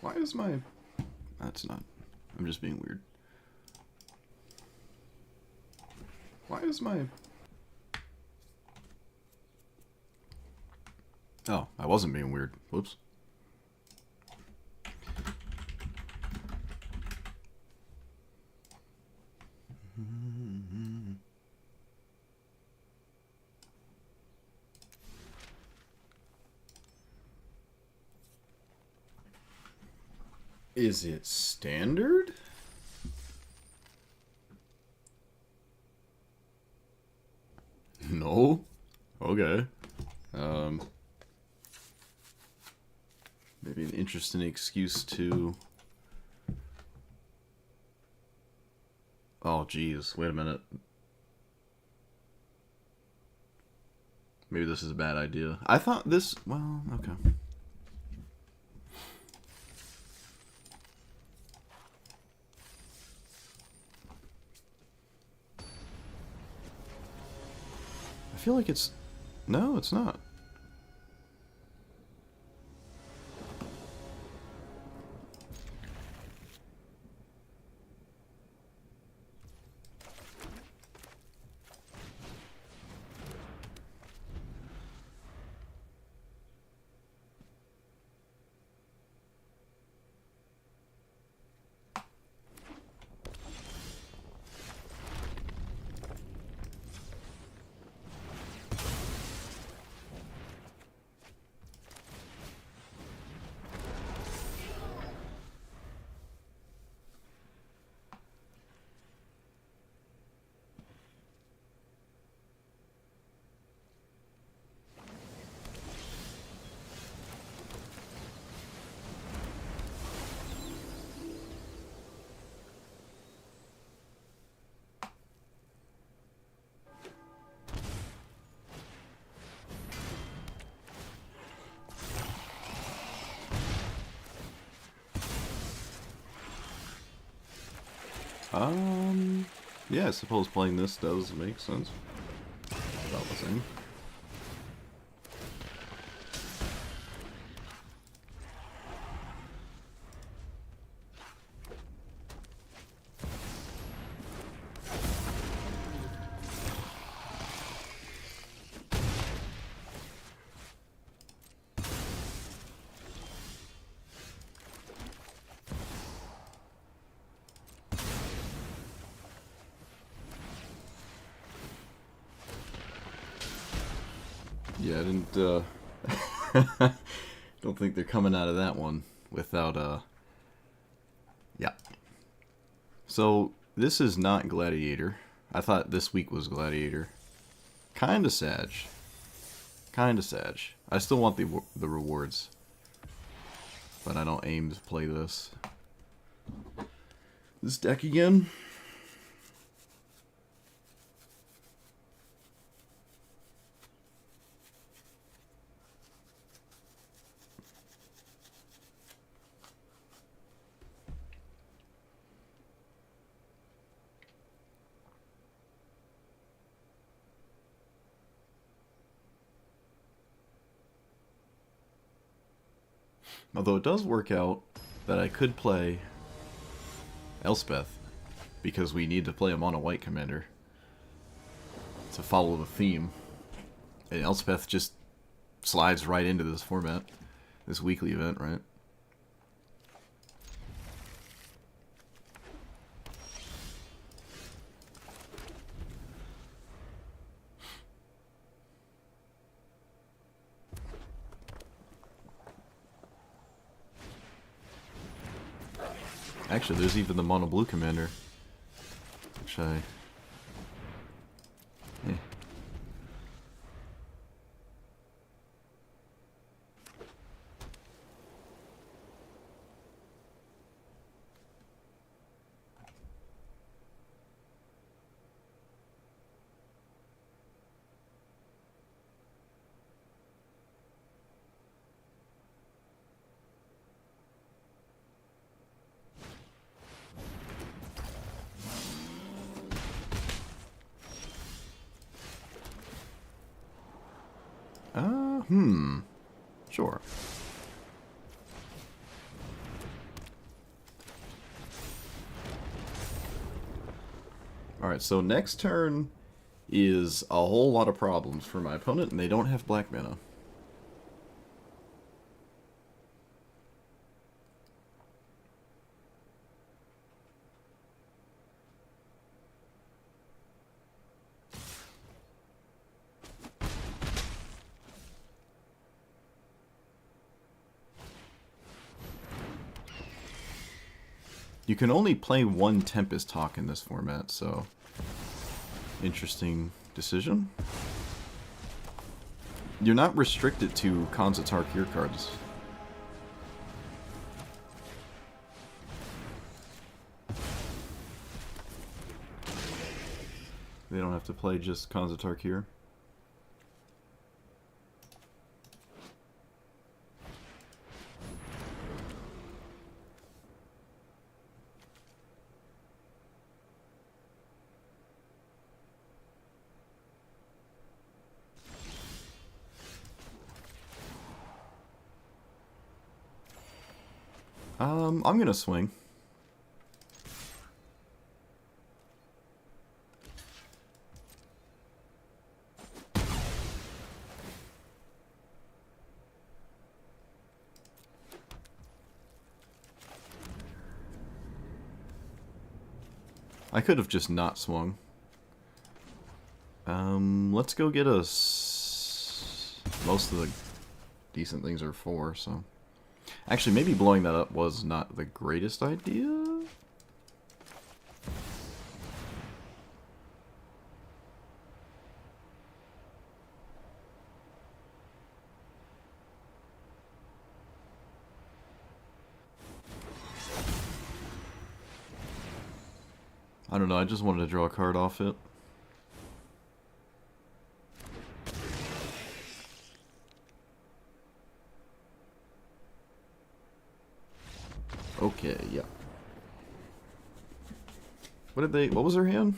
Why is my... That's not... I'm just being weird. Why is my... Oh, I wasn't being weird. Whoops. Is it standard? No. Okay. Maybe an interesting excuse to... Oh, geez. Wait a minute. Maybe this is a bad idea. I thought this... Well, okay. I feel like it's... No, it's not. Yeah, I suppose playing this does make sense. About the same. Yeah, I didn't, don't think they're coming out of that one without, yeah. So, this is not Gladiator. I thought this week was Gladiator. Kinda sad. Kinda sad. I still want the rewards. But I don't aim to play this. This deck again? Although it does work out that I could play Elspeth, because we need to play a mono white commander to follow the theme. And Elspeth just slides right into this format, this weekly event, right? Actually, there's even the mono blue commander, which I... Yeah. Sure. Alright, so next turn is a whole lot of problems for my opponent, and they don't have black mana. You can only play one Tempest Hawk in this format, so interesting decision. You're not restricted to Khans of Tarkir cards. They don't have to play just Khans of Tarkir. I'm gonna swing. I could have just not swung. Let's go get us... Most of the decent things are 4, so... Actually, maybe blowing that up was not the greatest idea? I don't know, I just wanted to draw a card off it. Okay, yeah. What was their hand?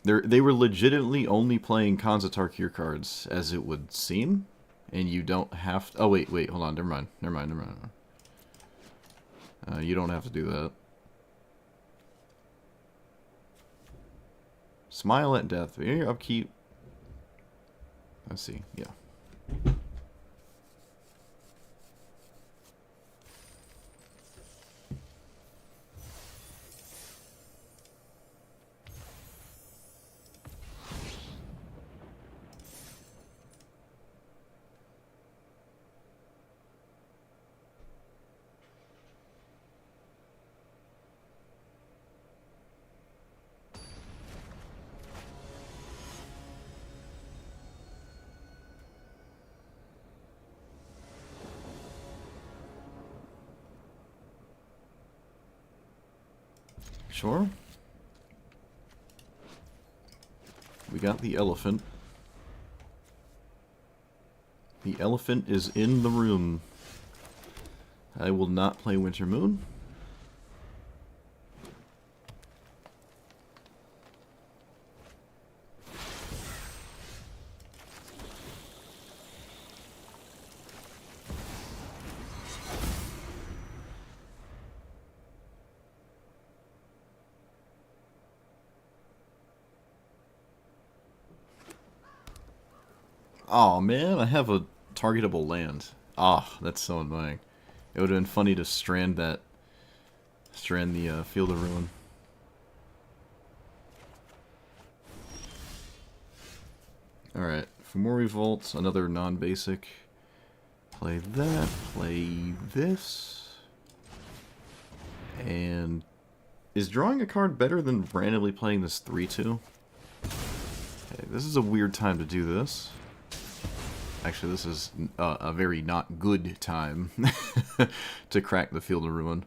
They were legitimately only playing Khans of Tarkir cards, as it would seem. And you don't have to... Oh, wait, hold on, never mind. You don't have to do that. Smile at death. Your upkeep. Let's see, yeah. Sure. We got the elephant. The elephant is in the room. I will not play Winter Moon. Oh man, I have a targetable land. Ah, that's so annoying. It would have been funny to strand the Field of Ruin. Alright, for more revolts, another non-basic. Play that, play this. And is drawing a card better than randomly playing this 3-2? Okay, this is a weird time to do this. Actually, this is a very not good time to crack the Field of Ruin.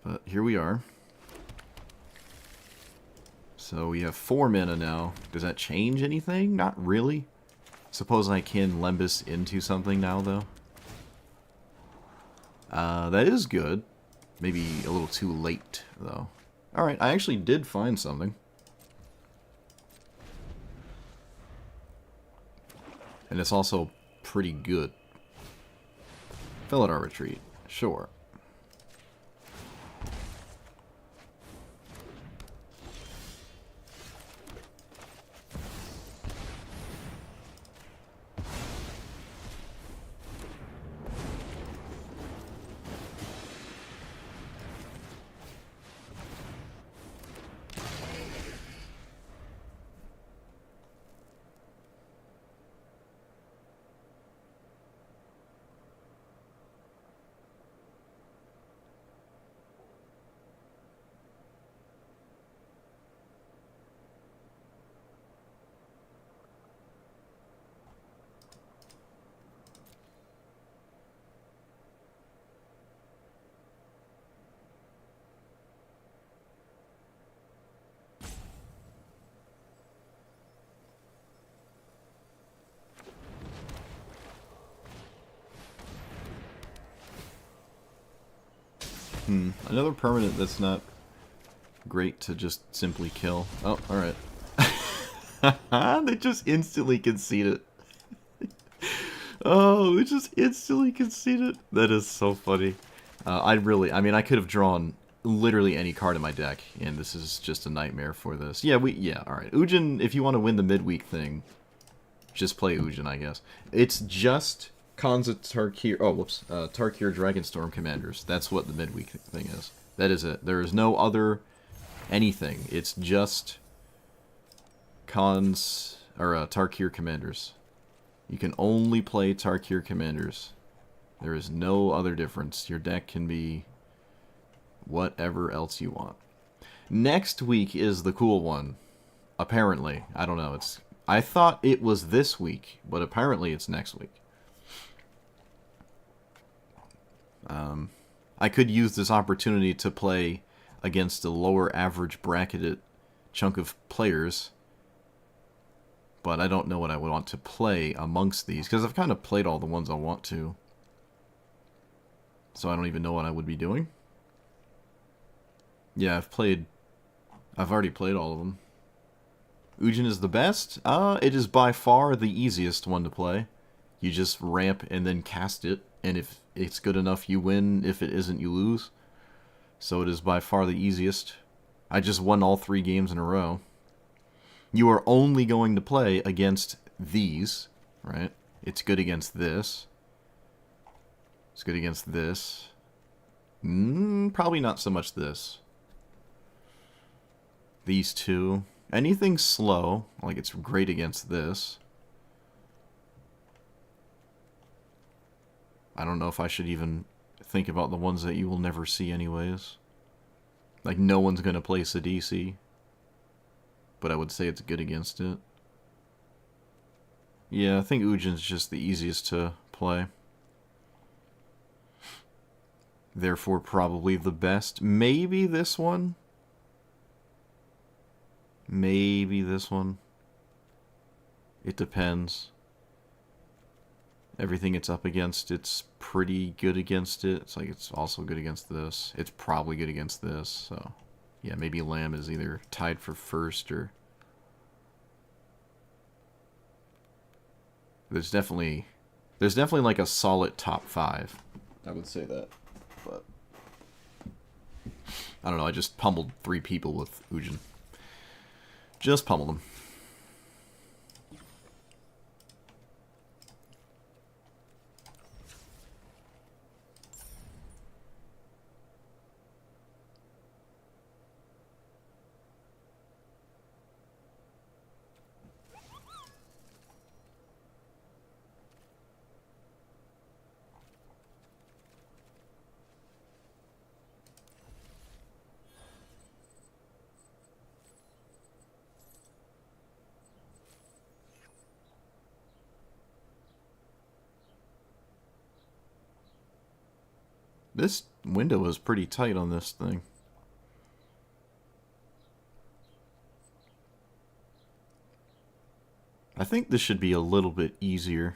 But here we are. So we have 4 mana now. Does that change anything? Not really. Suppose I can Lembus into something now, though. That is good. Maybe a little too late, though. Alright, I actually did find something. And it's also pretty good. Felidar Retreat. Sure. Another permanent that's not great to just simply kill. Oh, alright. They just instantly concede it. Oh, they just instantly concede it. That is so funny. I mean, I could have drawn literally any card in my deck, and this is just a nightmare for this. Yeah, alright. Ujin, if you want to win the midweek thing, just play Ujin, I guess. It's just Kanza Tarkir, Tarkir Dragonstorm Commanders. That's what the midweek thing is. That is it. There is no other anything. It's just Tarkir Commanders. You can only play Tarkir Commanders. There is no other difference. Your deck can be whatever else you want. Next week is the cool one. Apparently. I don't know. I thought it was this week, but apparently it's next week. I could use this opportunity to play against a lower average bracketed chunk of players, but I don't know what I would want to play amongst these, because I've kind of played all the ones I want to. So I don't even know what I would be doing. Yeah, I've already played all of them. Ujin is the best? It is by far the easiest one to play. You just ramp and then cast it, and if it's good enough, you win. If it isn't, you lose. So it is by far the easiest. I just won all 3 games in a row. You are only going to play against these, right? It's good against this. It's good against this. Probably not so much this. These two. Anything slow, like it's great against this. I don't know if I should even think about the ones that you will never see anyways. Like, no one's going to play Sidisi. But I would say it's good against it. Yeah, I think Ujin's just the easiest to play. Therefore, probably the best. Maybe this one? Maybe this one. It depends. Everything it's up against, it's pretty good against it. It's like it's also good against this. It's probably good against this, so... Yeah, maybe Lamb is either tied for first or... There's definitely like a solid top 5. I would say that, but... I don't know, I just pummeled 3 people with Ujin. Just pummeled them. This window is pretty tight on this thing. I think this should be a little bit easier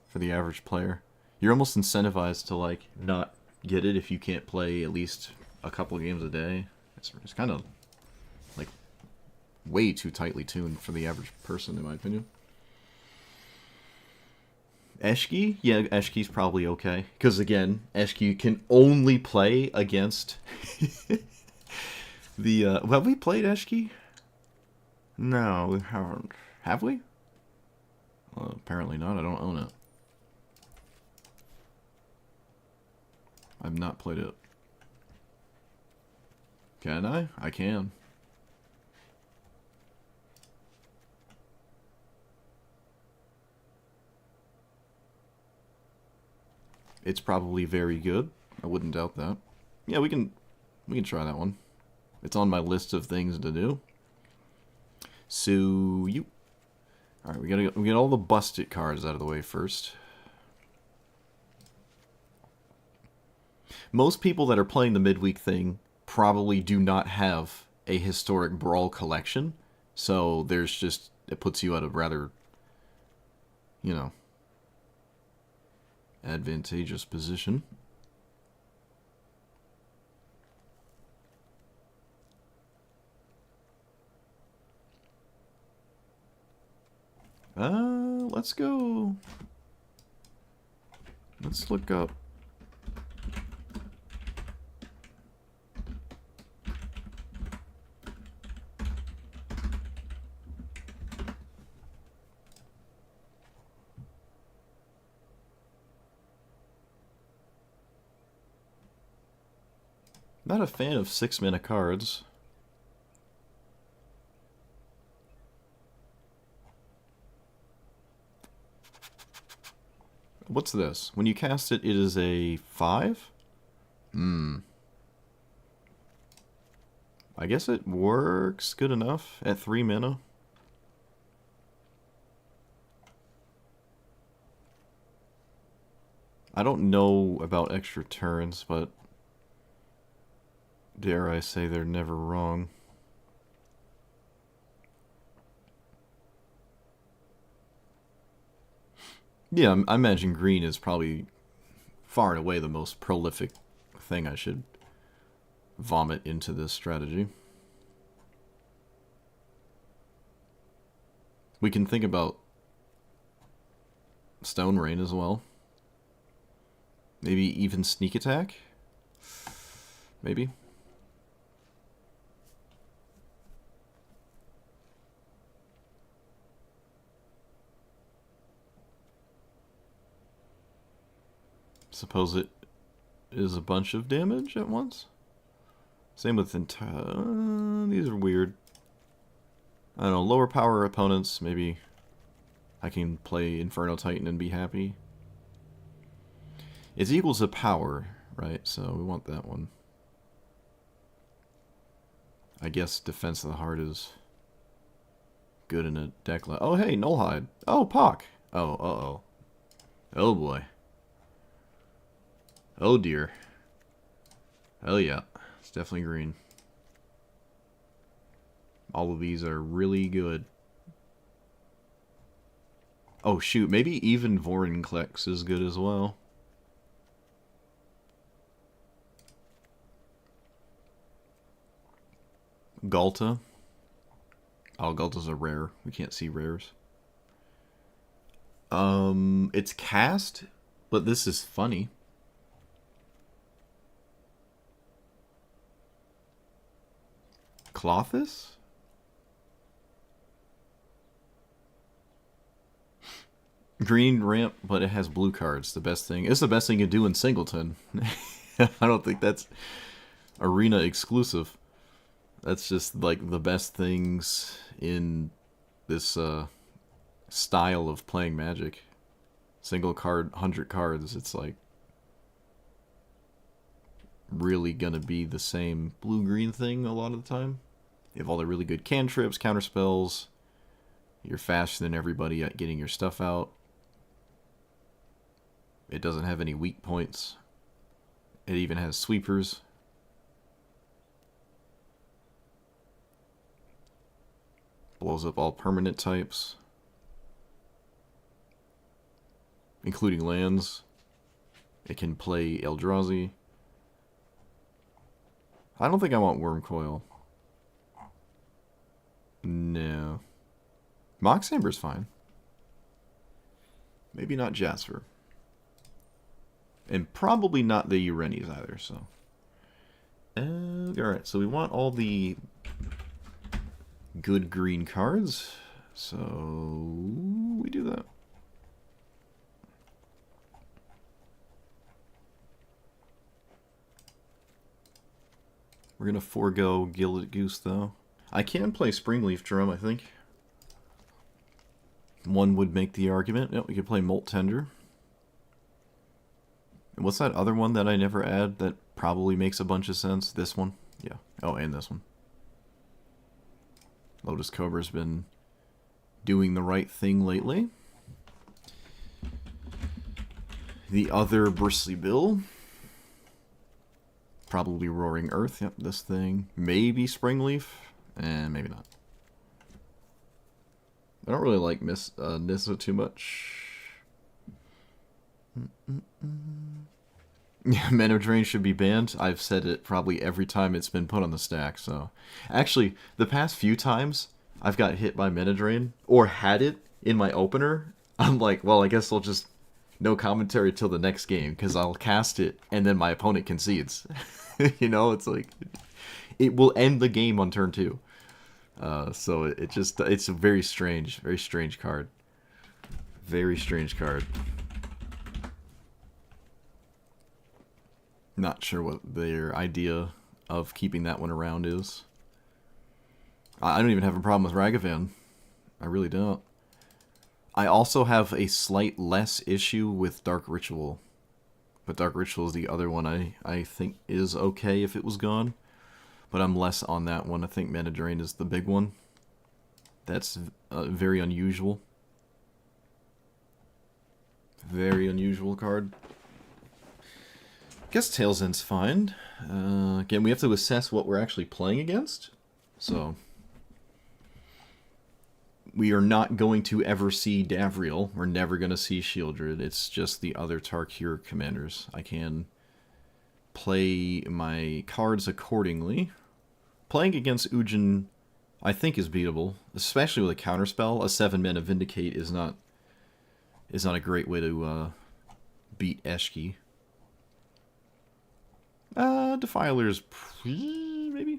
for the average player. You're almost incentivized to, like, not get it if you can't play at least a couple games a day. It's kind of, like, way too tightly tuned for the average person, in my opinion. Eshki? Yeah, Eshki's probably okay. Because, again, Eshki can only play against the... have we played Eshki? No, we haven't. Have we? Well, apparently not. I don't own it. I've not played it. Can I? I can. It's probably very good. I wouldn't doubt that. Yeah, we can try that one. It's on my list of things to do. So you. All right, we get all the busted cards out of the way first. Most people that are playing the midweek thing probably do not have a historic Brawl collection, so there's just, it puts you at a rather, you know, advantageous position. Let's go. Let's look up. Not a fan of 6-mana cards. What's this? When you cast it, it is a 5? I guess it works good enough at 3 mana. I don't know about extra turns, but dare I say they're never wrong. Yeah, I imagine green is probably far and away the most prolific thing I should vomit into this strategy. We can think about Stone Rain as well. Maybe even Sneak Attack? Maybe. Suppose it is a bunch of damage at once? Same with these are weird. I don't know, lower power opponents, maybe I can play Inferno Titan and be happy. It's equals to power, right? So we want that one. I guess Defense of the Heart is good in a deck like... Oh, hey, Nullhide. Oh, Pock. Oh, uh-oh. Oh, boy. Oh, dear. Oh, yeah. It's definitely green. All of these are really good. Oh, shoot. Maybe even Vorinclex is good as well. Galta. Oh, Galta's a rare. We can't see rares. It's cast, but this is funny. Clothis? Green ramp, but it has blue cards. The best thing. It's the best thing you do in Singleton. I don't think that's arena exclusive. That's just like the best things in this style of playing Magic. Single card, 100 cards. It's like really gonna be the same blue-green thing a lot of the time. You have all the really good cantrips, counterspells. You're faster than everybody at getting your stuff out. It doesn't have any weak points. It even has sweepers. Blows up all permanent types, including lands. It can play Eldrazi. I don't think I want Wormcoil. No. Mox Amber's fine. Maybe not Jasper. And probably not the Urenis either, so. Alright, so we want all the good green cards. So we do that. We're going to forego Gilded Goose, though. I can play Springleaf Drum, I think. One would make the argument. Yep, we could play Molt Tender. And what's that other one that I never add that probably makes a bunch of sense? This one? Yeah. Oh, and this one. Lotus Cobra's been doing the right thing lately. The other Bristly Bill. Probably Roaring Earth. Yep, this thing. Maybe Springleaf. And maybe not. I don't really like Nissa too much. Yeah, Mana Drain should be banned. I've said it probably every time it's been put on the stack, so... Actually, the past few times I've got hit by Mana Drain, or had it, in my opener, I'm like, well, I guess I'll just no commentary till the next game because I'll cast it and then my opponent concedes. You know, it's like it will end the game on turn 2. So it just it's a very strange card. Very strange card. Not sure what their idea of keeping that one around is. I don't even have a problem with Ragavan. I really don't. I also have a slight less issue with Dark Ritual. But Dark Ritual is the other one I think is okay if it was gone. But I'm less on that one. I think Mana Drain is the big one. That's very unusual. Very unusual card. Guess Tail's End's fine. Again, we have to assess what we're actually playing against. So we are not going to ever see Davriel. We're never going to see Shieldred. It's just the other Tarkir commanders. I can play my cards accordingly. Playing against Ujin, I think, is beatable, especially with a counterspell. A 7-mana Vindicate is not a great way to beat Eshki. Defiler's maybe.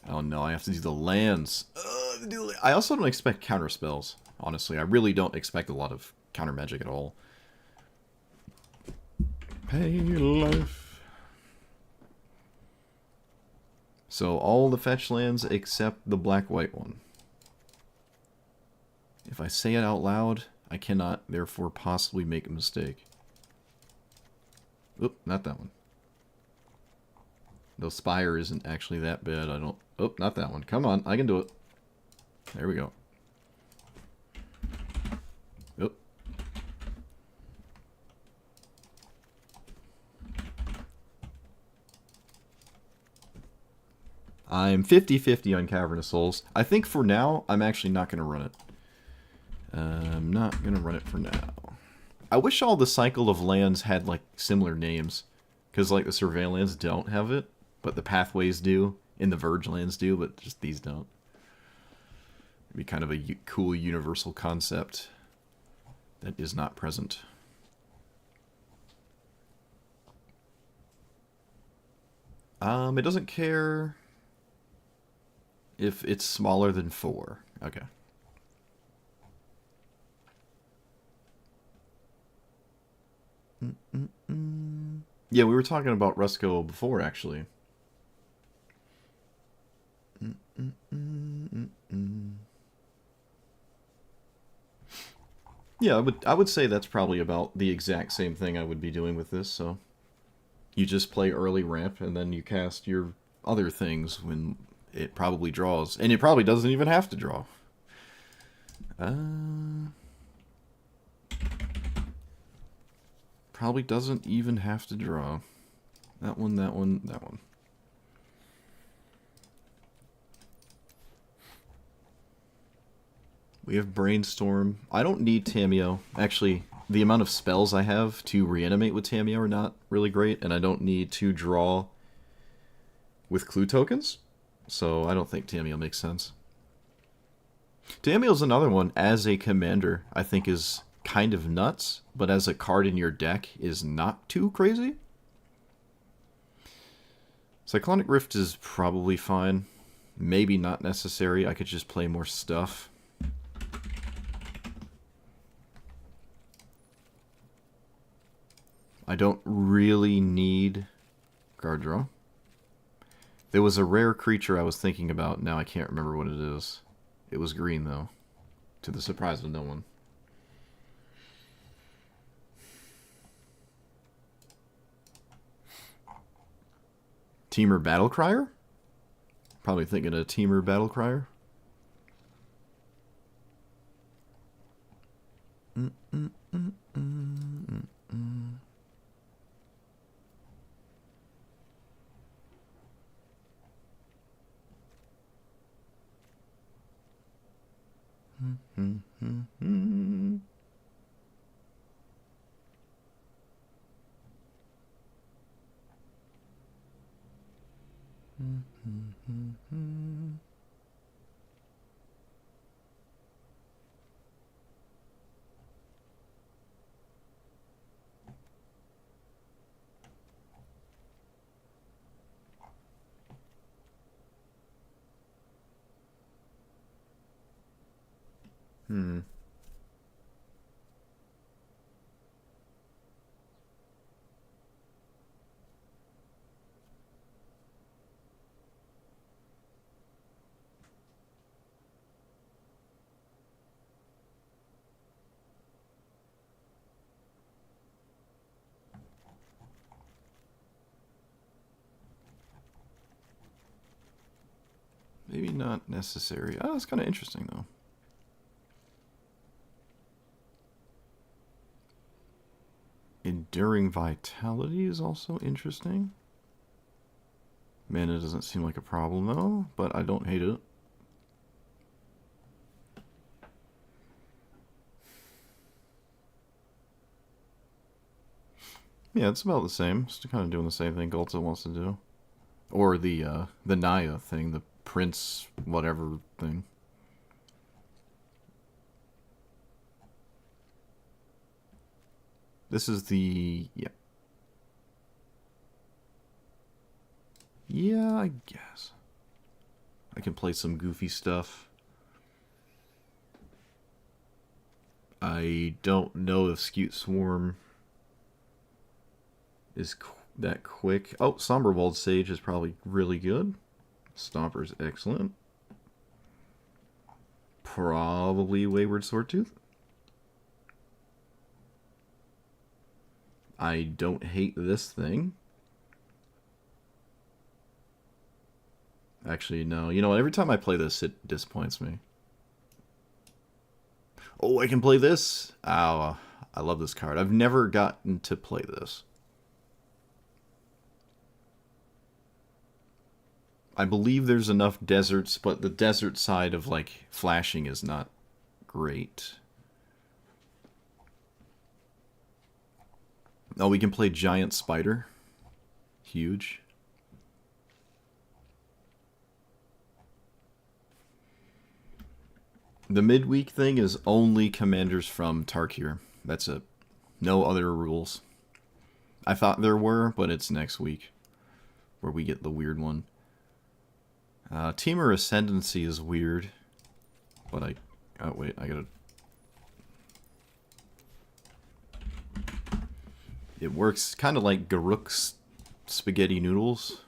Oh no, I have to do the lands. I also don't expect counter spells, honestly. I really don't expect a lot of counter magic at all. Pay life. So all the fetch lands except the black-white one. If I say it out loud, I cannot therefore possibly make a mistake. Oop, not that one. The Spire isn't actually that bad. I don't... Oh, not that one. Come on, I can do it. There we go. Oop. I'm 50-50 on Cavern of Souls. I think for now, I'm actually not going to run it. I'm not going to run it for now. I wish all the cycle of lands had, like, similar names. Because, like, the Surveillance don't have it, but the Pathways do, and the Verge lands do, but just these don't. It'd be kind of a cool universal concept that is not present. It doesn't care if it's smaller than 4. Okay. Yeah, we were talking about Rusko before, actually. Yeah, I would say that's probably about the exact same thing I would be doing with this, so... You just play early ramp, and then you cast your other things when it probably draws. And it probably doesn't even have to draw. Probably doesn't even have to draw. That one, that one, that one. We have Brainstorm. I don't need Tamiyo. Actually, the amount of spells I have to reanimate with Tamiyo are not really great, and I don't need to draw with clue tokens, so I don't think Tamiyo makes sense. Tamiyo's another one, as a commander, I think is kind of nuts, but as a card in your deck is not too crazy. Cyclonic Rift is probably fine. Maybe not necessary. I could just play more stuff. I don't really need card draw. There was a rare creature I was thinking about. Now I can't remember what it is. It was green, though, to the surprise of no one. Teamer Battlecrier? Probably thinking of Teamer Battlecrier. Maybe not necessary. Oh, that's kind of interesting, though. Enduring Vitality is also interesting. Mana doesn't seem like a problem, though, but I don't hate it. Yeah, it's about the same. It's kind of doing the same thing Gulta wants to do. Or the Naya thing, the Prince whatever thing. This is the... yeah. Yeah, I guess. I can play some goofy stuff. I don't know if Scute Swarm is that quick. Oh, Somberwald Sage is probably really good. Stomper's excellent. Probably Wayward Swordtooth. I don't hate this thing. Actually, no. You know what? Every time I play this, it disappoints me. Oh, I can play this? Oh, I love this card. I've never gotten to play this. I believe there's enough deserts, but the desert side of, like, flashing is not great. Oh, we can play Giant Spider. Huge. The midweek thing is only commanders from Tarkir. That's it. No other rules. I thought there were, but it's next week where we get the weird one. Temur Ascendancy is weird, but oh wait, I gotta... It works kind of like Garruk's spaghetti noodles.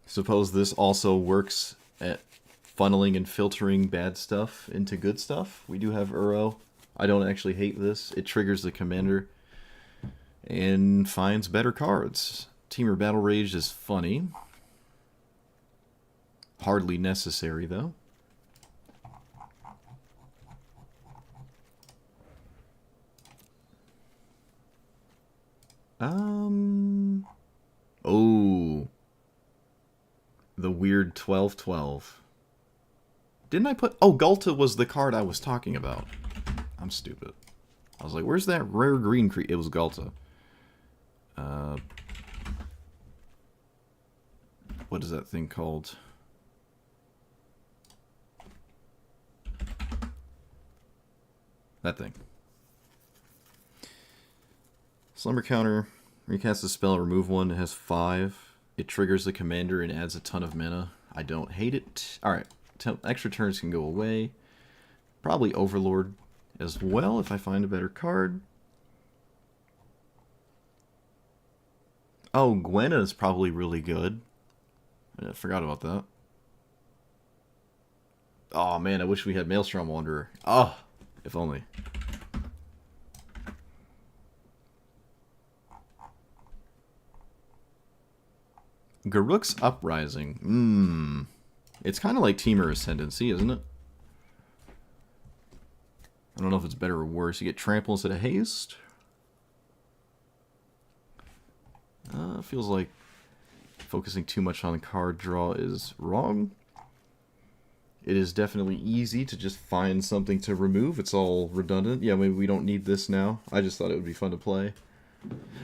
Suppose this also works at funneling and filtering bad stuff into good stuff. We do have Uro. I don't actually hate this. It triggers the commander and finds better cards. Temur Battle Rage is funny. Hardly necessary, though. Oh. The weird 12/12. Didn't I put... Oh, Gulta was the card I was talking about. I'm stupid. I was like, where's that rare green creature? It was Gulta. What is that thing called? That thing. Slumber counter. Recast a spell, remove one. It has 5. It triggers the commander and adds a ton of mana. I don't hate it. Alright. Extra turns can go away. Probably Overlord as well if I find a better card. Oh, Gwenna is probably really good. I forgot about that. Oh man, I wish we had Maelstrom Wanderer. Oh, if only. Garruk's Uprising. It's kind of like Temur Ascendancy, isn't it? I don't know if it's better or worse. You get Trample instead of Haste. Feels like focusing too much on card draw is wrong. It is definitely easy to just find something to remove. It's all redundant. Yeah, maybe we don't need this now. I just thought it would be fun to play.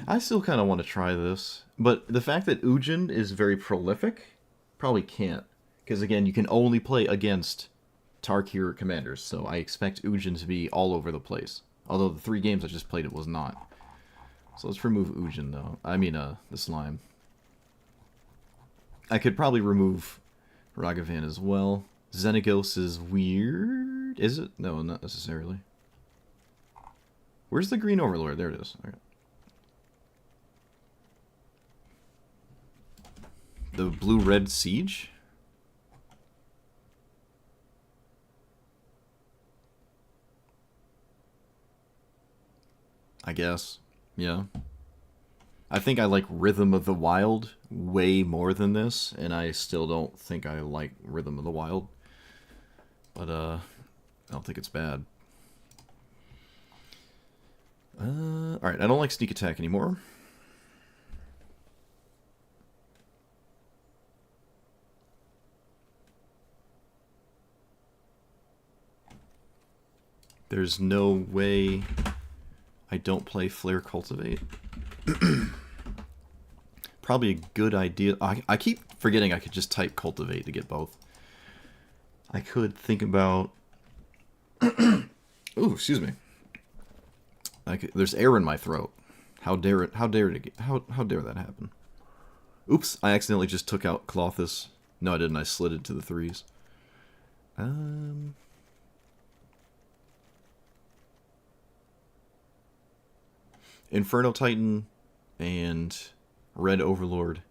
I still kind of want to try this. But the fact that Ujin is very prolific, probably can't. Because again, you can only play against Tarkir commanders. So I expect Ujin to be all over the place. Although the 3 games I just played it was not. So let's remove Ujin, though. I mean, the slime. I could probably remove Ragavan as well. Xenagos is weird. Is it? No, not necessarily. Where's the green overlord? There it is. Okay. The blue-red siege? I guess. Yeah. I think I like Rhythm of the Wild way more than this, and I still don't think I like Rhythm of the Wild. But, I don't think it's bad. Alright, I don't like Sneak Attack anymore. There's no way I don't play Flare Cultivate. Probably a good idea. I keep forgetting I could just type Cultivate to get both. I could think about... Ooh, excuse me. There's air in my throat. How dare it? How dare that happen? Oops! I accidentally just took out Clothis. No, I didn't. I slid it to the 3s. Inferno Titan and Red Overlord.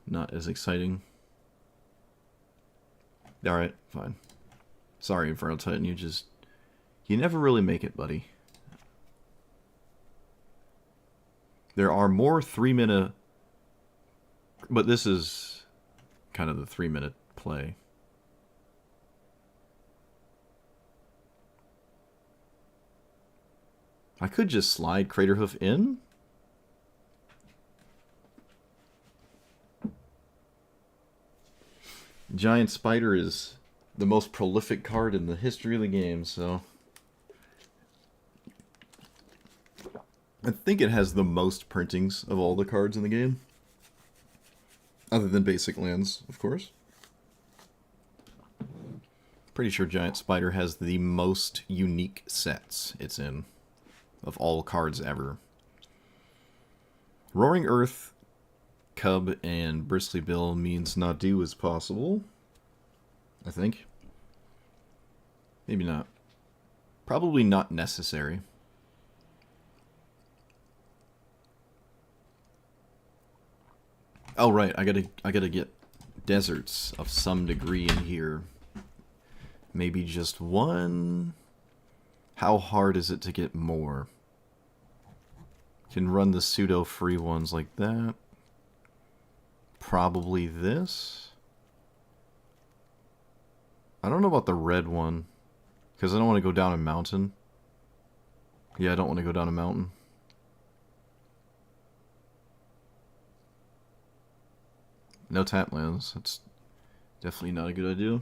Not as exciting. Alright, fine. Sorry, Inferno Titan, you never really make it, buddy. There are more 3-minute... But this is kind of the 3-minute play. I could just slide Craterhoof in. Giant Spider is the most prolific card in the history of the game, so... I think it has the most printings of all the cards in the game. Other than basic lands, of course. Pretty sure Giant Spider has the most unique sets it's in. Of all cards ever. Roaring Earth, Cub, and Bristly Bill means Nadu is possible. I think. Maybe not. Probably not necessary. Oh right, I gotta get deserts of some degree in here. Maybe just one. How hard is it to get more? Can run the pseudo free ones like that. Probably this. I don't know about the red one, because I don't want to go down a mountain. Yeah, I don't want to go down a mountain. No tap lands. That's definitely not a good idea.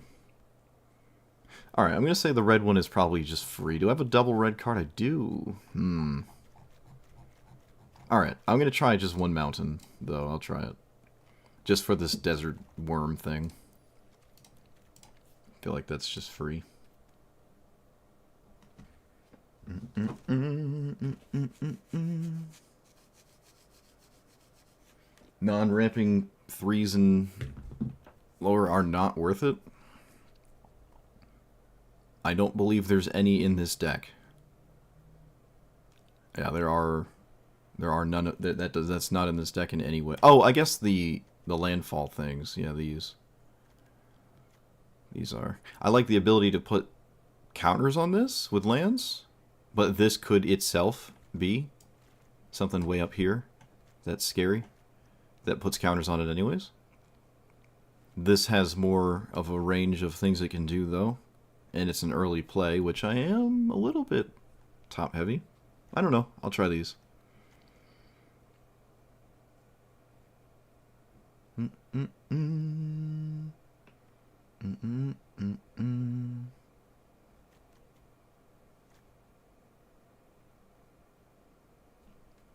Alright, I'm going to say the red one is probably just free. Do I have a double red card? I do. Alright, I'm going to try just one mountain, though. I'll try it. Just for this desert worm thing. I feel like that's just free. Non-ramping 3s and lower are not worth it. I don't believe there's any in this deck. Yeah, there are none of that's not in this deck in any way. Oh, I guess the landfall things. Yeah, these are. I like the ability to put counters on this with lands, but this could itself be something way up here that's scary that puts counters on it anyways. This has more of a range of things it can do though. And it's an early play, which I am a little bit top-heavy. I don't know. I'll try these.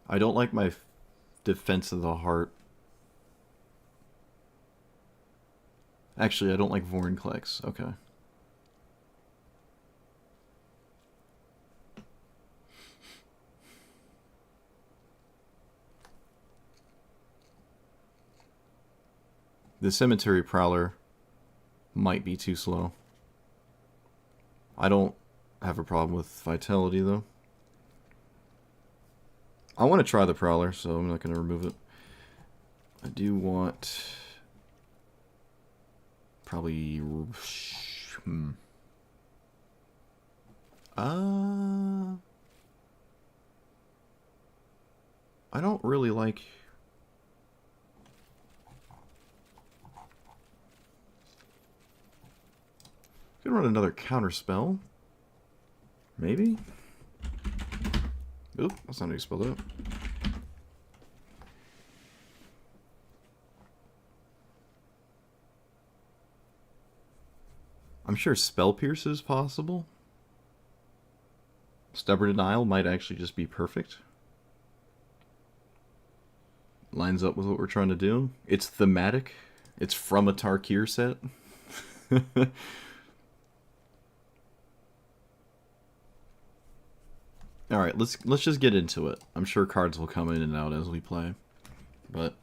I don't like my Defense of the Heart. Actually, I don't like Vorinclex. Okay. The Cemetery Prowler might be too slow. I don't have a problem with Vitality, though. I want to try the Prowler, so I'm not going to remove it. I do want... probably... I don't really like... Could run another counter spell. Maybe? Oop, that's not how you spell that. I'm sure Spell Pierce is possible. Stubborn Denial might actually just be perfect. Lines up with what we're trying to do. It's thematic. It's from a Tarkir set. Alright, let's just get into it. I'm sure cards will come in and out as we play. But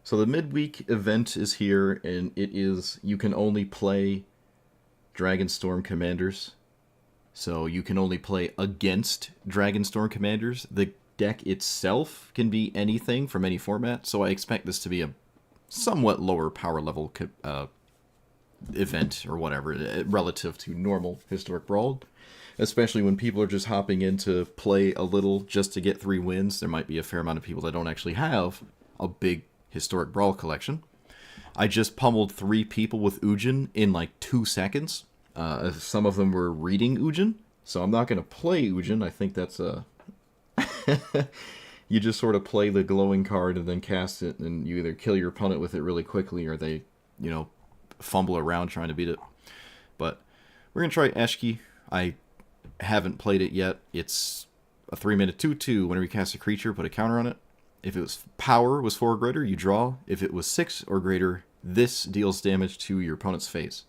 so the midweek event is here, and it is you can only play Dragonstorm Commanders. So you can only play against Dragonstorm Commanders. The deck itself can be anything from any format, so I expect this to be a somewhat lower power level event or whatever relative to normal Historic Brawl. Especially when people are just hopping in to play a little just to get 3 wins. There might be a fair amount of people that don't actually have a big Historic Brawl collection. I just pummeled 3 people with Ujin in like 2 seconds. Some of them were reading Ujin, so I'm not going to play Ujin. I think that's a... You just sort of play the glowing card and then cast it, and you either kill your opponent with it really quickly or they, you know, fumble around trying to beat it. But we're going to try Eshki. I haven't played it yet. It's a 3-minute 2/2. Whenever you cast a creature, put a counter on it. If it was power was 4 or greater, you draw. If it was 6 or greater, this deals damage to your opponent's face.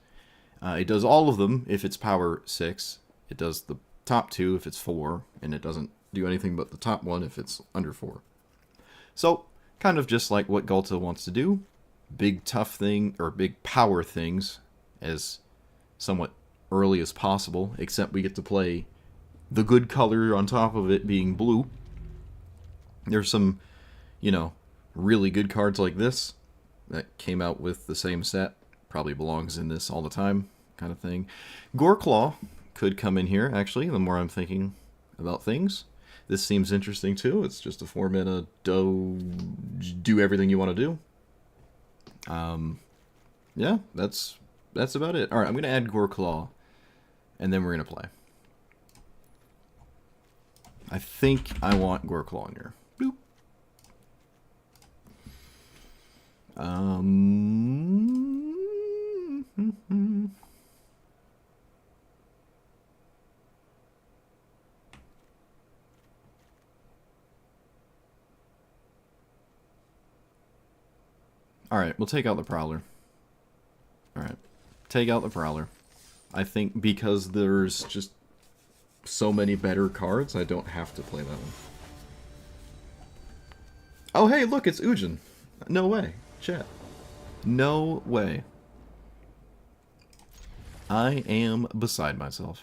It does all of them if it's power 6. It does the top 2 if it's 4, and it doesn't do anything but the top 1 if it's under 4. So, kind of just like what Galta wants to do. Big tough thing, or big power things, as somewhat early as possible, except we get to play the good color on top of it being blue. There's some, you know, really good cards like this that came out with the same set. Probably belongs in this all the time, kind of thing. Goreclaw could come in here, actually, the more I'm thinking about things. This seems interesting, too. It's just a 4-mana do everything you want to do. Yeah, that's about it. Alright, I'm going to add Goreclaw, and then we're going to play. I think I want Goreclaw in here. Boop. Alright, we'll take out the Prowler. Alright, take out the Prowler. I think because there's just so many better cards, I don't have to play that one. Oh, hey, look, it's Ujin. No way. Chat. No way. I am beside myself.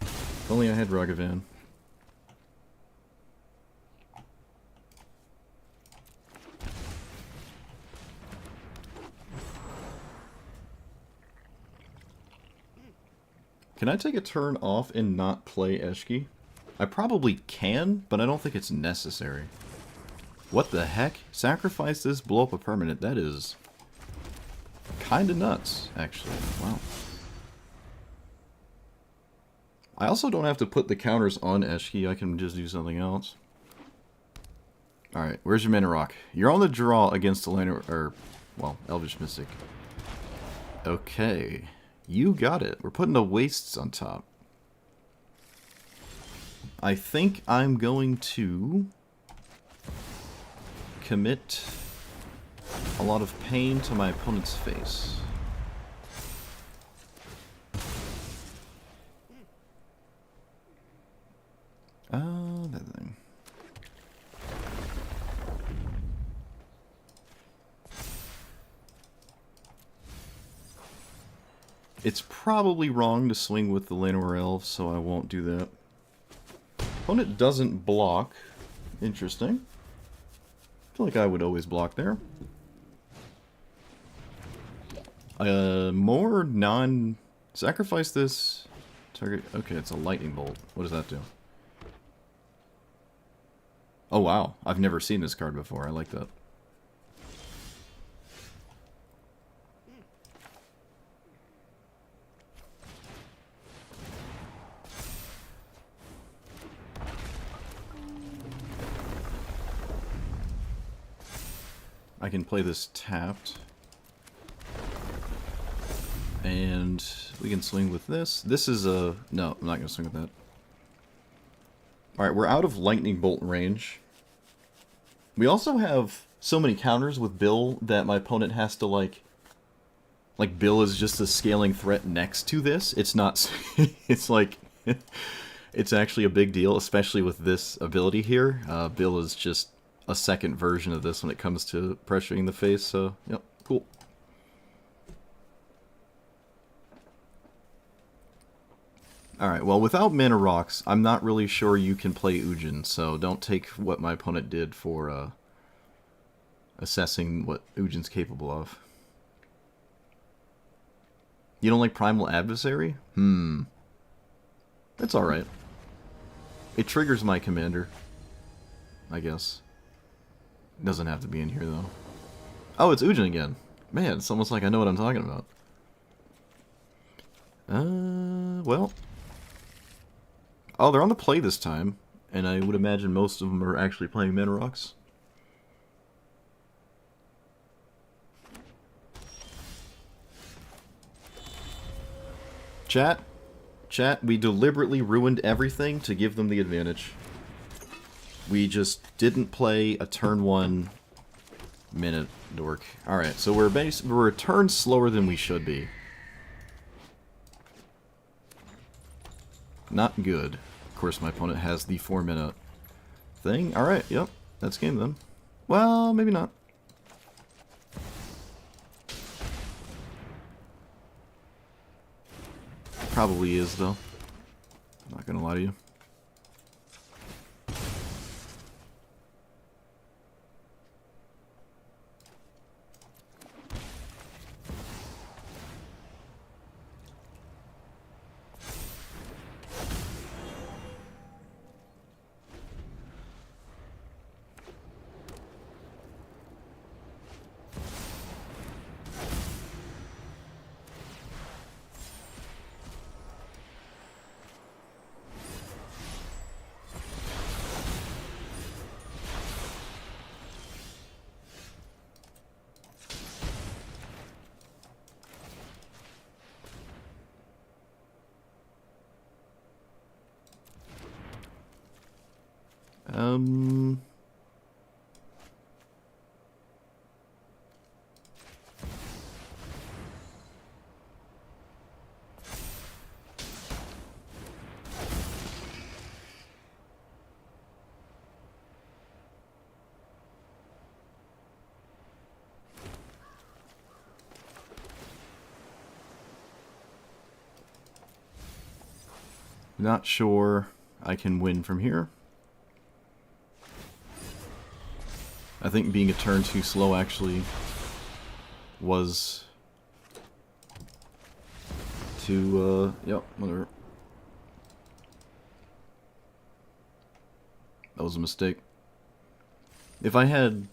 If only I had Ragavan. Can I take a turn off and not play Eshki? I probably can, but I don't think it's necessary. What the heck? Sacrifice this, blow up a permanent. That is kinda nuts, actually. Wow. I also don't have to put the counters on Eshki. I can just do something else. Alright, where's your mana rock? You're on the draw against the Lantern, or, well, Elvish Mystic. Okay. You got it. We're putting the wastes on top. I think I'm going to commit a lot of pain to my opponent's face. It's probably wrong to swing with the Llanowar Elves, so I won't do that. Opponent doesn't block. Interesting. I feel like I would always block there. More non... Sacrifice this... Target... Okay, it's a lightning bolt. What does that do? Oh, wow. I've never seen this card before. I like that. I can play this tapped. And we can swing with this. This is a... No, I'm not going to swing with that. Alright, we're out of lightning bolt range. We also have so many counters with Bill that my opponent has to, like... Like, Bill is just a scaling threat next to this. It's not... It's like... It's actually a big deal, especially with this ability here. Bill is just a second version of this when it comes to pressuring the face, so, yep, cool. Alright, well, without mana rocks, I'm not really sure you can play Ujin, so don't take what my opponent did for assessing what Ujin's capable of. You don't like Primal Adversary? That's alright. It triggers my commander, I guess. It doesn't have to be in here, though. Oh, it's Ujin again. Man, it's almost like I know what I'm talking about. Well... Oh, they're on the play this time, and I would imagine most of them are actually playing Mana Rocks. Chat, we deliberately ruined everything to give them the advantage. We just didn't play a turn 1 minute dork. Alright, so we're a turn slower than we should be. Not good. Of course, my opponent has the 4-minute thing. Alright, yep. That's game then. Well, maybe not. Probably is, though. Not gonna lie to you. Not sure I can win from here. I think being a turn too slow actually was too, yep, whatever. That was a mistake. If I had,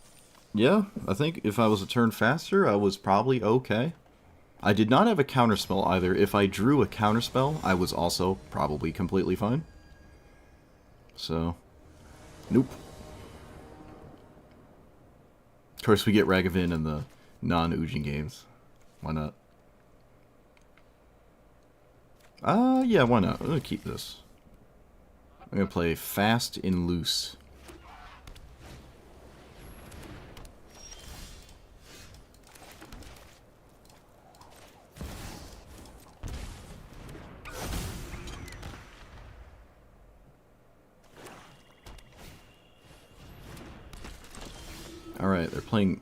yeah, I think if I was a turn faster, I was probably okay. I did not have a counterspell either. If I drew a counterspell, I was also probably completely fine. So, nope. Of course, we get Ragavan in the non-Ujin games. Why not? Yeah, why not? I'm gonna keep this. I'm gonna play fast and loose. Alright, they're playing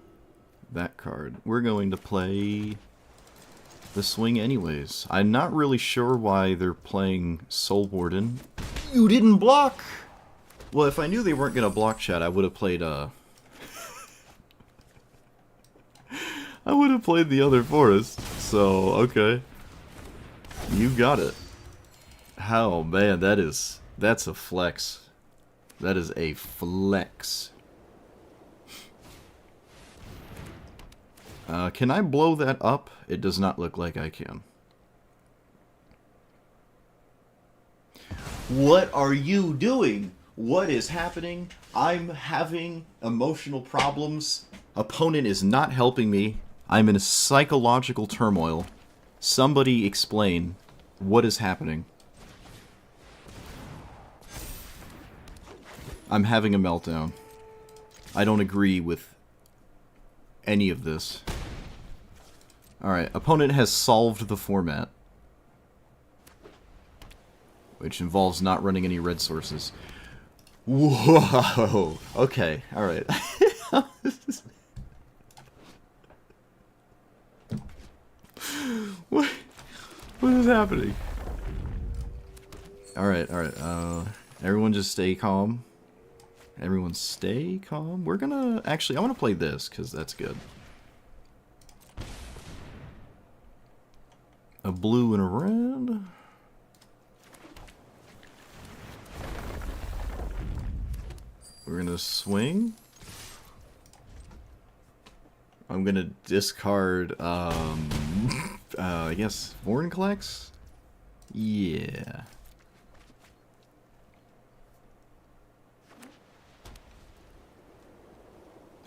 that card. We're going to play the swing anyways. I'm not really sure why they're playing Soul Warden. You didn't block! Well, if I knew they weren't going to block, chat, I would have played, I would have played the other forest. So, okay. You got it. Oh, man, that's a flex. That is a flex. Can I blow that up? It does not look like I can. What are you doing? What is happening? I'm having emotional problems. Opponent is not helping me. I'm in a psychological turmoil. Somebody explain what is happening. I'm having a meltdown. I don't agree with any of this. Alright, opponent has solved the format. Which involves not running any red sources. Whoa! Okay, alright. What is happening? Alright, everyone just stay calm. Everyone stay calm. We're gonna... Actually, I want to play this, because that's good. A blue and a red. We're gonna swing. I'm gonna discard, I guess, Vorinclex? Yeah.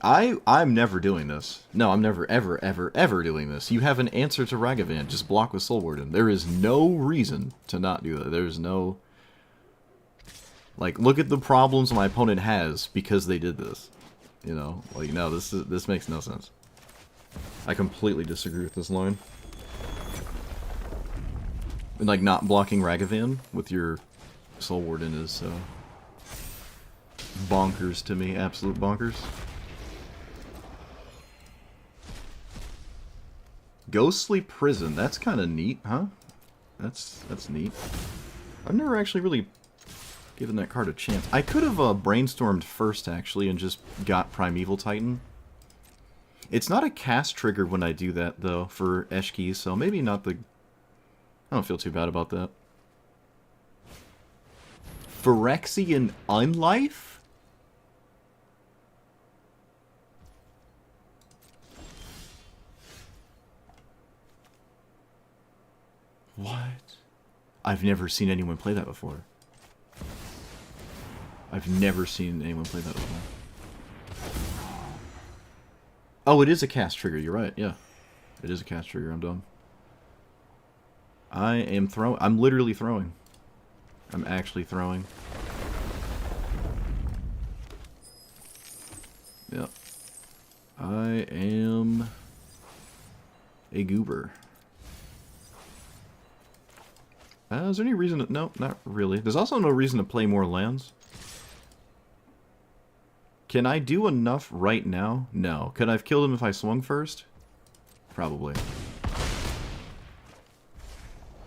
I'm never doing this. No, I'm never, ever doing this. You have an answer to Ragavan. Just block with Soul Warden. There is no reason to not do that. There's no... Like, look at the problems my opponent has because they did this. You know? Like, no, this makes no sense. I completely disagree with this line. And, like, not blocking Ragavan with your Soul Warden is, bonkers to me. Absolute bonkers. Ghostly Prison, that's kind of neat, huh? That's neat. I've never actually really given that card a chance. I could have brainstormed first, actually, and just got Primeval Titan. It's not a cast trigger when I do that, though, for Eshki, so maybe not the... I don't feel too bad about that. Phyrexian Unlife? What? I've never seen anyone play that before. I've never seen anyone play that before. Oh, it is a cast trigger, you're right, yeah. It is a cast trigger, I'm dumb. I am throwing. I'm literally throwing. I'm actually throwing. Yep. I am a goober. Is there any reason to... No, not really. There's also no reason to play more lands. Can I do enough right now? No. Could I have killed him if I swung first? Probably.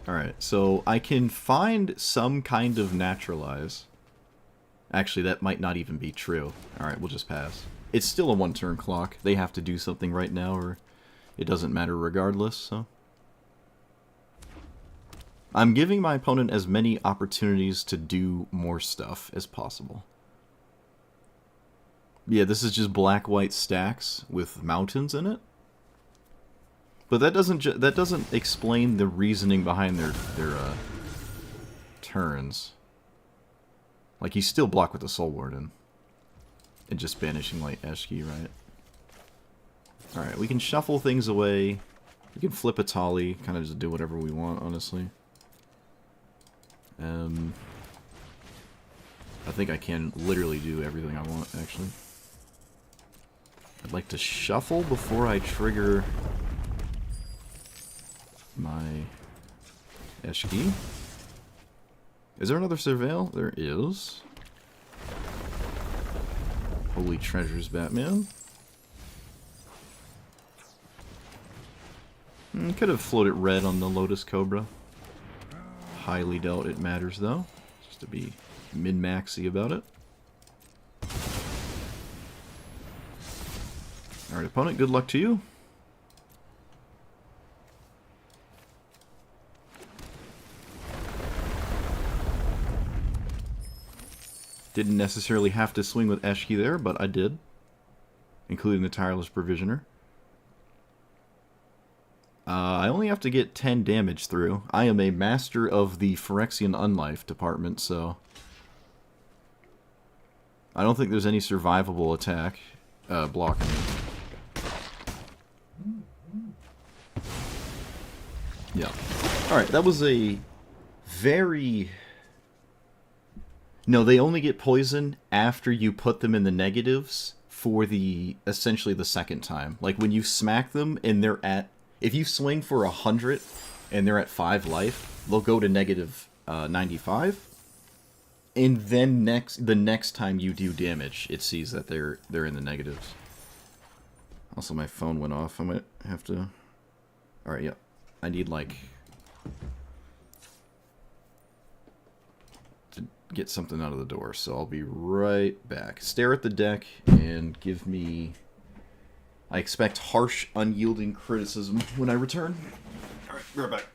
Alright, so I can find some kind of naturalize. Actually, that might not even be true. Alright, we'll just pass. It's still a one-turn clock. They have to do something right now, or it doesn't matter regardless, so... I'm giving my opponent as many opportunities to do more stuff as possible. Yeah, this is just black-white stacks with mountains in it. But that doesn't explain the reasoning behind their turns. Like, you still block with the Soul Warden. And just banishing Light Eshki, right? Alright, we can shuffle things away. We can flip a Tali, kind of just do whatever we want, honestly. I think I can literally do everything I want, actually. I'd like to shuffle before I trigger my Eshki. Is there another Surveil? There is. Holy Treasures, Batman. Could have floated red on the Lotus Cobra. Highly doubt it matters, though. Just to be min-maxy about it. Alright, opponent, good luck to you. Didn't necessarily have to swing with Eshki there, but I did. Including the Tireless Provisioner. I only have to get 10 damage through. I am a master of the Phyrexian Unlife department, so... I don't think there's any survivable attack blocking it. Yeah. Alright, that was a very... No, they only get poison after you put them in the negatives for the essentially the second time. Like when you smack them and they're at, if you swing for 100 and they're at 5 life, they'll go to negative 95. And then the next time you do damage, it sees that they're in the negatives. Also, my phone went off. I might have to. All right, yeah. I need like. Get something out of the door, so I'll be right back. Stare at the deck and give me... I expect harsh, unyielding criticism when I return. Alright, be right back.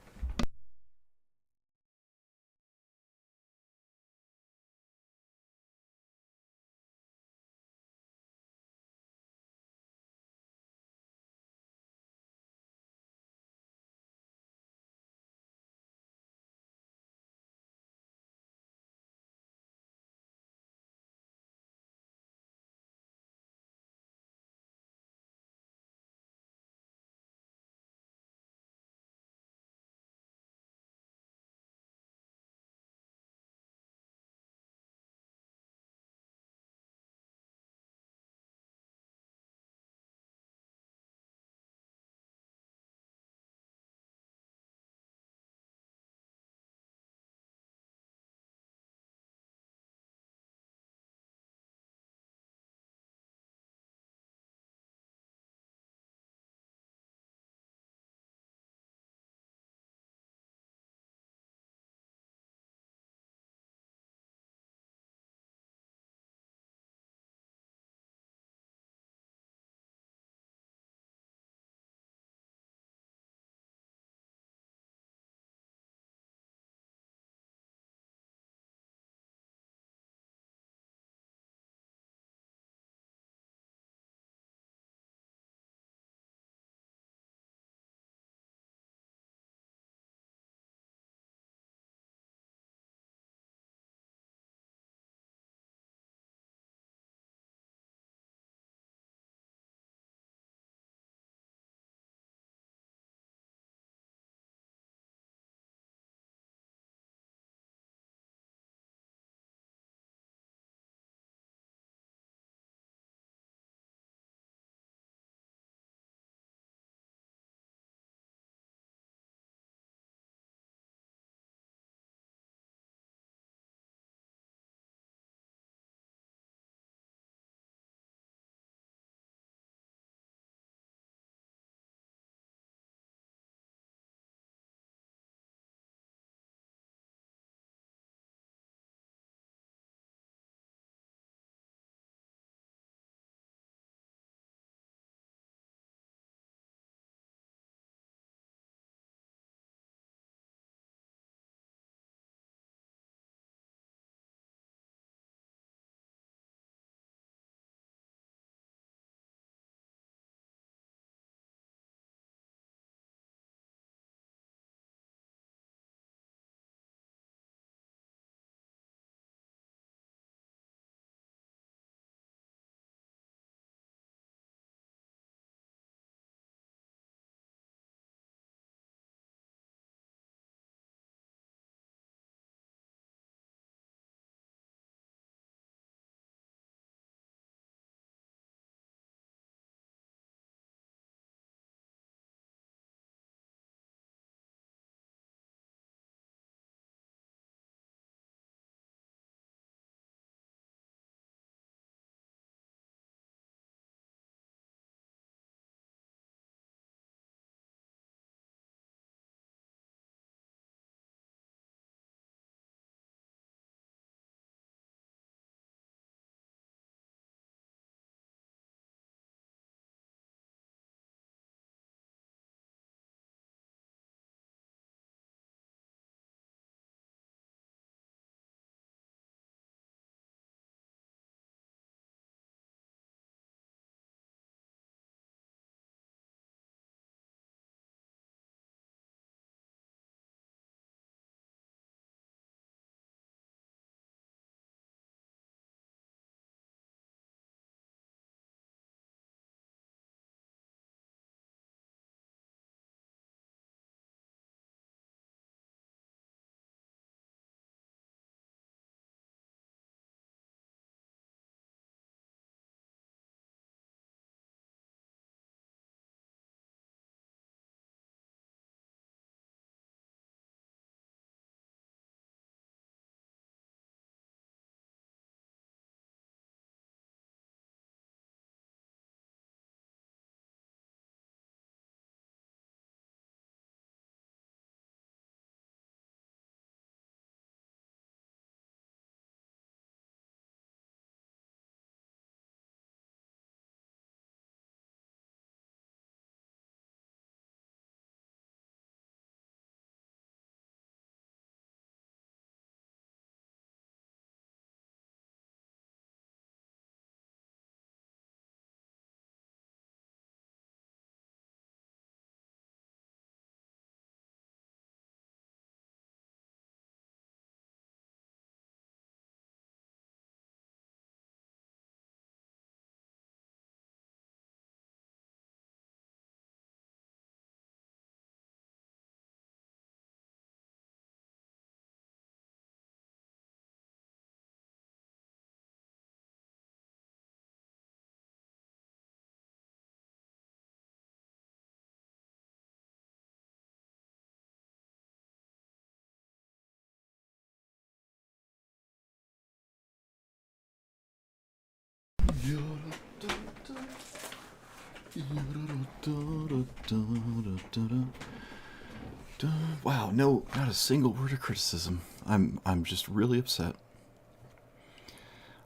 Wow, no, not a single word of criticism. I'm just really upset.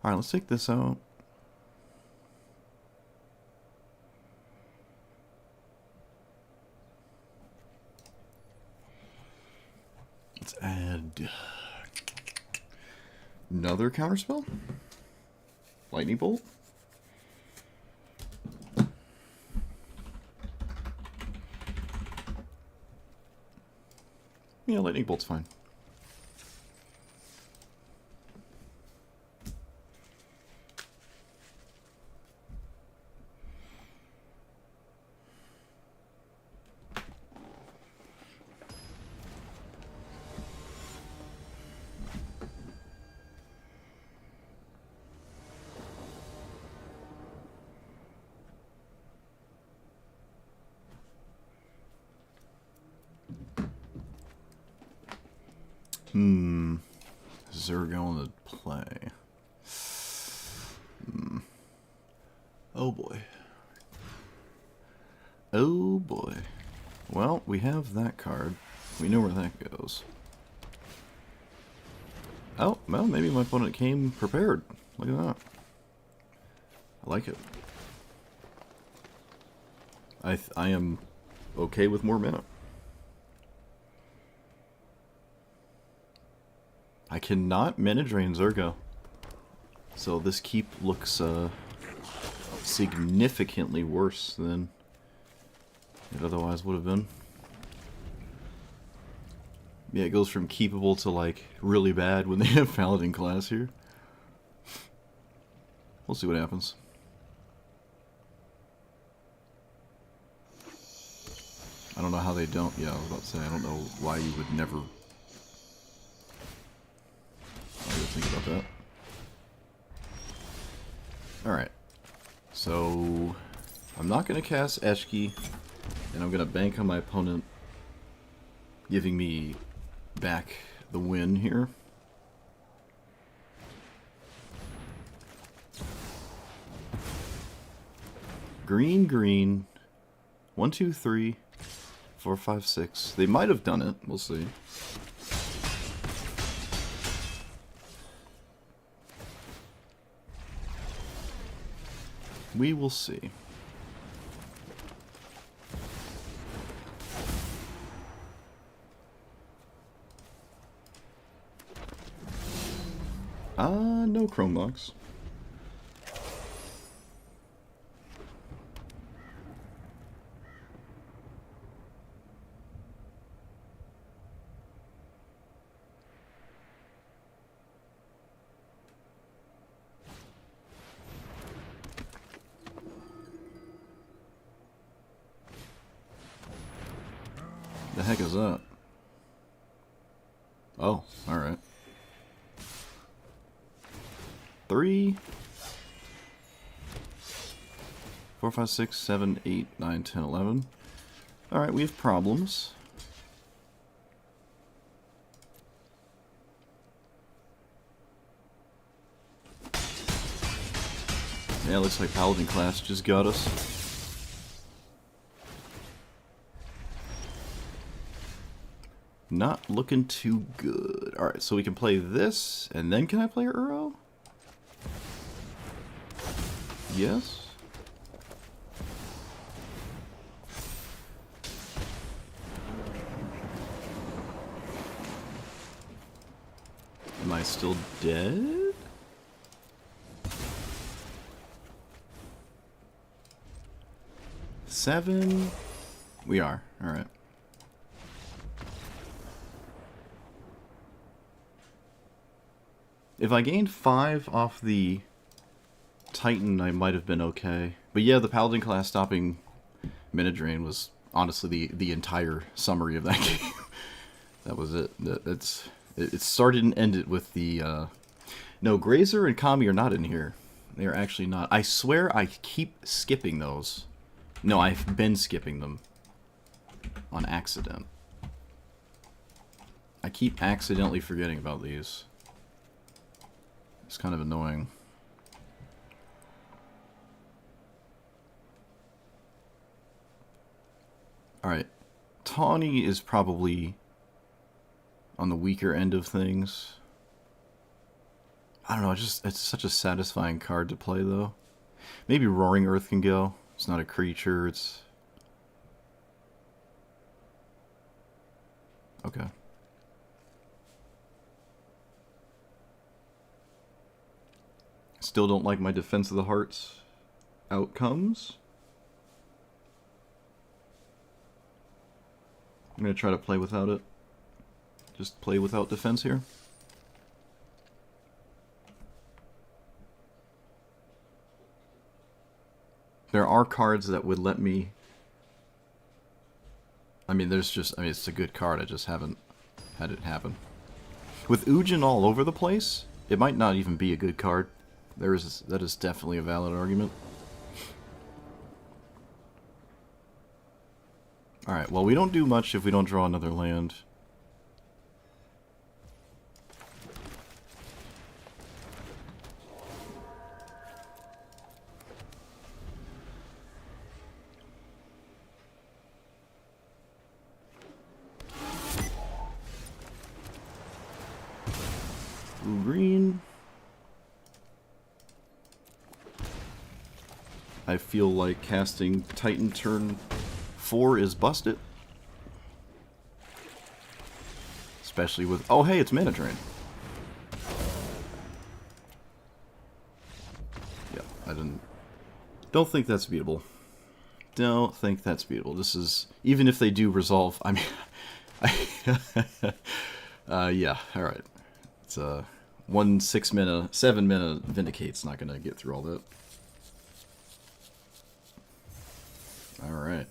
Alright, let's take this out. Let's add another counterspell. Lightning Bolt. Yeah, Lightning Bolt's fine. Zergo on the play. Oh boy. Oh boy. Well, we have that card. We know where that goes. Oh, well, maybe my opponent came prepared. Look at that. I like it. I am okay with more mana. I cannot mana drain Zergo. So this keep looks significantly worse than it otherwise would have been. Yeah, it goes from keepable to like really bad when they have Paladin class here. We'll see what happens. I don't know how they don't. Yeah, I was about to say, I don't know why you would never. I would think about that. Alright. So, I'm not going to cast Eshki, and I'm going to bank on my opponent giving me back the win here. Green, green. 1, 2, 3, 4, 5, 6. They might have done it. We'll see. We will see. No Chrome Box. The heck is that? Oh, alright. 3, 4, 5, 6, 7, 8, 9, 10, 11. Alright, we have problems. Yeah, looks like Paladin class just got us. Not looking too good. Alright, so we can play this, and then can I play Uro? Yes? Am I still dead? Seven? We are. Alright. If I gained 5 off the Titan, I might have been okay. But yeah, the Paladin class stopping mana drain was honestly the entire summary of that game. That was it. It started and ended with the... No, Grazer and Kami are not in here. They are actually not. I swear I keep skipping those. No, I've been skipping them. On accident. I keep accidentally forgetting about these. It's kind of annoying. Alright. Tawny is probably on the weaker end of things. I don't know, it's such a satisfying card to play, though. Maybe Roaring Earth can go. It's not a creature, it's... Okay. Still don't like my Defense of the Hearts outcomes. I'm going to try to play without it. Just play without defense here. There are cards that would let me... I mean, it's a good card, I just haven't had it happen. With Ujin all over the place, it might not even be a good card. That is definitely a valid argument. Alright, well, we don't do much if we don't draw another land. Blue-green. I feel like casting Titan turn 4 is busted. Especially with... Oh, hey, it's Mana Drain. Yeah, don't think that's beatable. Don't think that's beatable. This is... Even if they do resolve... I mean... yeah, alright. It's 1 6 mana, 7 mana Vindicate's not gonna get through all that. Alright.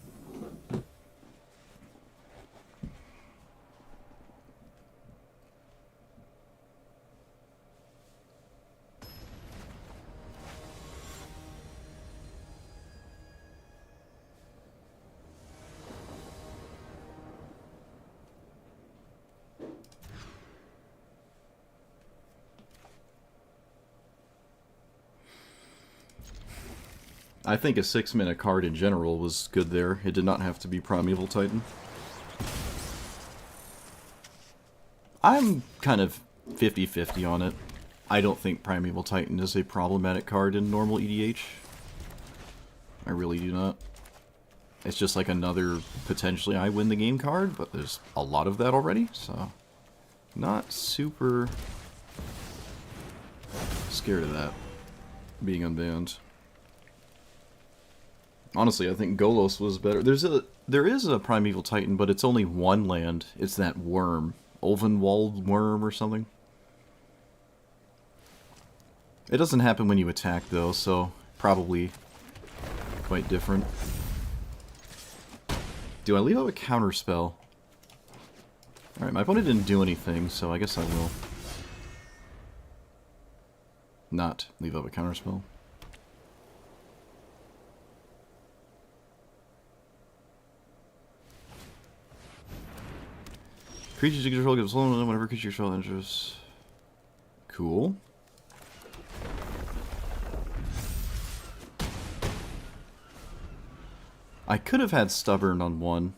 I think a 6-mana card in general was good there. It did not have to be Primeval Titan. I'm kind of 50-50 on it. I don't think Primeval Titan is a problematic card in normal EDH. I really do not. It's just like another potentially I win the game card, but there's a lot of that already, so... Not super scared of that being unbanned. Honestly, I think Golos was better. There is a Primeval Titan, but it's only one land. It's that worm. Ulvenwald worm or something. It doesn't happen when you attack, though, so probably quite different. Do I leave out a counterspell? Alright, my opponent didn't do anything, so I guess I will not leave out a counterspell. Creatures you control gives slow whenever creature you control enters. Cool. I could have had Stubborn on one.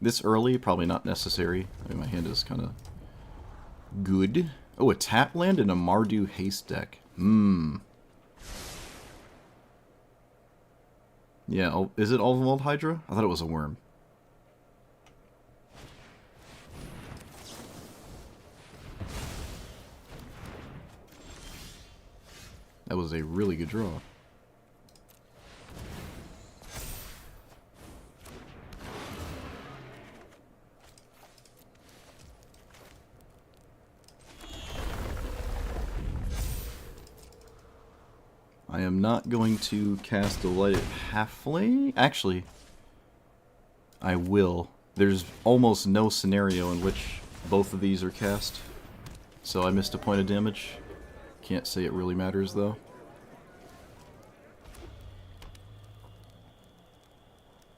This early, probably not necessary. I mean, my hand is kind of good. Oh, a tap land and a Mardu haste deck. Yeah, is it Ulvenwald Hydra? I thought it was a worm. That was a really good draw. I am not going to cast Delighted Halfling. Actually, I will. There's almost no scenario in which both of these are cast. So I missed a point of damage. Can't say it really matters, though.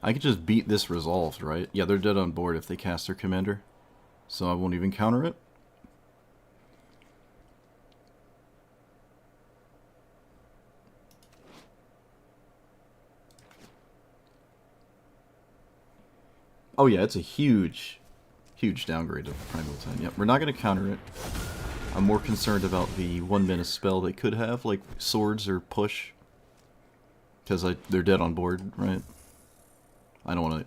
I could just beat this resolved, right? Yeah, they're dead on board if they cast their commander. So I won't even counter it. Oh yeah, it's a huge, huge downgrade of Primeval Titan. Yep, we're not going to counter it. I'm more concerned about the 1 mana spell they could have, like swords or push. Because they're dead on board, right? I don't want to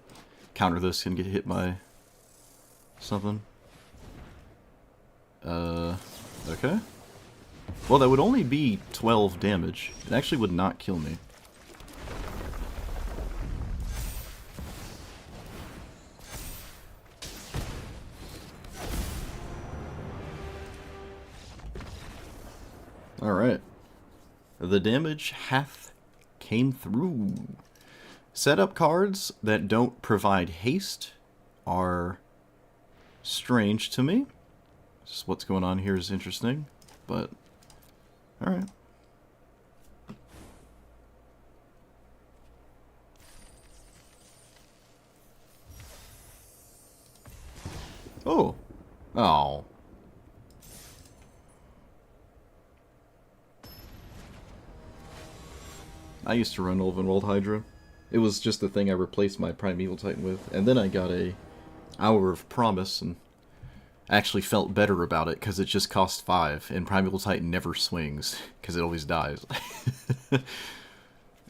counter this and get hit by something. Okay. Well, that would only be 12 damage. It actually would not kill me. Alright. The damage hath came through. Setup cards that don't provide haste are strange to me. Just what's going on here is interesting, but alright. Oh. Oh. I used to run Ulvenwald Hydra. It was just the thing I replaced my Primeval Titan with, and then I got a Hour of Promise and actually felt better about it because it just cost 5, and Primeval Titan never swings because it always dies.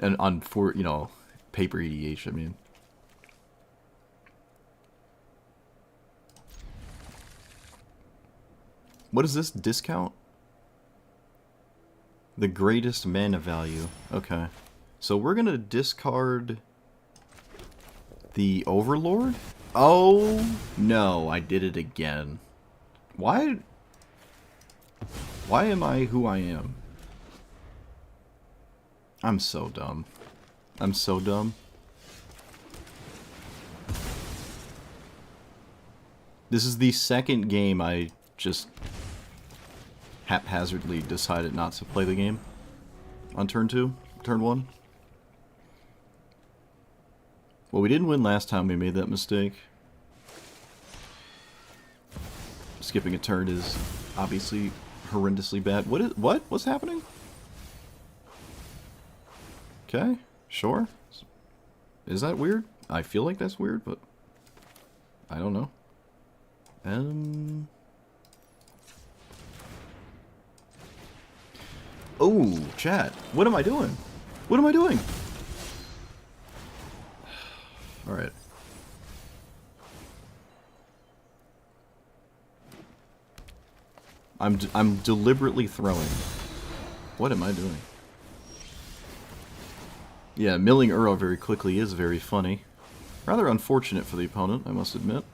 And on you know, paper EDH, I mean. What is this discount? The greatest mana value. Okay. So we're gonna discard the Overlord? Oh no, I did it again. Why am I who I am? I'm so dumb. I'm so dumb. This is the second game I just haphazardly decided not to play the game on turn 1. Well, we didn't win last time we made that mistake. Skipping a turn is obviously horrendously bad. What's happening? Okay, sure. Is that weird? I feel like that's weird, but I don't know. Oh, chat. What am I doing? What am I doing? Alright. I'm deliberately throwing. What am I doing? Yeah, milling Uro very quickly is very funny. Rather unfortunate for the opponent, I must admit.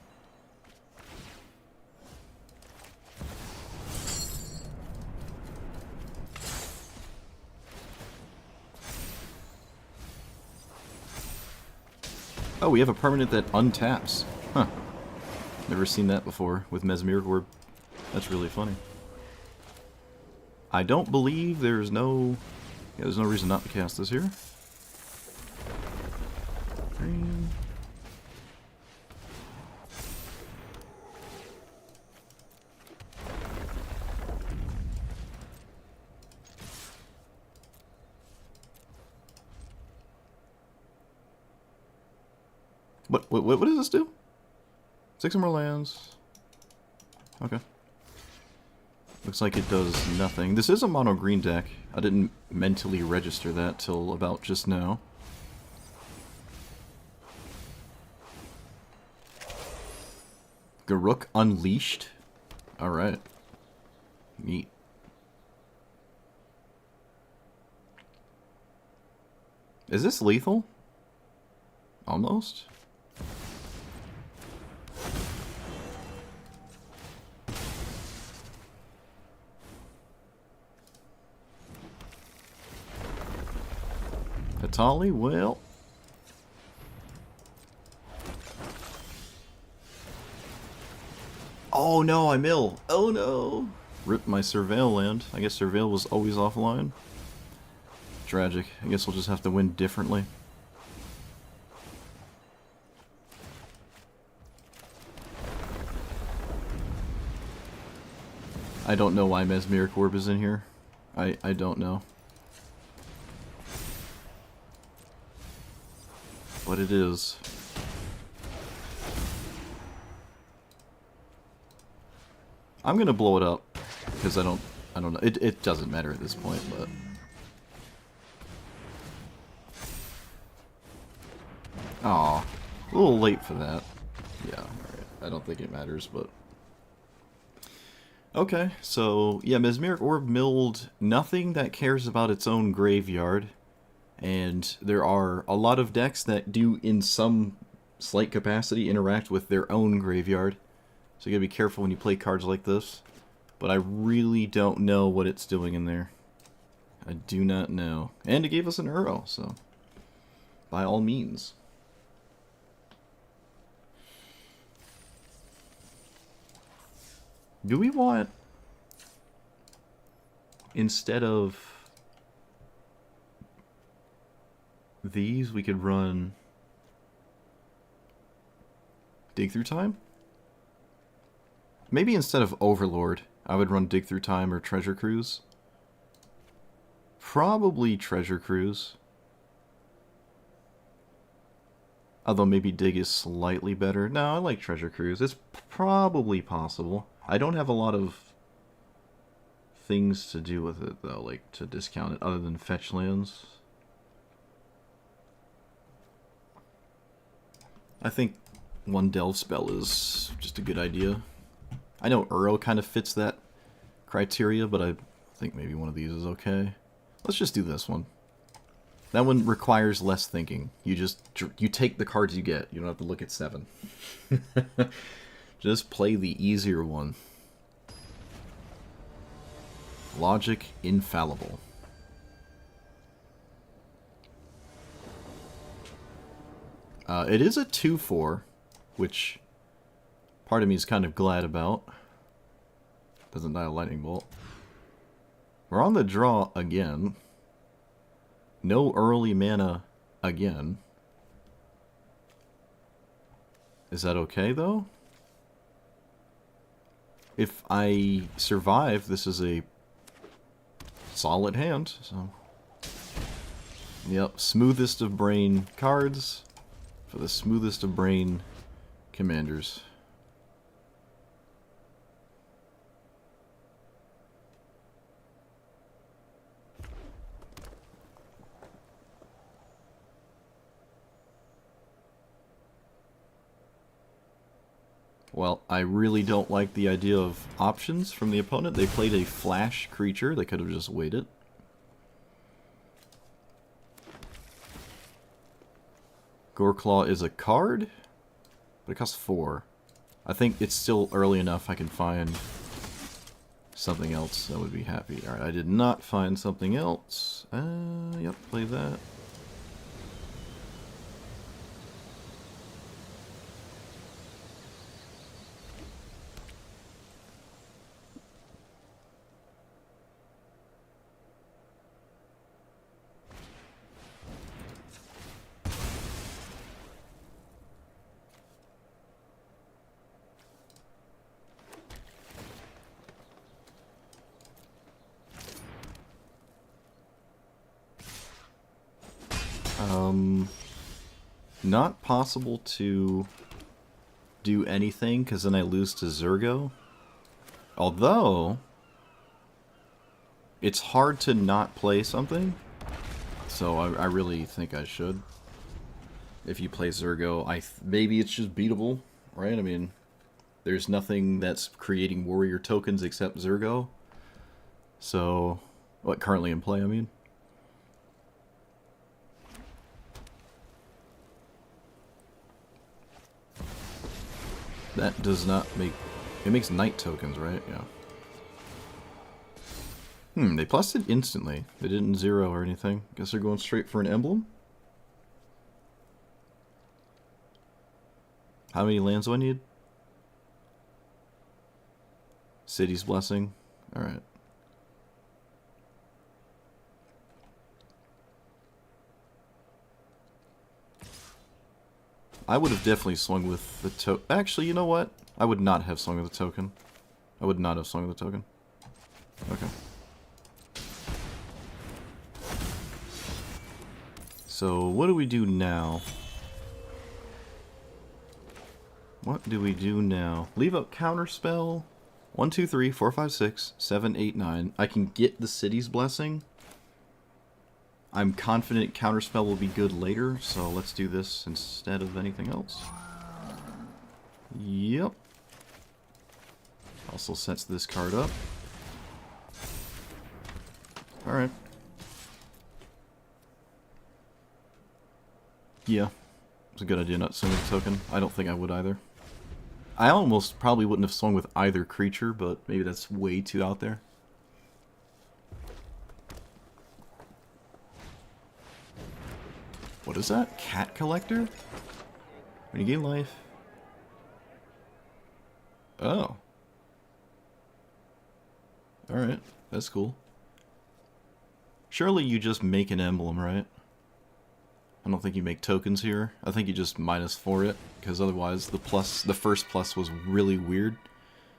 Oh, we have a permanent that untaps. Huh. Never seen that before with Mesmeric Orb. That's really funny. I don't believe there's no... Yeah, there's no reason not to cast this here. Green. What does this do? 6 more lands. Okay. Looks like it does nothing. This is a mono green deck. I didn't mentally register that till about just now. Garruk Unleashed? Alright. Neat. Is this lethal? Almost? Atali, well... Oh no, I mill! Oh no! Rip my Surveil land. I guess Surveil was always offline. Tragic. I guess we'll just have to win differently. I don't know why Mesmeric Orb is in here. I don't know. But it is. I'm gonna blow it up because I don't know. It doesn't matter at this point, but aw, a little late for that. Yeah, alright. I don't think it matters, but okay. So yeah, Mesmeric Orb milled nothing that cares about its own graveyard, and there are a lot of decks that do, in some slight capacity, interact with their own graveyard. So you gotta be careful when you play cards like this. But I really don't know what it's doing in there. I do not know. And it gave us an Uro, so by all means. Do we want, instead of these, we could run Dig Through Time? Maybe instead of Overlord, I would run Dig Through Time or Treasure Cruise. Probably Treasure Cruise. Although maybe Dig is slightly better. No, I like Treasure Cruise. It's probably possible. I don't have a lot of things to do with it, though, like to discount it, other than fetch lands. I think one Delve spell is just a good idea. I know Uro kind of fits that criteria, but I think maybe one of these is okay. Let's just do this one. That one requires less thinking. You take the cards you get. You don't have to look at 7. Just play the easier one. Logic infallible. It is a 2/4, which part of me is kind of glad about. Doesn't die a lightning bolt. We're on the draw again. No early mana again. Is that okay, though? If I survive, this is a solid hand, so... Yep, smoothest of brain cards for the smoothest of brain commanders. Well, I really don't like the idea of options from the opponent. They played a flash creature. They could have just waited. Goreclaw is a card, but it costs 4. I think it's still early enough I can find something else that would be happy. Alright, I did not find something else. Yep, play that. Not possible to do anything, because then I lose to Zurgo. Although, it's hard to not play something, so I really think I should. If you play Zurgo, maybe it's just beatable, right? I mean, there's nothing that's creating warrior tokens except Zurgo. So, what, currently in play, I mean? That does not make... It makes night tokens, right? Yeah. They plussed it instantly. They didn't 0 or anything. Guess they're going straight for an emblem? How many lands do I need? City's Blessing. Alright. I would have definitely swung with the token. Actually, you know what? I would not have swung with the token. I would not have swung with the token. Okay. So, what do we do now? What do we do now? Leave up Counterspell? 1, 2, 3, 4, 5, 6, 7, 8, 9. I can get the city's blessing. I'm confident counterspell will be good later, so let's do this instead of anything else. Yep. Also sets this card up. Alright. Yeah. It's a good idea not swinging a token. I don't think I would either. I almost probably wouldn't have swung with either creature, but maybe that's way too out there. What is that? Cat collector? When you gain life. Oh. Alright, that's cool. Surely you just make an emblem, right? I don't think you make tokens here. I think you just -4 it, because otherwise the first plus was really weird.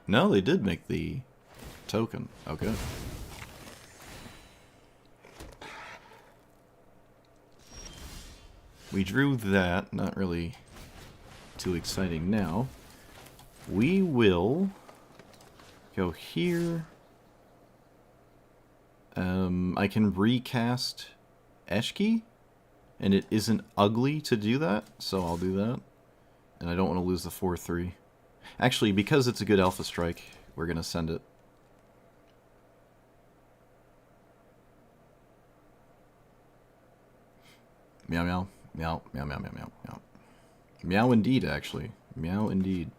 No, they did make the token. Okay. We drew that, not really too exciting now. We will go here. I can recast Eshki, and it isn't ugly to do that, so I'll do that. And I don't want to lose the 4/3. Actually, because it's a good Alpha Strike, we're going to send it. Meow meow. Meow, meow, meow, meow, meow, meow. Meow indeed, actually. Meow indeed.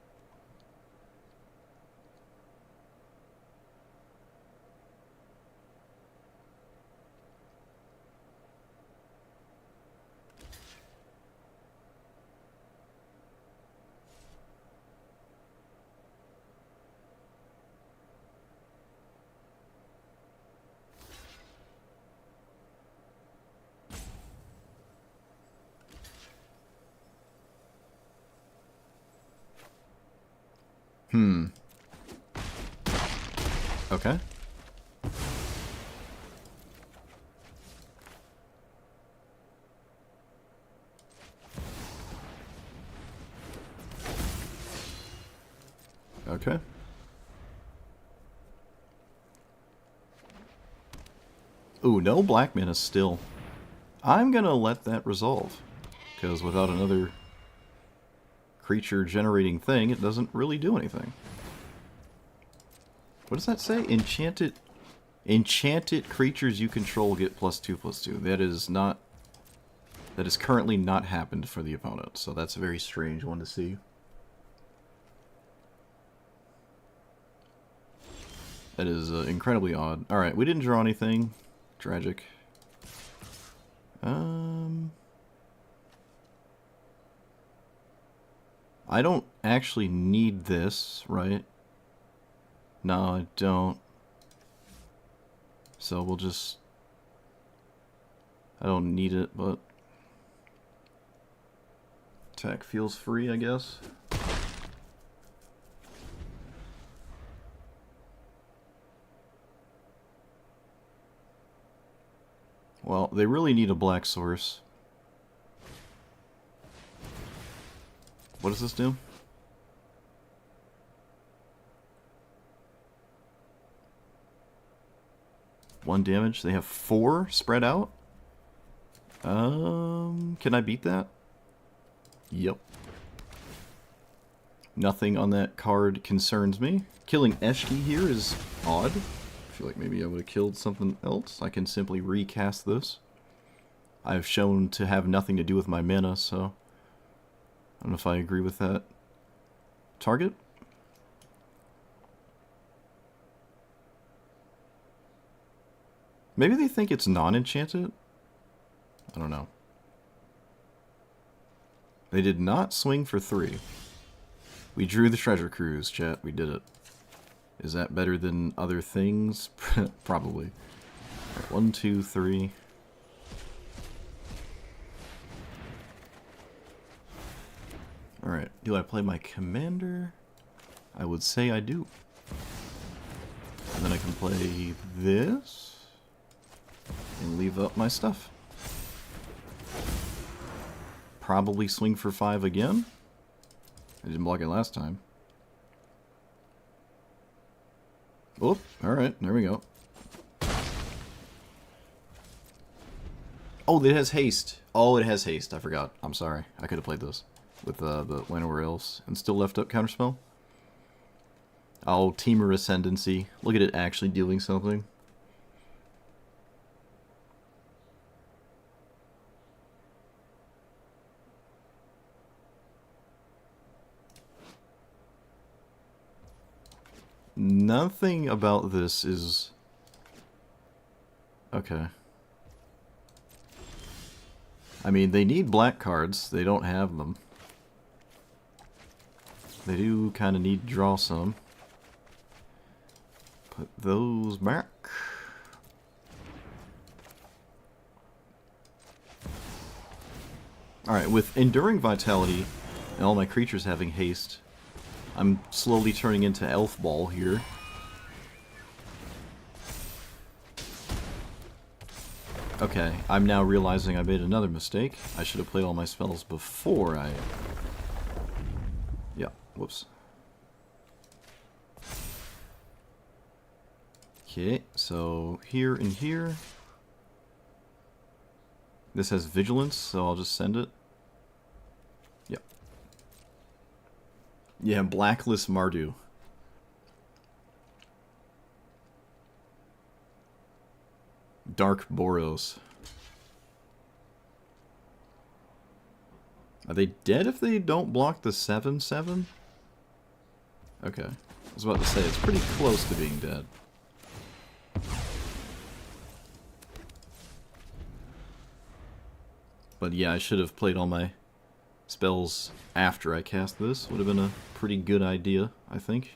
Okay. Okay. Ooh, no black mana still. I'm gonna let that resolve, because without another creature generating thing, it doesn't really do anything. What does that say? Enchanted creatures you control get +2/+2. That is currently not happened for the opponent, so that's a very strange one to see. That is incredibly odd. Alright, we didn't draw anything. Tragic. I don't actually need this, right? No, I don't. So we'll just... I don't need it, but... Attack feels free, I guess. Well, they really need a black source. What does this do? One damage. They have 4 spread out. Can I beat that? Yep. Nothing on that card concerns me. Killing Eshki here is odd. I feel like maybe I would have killed something else. I can simply recast this. I've shown to have nothing to do with my mana, so I don't know if I agree with that. Target? Maybe they think it's non-enchanted? I don't know. They did not swing for 3. We drew the treasure cruise, chat. We did it. Is that better than other things? Probably. Right, 1, 2, 3. Alright, do I play my commander? I would say I do. And then I can play this and leave up my stuff. Probably swing for 5 again. I didn't block it last time. Oh, alright, there we go. Oh, it has haste. Oh, it has haste. I forgot. I'm sorry. I could have played this with the Llanowar Elves and still left up Counterspell. Oh, Teamer Ascendancy. Look at it actually doing something. Nothing about this is... Okay. I mean, they need black cards. They don't have them. They do kind of need to draw some. Put those back. Alright, with Enduring Vitality and all my creatures having haste, I'm slowly turning into Elf Ball here. Okay, I'm now realizing I made another mistake. I should have played all my spells before I... Yeah, whoops. Okay, so here and here. This has Vigilance, so I'll just send it. Yep. Yeah, Blacklist Mardu. Dark Boros. Are they dead if they don't block the 7/7? Okay. I was about to say, it's pretty close to being dead. But yeah, I should have played all my spells after I cast this. Would have been a pretty good idea, I think.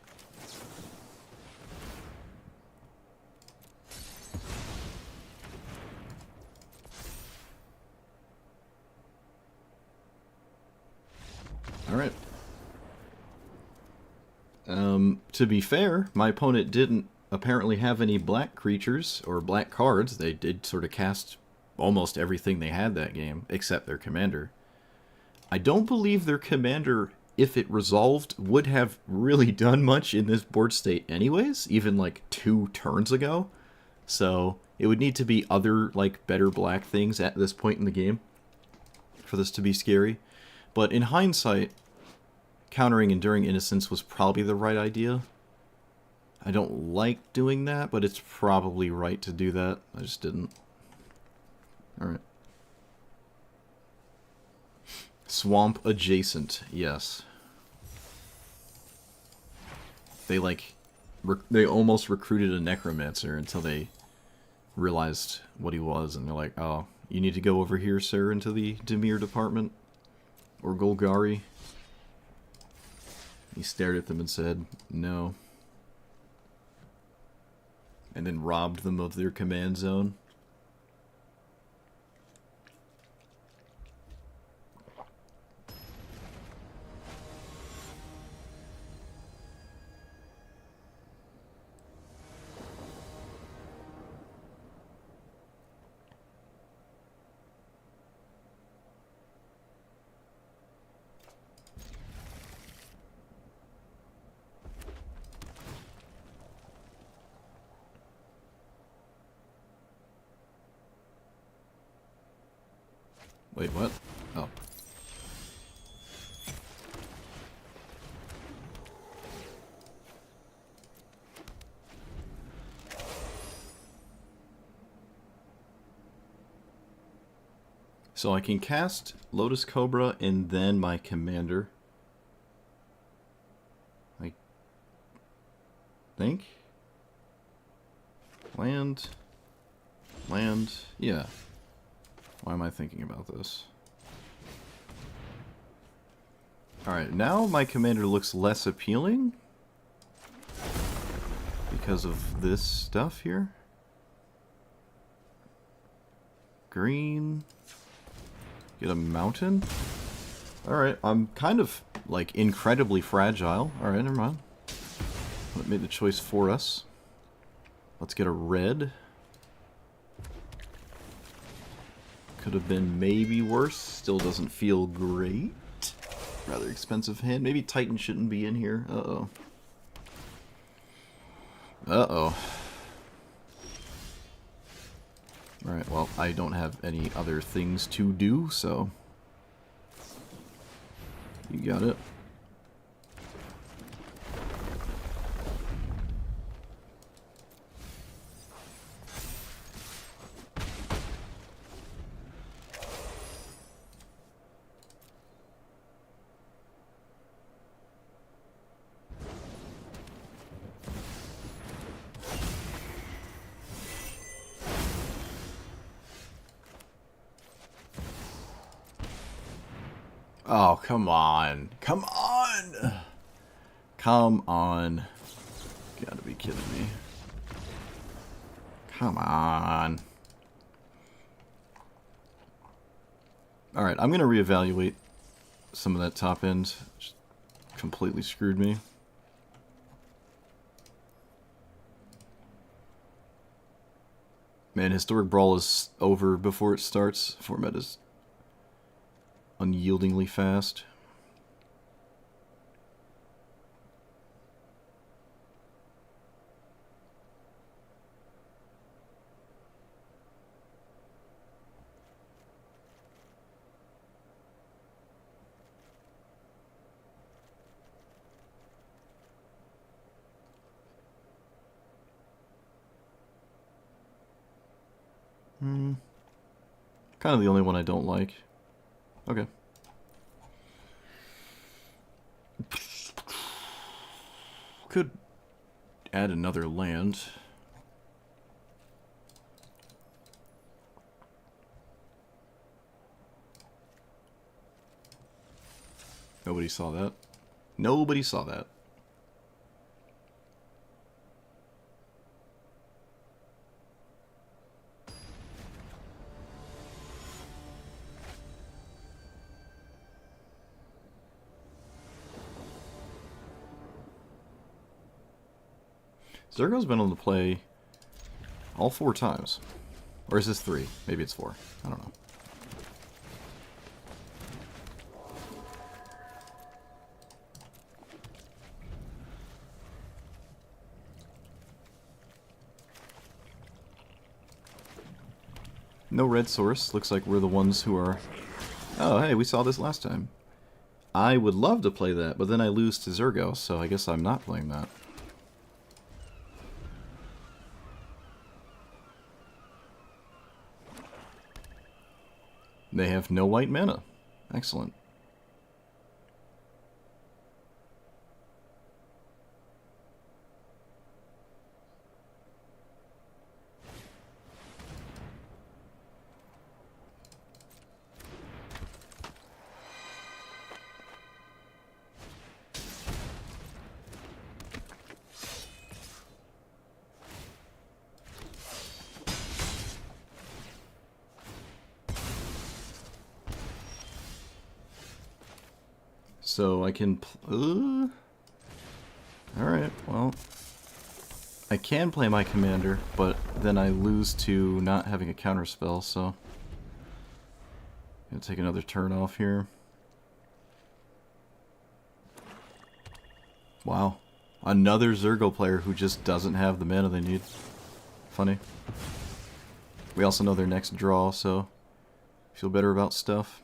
Alright. To be fair, my opponent didn't apparently have any black creatures or black cards. They did sort of cast almost everything they had that game, except their commander. I don't believe their commander, if it resolved, would have really done much in this board state anyways, even like 2 turns ago. So it would need to be other, like, better black things at this point in the game for this to be scary. But in hindsight, countering Enduring Innocence was probably the right idea. I don't like doing that, but it's probably right to do that. I just didn't. Alright. Swamp Adjacent, yes. They, like, they almost recruited a Necromancer until they realized what he was, and they're like, oh, you need to go over here, sir, into the Dimir department. Or Golgari. He stared at them and said, no. And then robbed them of their command zone. Wait, what? Oh. So I can cast Lotus Cobra and then my commander. I think. Land. Land. Yeah. Why am I thinking about this? Alright, now my commander looks less appealing because of this stuff here. Green. Get a mountain. Alright, I'm kind of, like, incredibly fragile. Alright, never mind. It made the choice for us. Let's get a red. Could have been maybe worse. Still doesn't feel great. Rather expensive hand. Maybe Titan shouldn't be in here. Uh-oh. Uh-oh. Alright, well, I don't have any other things to do, so... You got it. Oh, come on. Come on! Come on. Gotta be kidding me. Come on. Alright, I'm gonna reevaluate some of that top end. Just completely screwed me. Man, Historic Brawl is over before it starts. Format is unyieldingly fast. Kind of the only one I don't like. Okay. Could add another land. Nobody saw that. Nobody saw that. Zergo's been on the play all 4 times. Or is this 3? Maybe it's 4. I don't know. No red source. Looks like we're the ones who are... Oh, hey, we saw this last time. I would love to play that, but then I lose to Zergo, so I guess I'm not playing that. They have no white mana. Excellent. So I can... Alright, well... I can play my commander, but then I lose to not having a counterspell, so... Gonna take another turn off here. Wow. Another Zergo player who just doesn't have the mana they need. Funny. We also know their next draw, so... Feel better about stuff.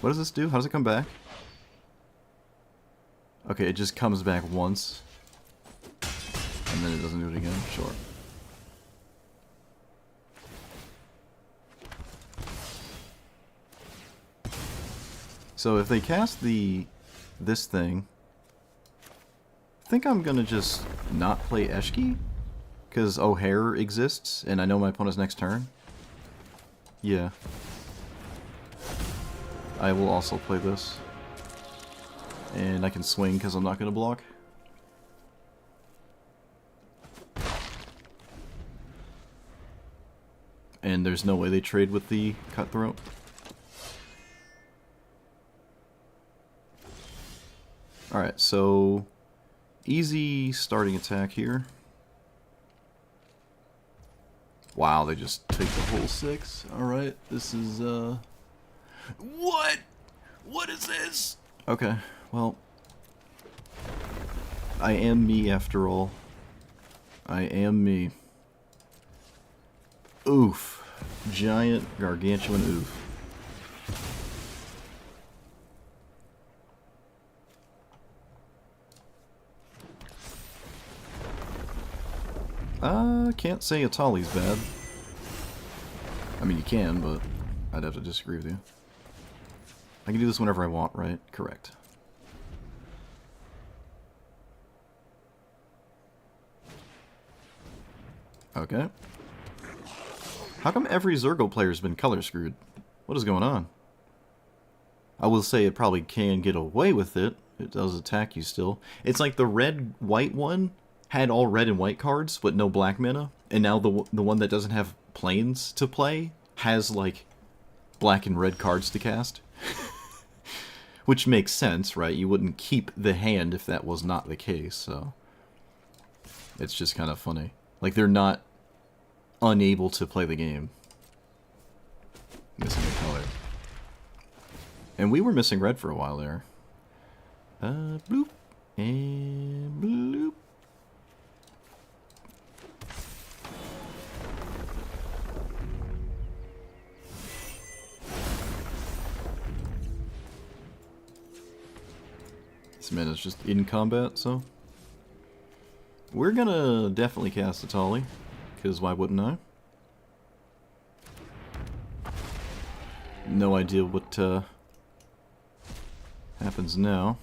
What does this do? How does it come back? Okay, it just comes back once. And then it doesn't do it again? Sure. So if they cast this thing, I think I'm gonna just not play Eshki, because O'Hare exists, and I know my opponent's next turn. Yeah. I will also play this. And I can swing because I'm not going to block. And there's no way they trade with the Cutthroat. Alright, so... Easy starting attack here. Wow, they just take the whole 6. Alright, this is, What? What is this? Okay, well... I am me after all. I am me. Oof. Giant, gargantuan oof. Can't say Atali's bad. I mean, you can, but I'd have to disagree with you. I can do this whenever I want, right? Correct. Okay. How come every Zergo player's been color screwed? What is going on? I will say it probably can get away with it. It does attack you still. It's like the red-white one had all red and white cards, but no black mana. And now the one that doesn't have planes to play has, like, black and red cards to cast. Which makes sense, right? You wouldn't keep the hand if that was not the case, so... It's just kind of funny. Like, they're not unable to play the game. Missing a color. And we were missing red for a while there. Bloop. And bloop. This man is just in combat, so... We're gonna definitely cast Atali, because why wouldn't I? No idea what happens now.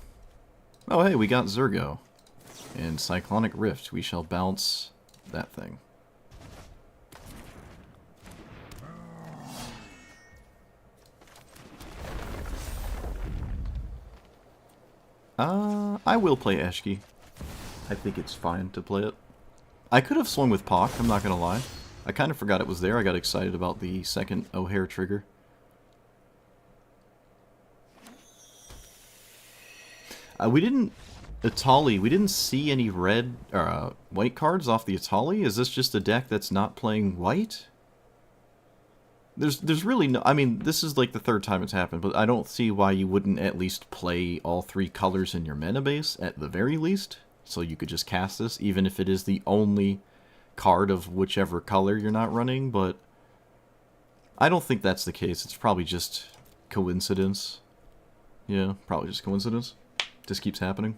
Oh hey, we got Zergo. And Cyclonic Rift, we shall bounce that thing. I will play Eshki. I think it's fine to play it. I could have swung with Pock, I'm not gonna lie. I kind of forgot it was there. I got excited about the second O'Hare trigger. We didn't... Atali, we didn't see any red... white cards off the Atali? Is this just a deck that's not playing white? There's really no... I mean, this is like the third time it's happened, but I don't see why you wouldn't at least play all three colors in your mana base, at the very least. So you could just cast this, even if it is the only card of whichever color you're not running, but... I don't think that's the case. It's probably just coincidence. Yeah, probably just coincidence. Just keeps happening.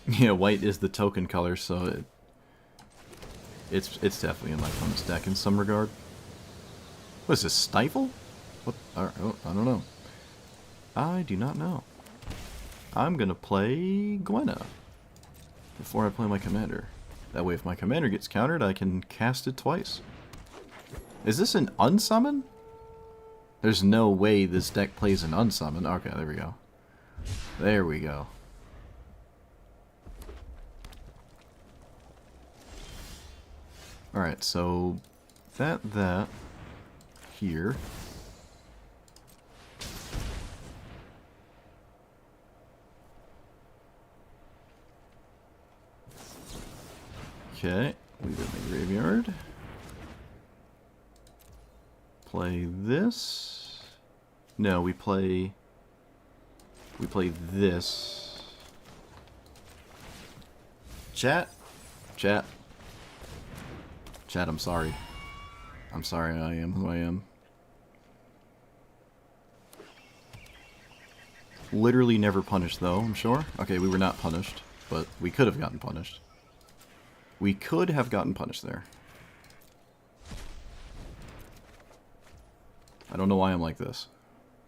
Yeah, white is the token color, so it's definitely in my opponent's deck in some regard. What is this, Stifle? What? Oh, I don't know. I do not know. I'm gonna play Gwenna before I play my commander. That way, if my commander gets countered, I can cast it twice. Is this an unsummon? There's no way this deck plays an unsummon. Okay, there we go. There we go. Alright, so that here. Okay, leave it in the graveyard. Play this. No, we play this. Chat. Chat, I'm sorry. I'm sorry, I am who I am. Literally never punished, though, I'm sure. Okay, we were not punished, but we could have gotten punished. We could have gotten punished there. I don't know why I'm like this.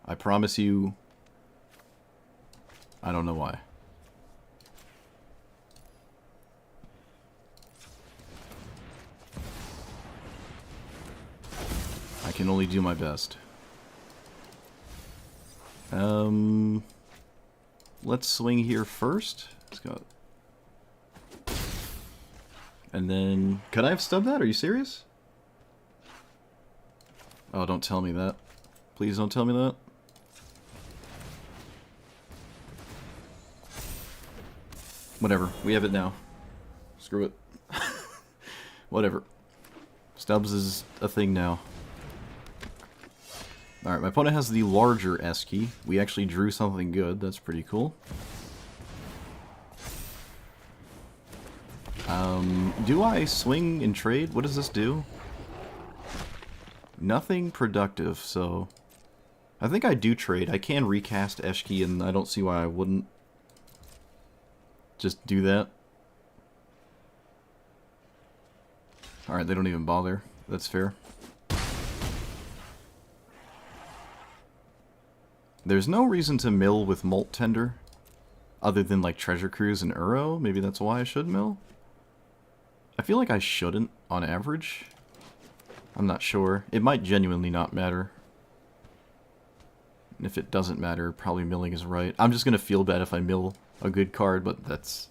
I promise you, I don't know why. I can only do my best. Let's swing here first. Let's go. And then... Could I have stubbed that? Are you serious? Oh, don't tell me that. Please don't tell me that. Whatever. We have it now. Screw it. Whatever. Stubbs is a thing now. Alright, my opponent has the larger S key. We actually drew something good. That's pretty cool. Do I swing and trade? What does this do? Nothing productive, so... I think I do trade. I can recast Eshki, and I don't see why I wouldn't just do that. Alright, they don't even bother. That's fair. There's no reason to mill with Molt Tender, other than like Treasure Cruise and Uro. Maybe that's why I should mill? I feel like I shouldn't, on average. I'm not sure. It might genuinely not matter. And if it doesn't matter, probably milling is right. I'm just going to feel bad if I mill a good card, but that's...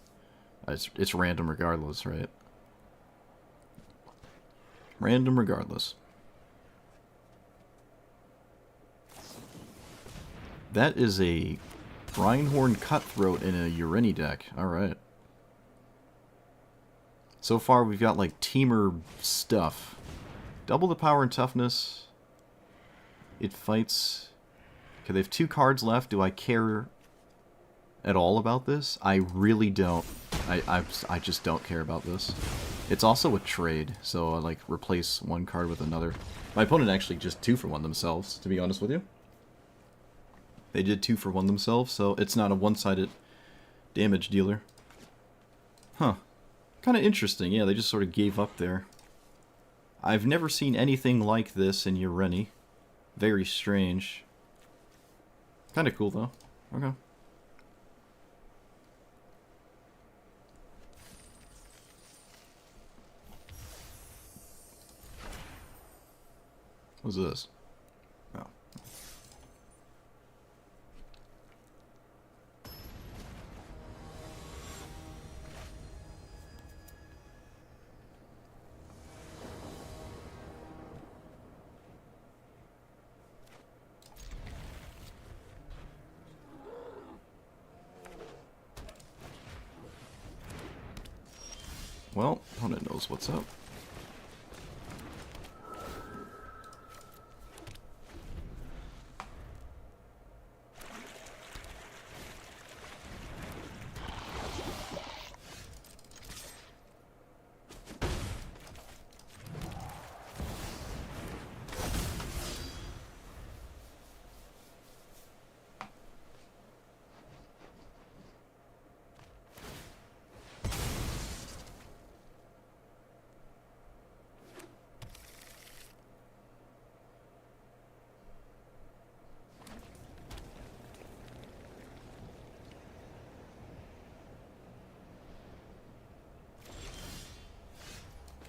It's random regardless, right? Random regardless. That is a Brynhorn Cutthroat in a Ureni deck. Alright. So far we've got like teamer stuff. Double the power and toughness. It fights... Okay, they have 2 cards left. Do I care at all about this? I really don't. I just don't care about this. It's also a trade, so I like replace one card with another. My opponent actually just 2-for-1 themselves, to be honest with you. They did 2-for-1 themselves, so it's not a one-sided damage dealer. Huh. Kind of interesting. Yeah, they just sort of gave up there. I've never seen anything like this in Ureni. Very strange. Kind of cool, though. Okay. What's this? Oh. Well, opponent knows what's up.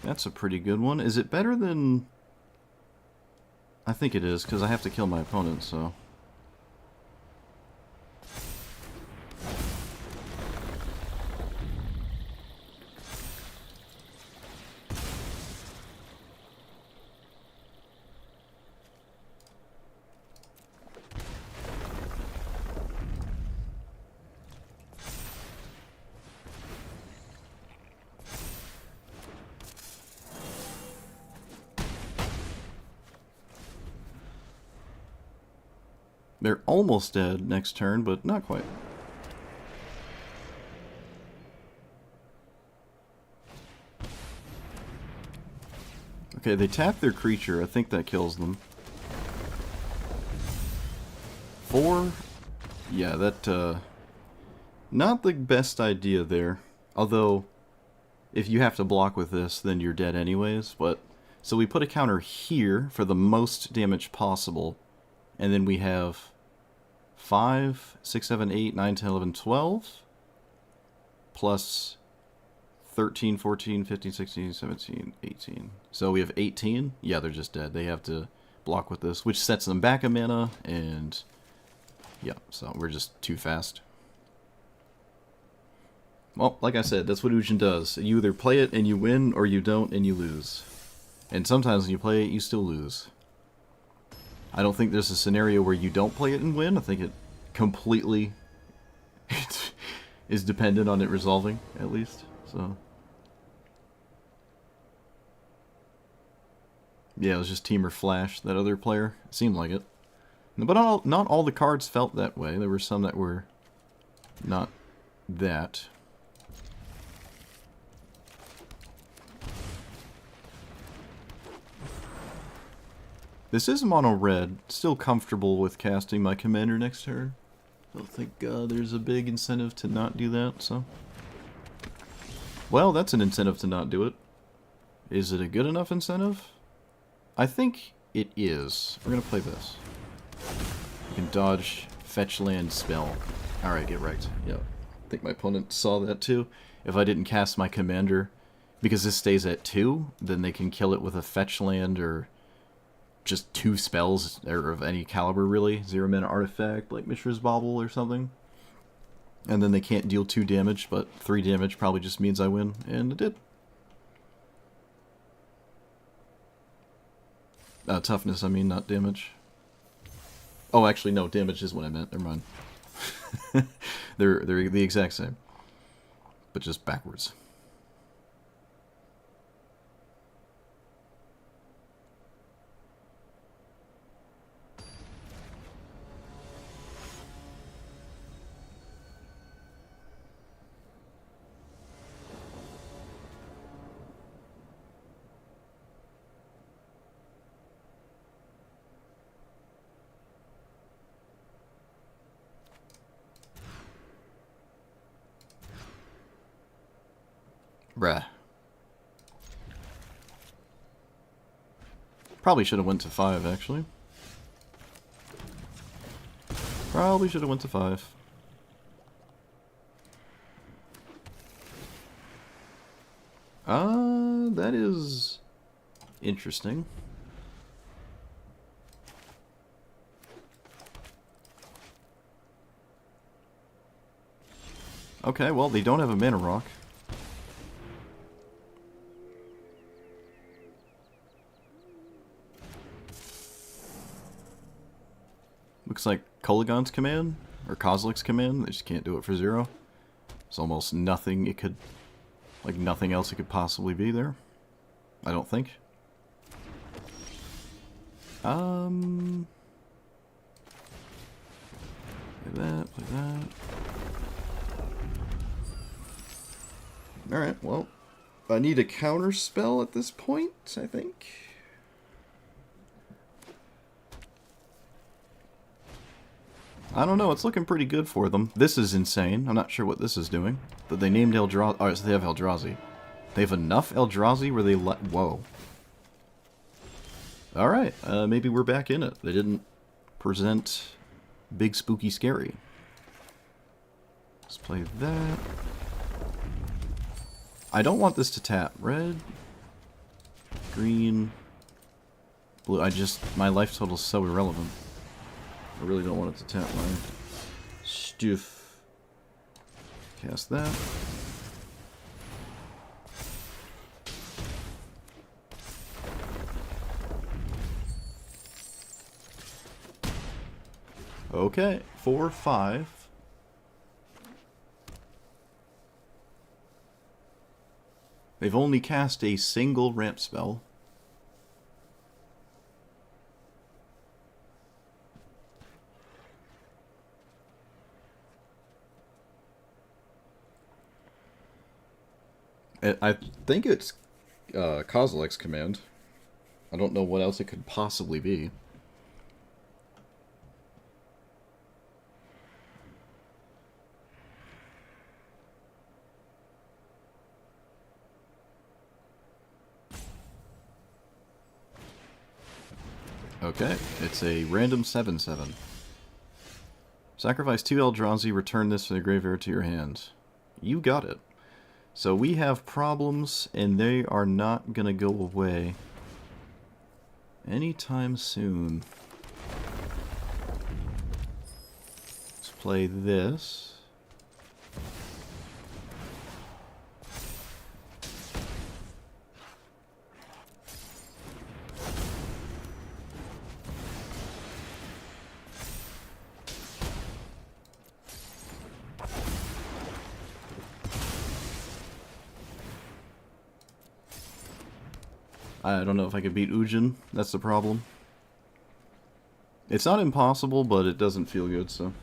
That's a pretty good one. Is it better than... I think it is, because I have to kill my opponent, so... They're almost dead next turn, but not quite. Okay, they tap their creature. I think that kills them. 4? Yeah, that, not the best idea there. Although, if you have to block with this, then you're dead anyways. But so we put a counter here for the most damage possible. And then we have 5, 6, 7, 8, 9, 10, 11, 12. Plus 13, 14, 15, 16, 17, 18. So we have 18. Yeah, they're just dead. They have to block with this, which sets them back a mana, and Yeah, so we're just too fast. Well, like I said, that's what Ujin does. You either play it and you win, or you don't and you lose. And sometimes when you play it, you still lose. I don't think there's a scenario where you don't play it and win. I think it completely is dependent on it resolving, at least. So, yeah, it was just Team or Flash, that other player. It seemed like it. But not all the cards felt that way. There were some that were not that. This is mono red. Still comfortable with casting my commander next turn. I don't think there's a big incentive to not do that, so. Well, that's an incentive to not do it. Is it a good enough incentive? I think it is. We're going to play this. You can dodge, fetch land, spell. Alright, get right. Yep. I think my opponent saw that too. If I didn't cast my commander, because this stays at 2, then they can kill it with a fetch land or just 2 spells, or of any caliber really. 0-mana artifact, like Mishra's Bauble or something. And then they can't deal 2 damage, but 3 damage probably just means I win, and it did. Toughness, I mean, not damage. Oh, actually, no, damage is what I meant. Never mind. They're the exact same, but just backwards. Bruh. Probably should have went to 5, actually. Probably should have went to 5. That is interesting. Okay, well, they don't have a mana rock. Looks like Kolaghan's command, or Kozilek's command, they just can't do it for 0. There's almost nothing it could, like nothing else it could possibly be there. I don't think. Play that, play that. Alright, well, I need a counter spell at this point, I think. I don't know, it's looking pretty good for them. This is insane. I'm not sure what this is doing. But they named Eldrazi. Oh, so they have Eldrazi. They have enough Eldrazi where they let... Whoa. Alright, maybe we're back in it. They didn't present big, spooky, scary. Let's play that. I don't want this to tap. Red, green, blue. My life total is so irrelevant. I really don't want it to tap my stuff. Cast that. Okay, 4, 5. They've only cast a single ramp spell. I think it's Kozilek's command. I don't know what else it could possibly be. Okay, it's a random 7/7. Sacrifice 2 Eldrazi, return this from the graveyard to your hand. You got it. So we have problems, and they are not gonna go away anytime soon. play this. I don't know if I could beat Ujin. That's the problem. It's not impossible, but it doesn't feel good, so...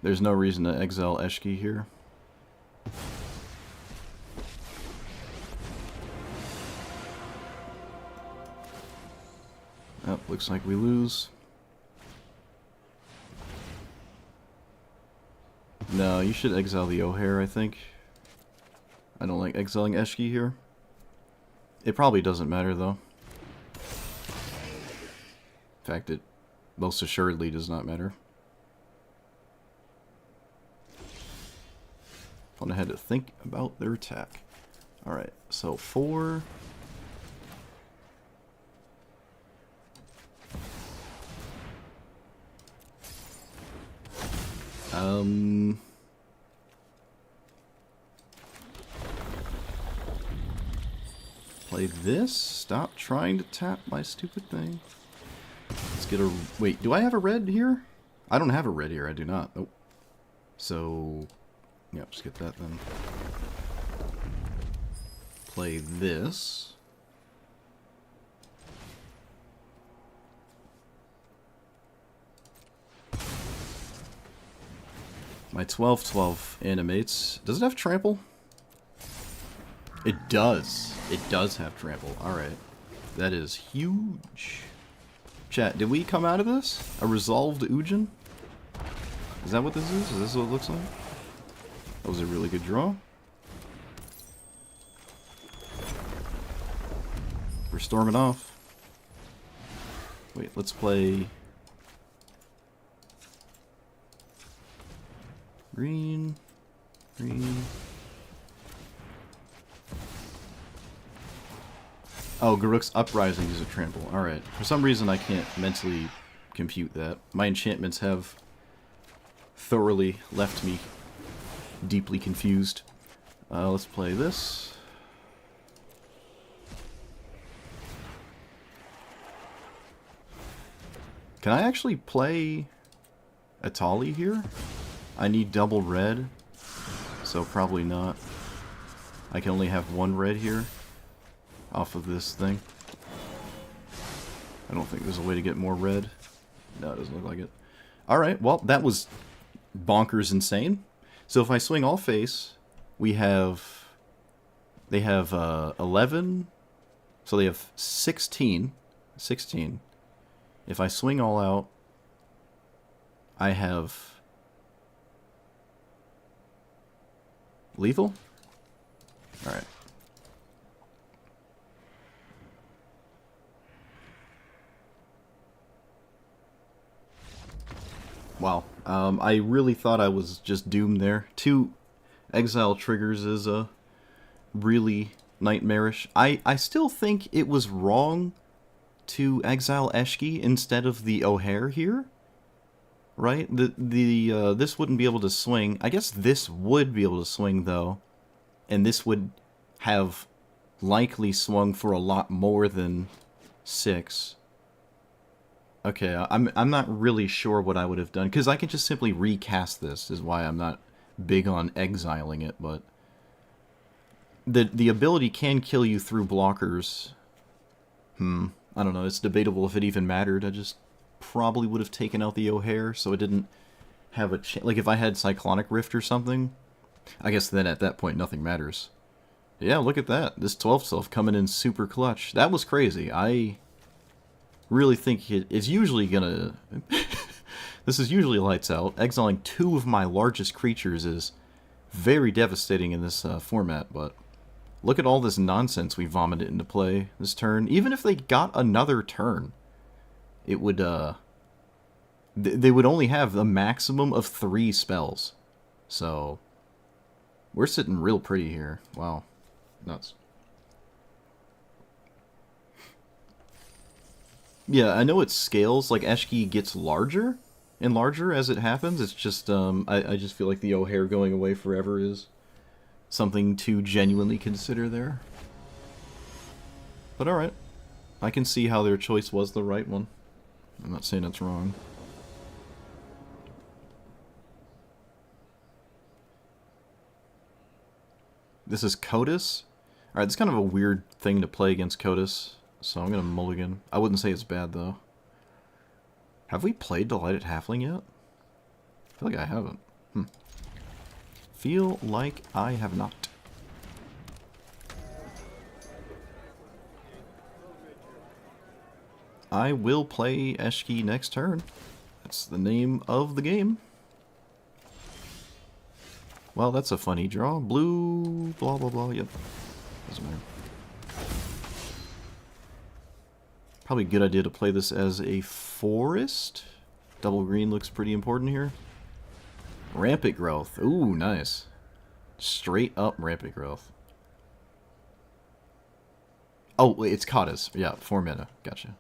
There's no reason to exile Eshki here. Oh, looks like we lose. No, you should exile the O'Hare, I think. I don't like exiling Eshki here. It probably doesn't matter, though. In fact, it most assuredly does not matter. I had to think about their attack. Alright, so 4... Play this? Stop trying to tap my stupid thing. Let's get a... Wait, do I have a red here? I don't have a red here, I do not. Nope. So... Yeah, just get that then. Play this. My 12/12 animates. Does it have trample? It does. It does have trample. Alright. That is huge. Chat, did we come out of this? A resolved Ujin? Is that what this is? Is this what it looks like? That was a really good draw. We're storming off. Wait, let's play... Green. Green. Oh, Garruk's Uprising is a trample. Alright. For some reason I can't mentally compute that. My enchantments have thoroughly left me deeply confused. Let's play this. Can I actually play Atali here? I need double red, so probably not. I can only have one red here off of this thing. I don't think there's a way to get more red. No, it doesn't look like it. Alright, well, that was bonkers insane. So if I swing all face, we have... They have 11, so they have 16. 16. If I swing all out, I have... Lethal? Alright. Wow. I really thought I was just doomed there. 2 exile triggers is really nightmarish. I still think it was wrong to exile Eshki instead of the O'Hare here. Right? This wouldn't be able to swing. I guess this would be able to swing, though. And this would have likely swung for a lot more than 6. Okay, I'm not really sure what I would have done, because I can just simply recast this, is why I'm not big on exiling it, but... The ability can kill you through blockers. I don't know, it's debatable if it even mattered. I just probably would have taken out the O'Hare, so it didn't have a chance. Like, if I had Cyclonic Rift or something, I guess then at that point nothing matters. Yeah, look at that. This 12/12 coming in super clutch. That was crazy. I really think it's usually gonna... This is usually lights out. Exiling 2 of my largest creatures is very devastating in this format, but look at all this nonsense we vomited into play this turn. Even if they got another turn, it would, they would only have a maximum of 3 spells. So, we're sitting real pretty here. Wow. Nuts. Yeah, I know it scales. Like, Eshki gets larger and larger as it happens. It's just, I just feel like the O'Hare going away forever is something to genuinely consider there. But alright. I can see how their choice was the right one. I'm not saying it's wrong. This is Cotus. Alright, it's kind of a weird thing to play against Cotus, so I'm going to mulligan. I wouldn't say it's bad, though. Have we played Delighted Halfling yet? I feel like I haven't. Feel like I have not. I will play Eshki next turn. That's the name of the game. Well, that's a funny draw. Blue, blah, blah, blah. Yep. Doesn't matter. Probably a good idea to play this as a forest. Double green looks pretty important here. Rampant growth. Ooh, nice. Straight up rampant growth. Oh, wait, it's Katas. Yeah, 4 mana. Gotcha.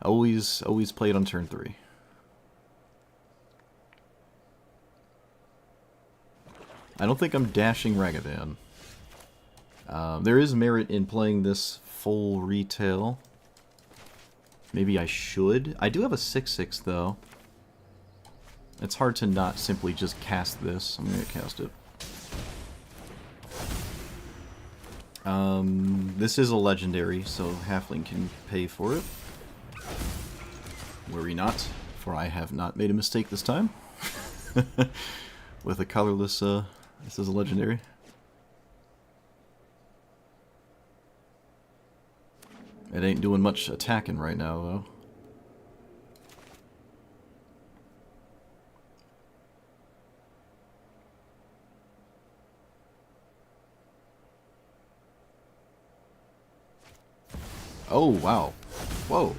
Always play it on turn 3. I don't think I'm dashing Ragavan. There is merit in playing this full retail. Maybe I should. I do have a 6/6 though. It's hard to not simply just cast this. I'm gonna cast it. This is a legendary, so Halfling can pay for it. Worry not, for I have not made a mistake this time. With a colorless, this is a legendary. It ain't doing much attacking right now, though. Oh, wow. Whoa.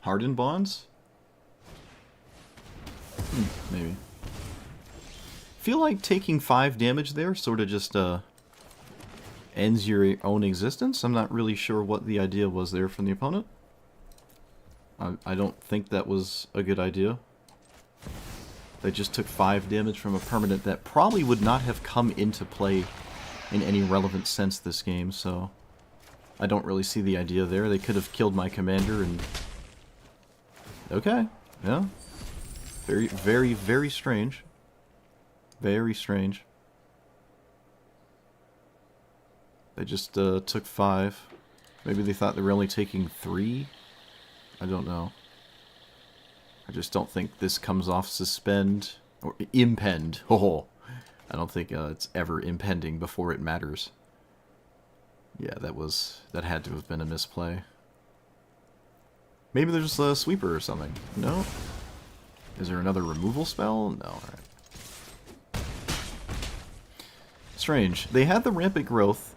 Hardened bonds? Maybe. Feel like taking 5 damage there sort of just ends your own existence. I'm not really sure what the idea was there from the opponent. I don't think that was a good idea. They just took 5 damage from a permanent that probably would not have come into play in any relevant sense this game, so I don't really see the idea there. They could have killed my commander and... Okay, yeah. Very, very, very strange. Very strange. They just took 5. Maybe they thought they were only taking 3? I don't know. I just don't think this comes off suspend or impend. Oh, I don't think it's ever impending before it matters. Yeah, that had to have been a misplay. Maybe there's a sweeper or something. No. Is there another removal spell? No. All right. Strange. They had the rampant growth,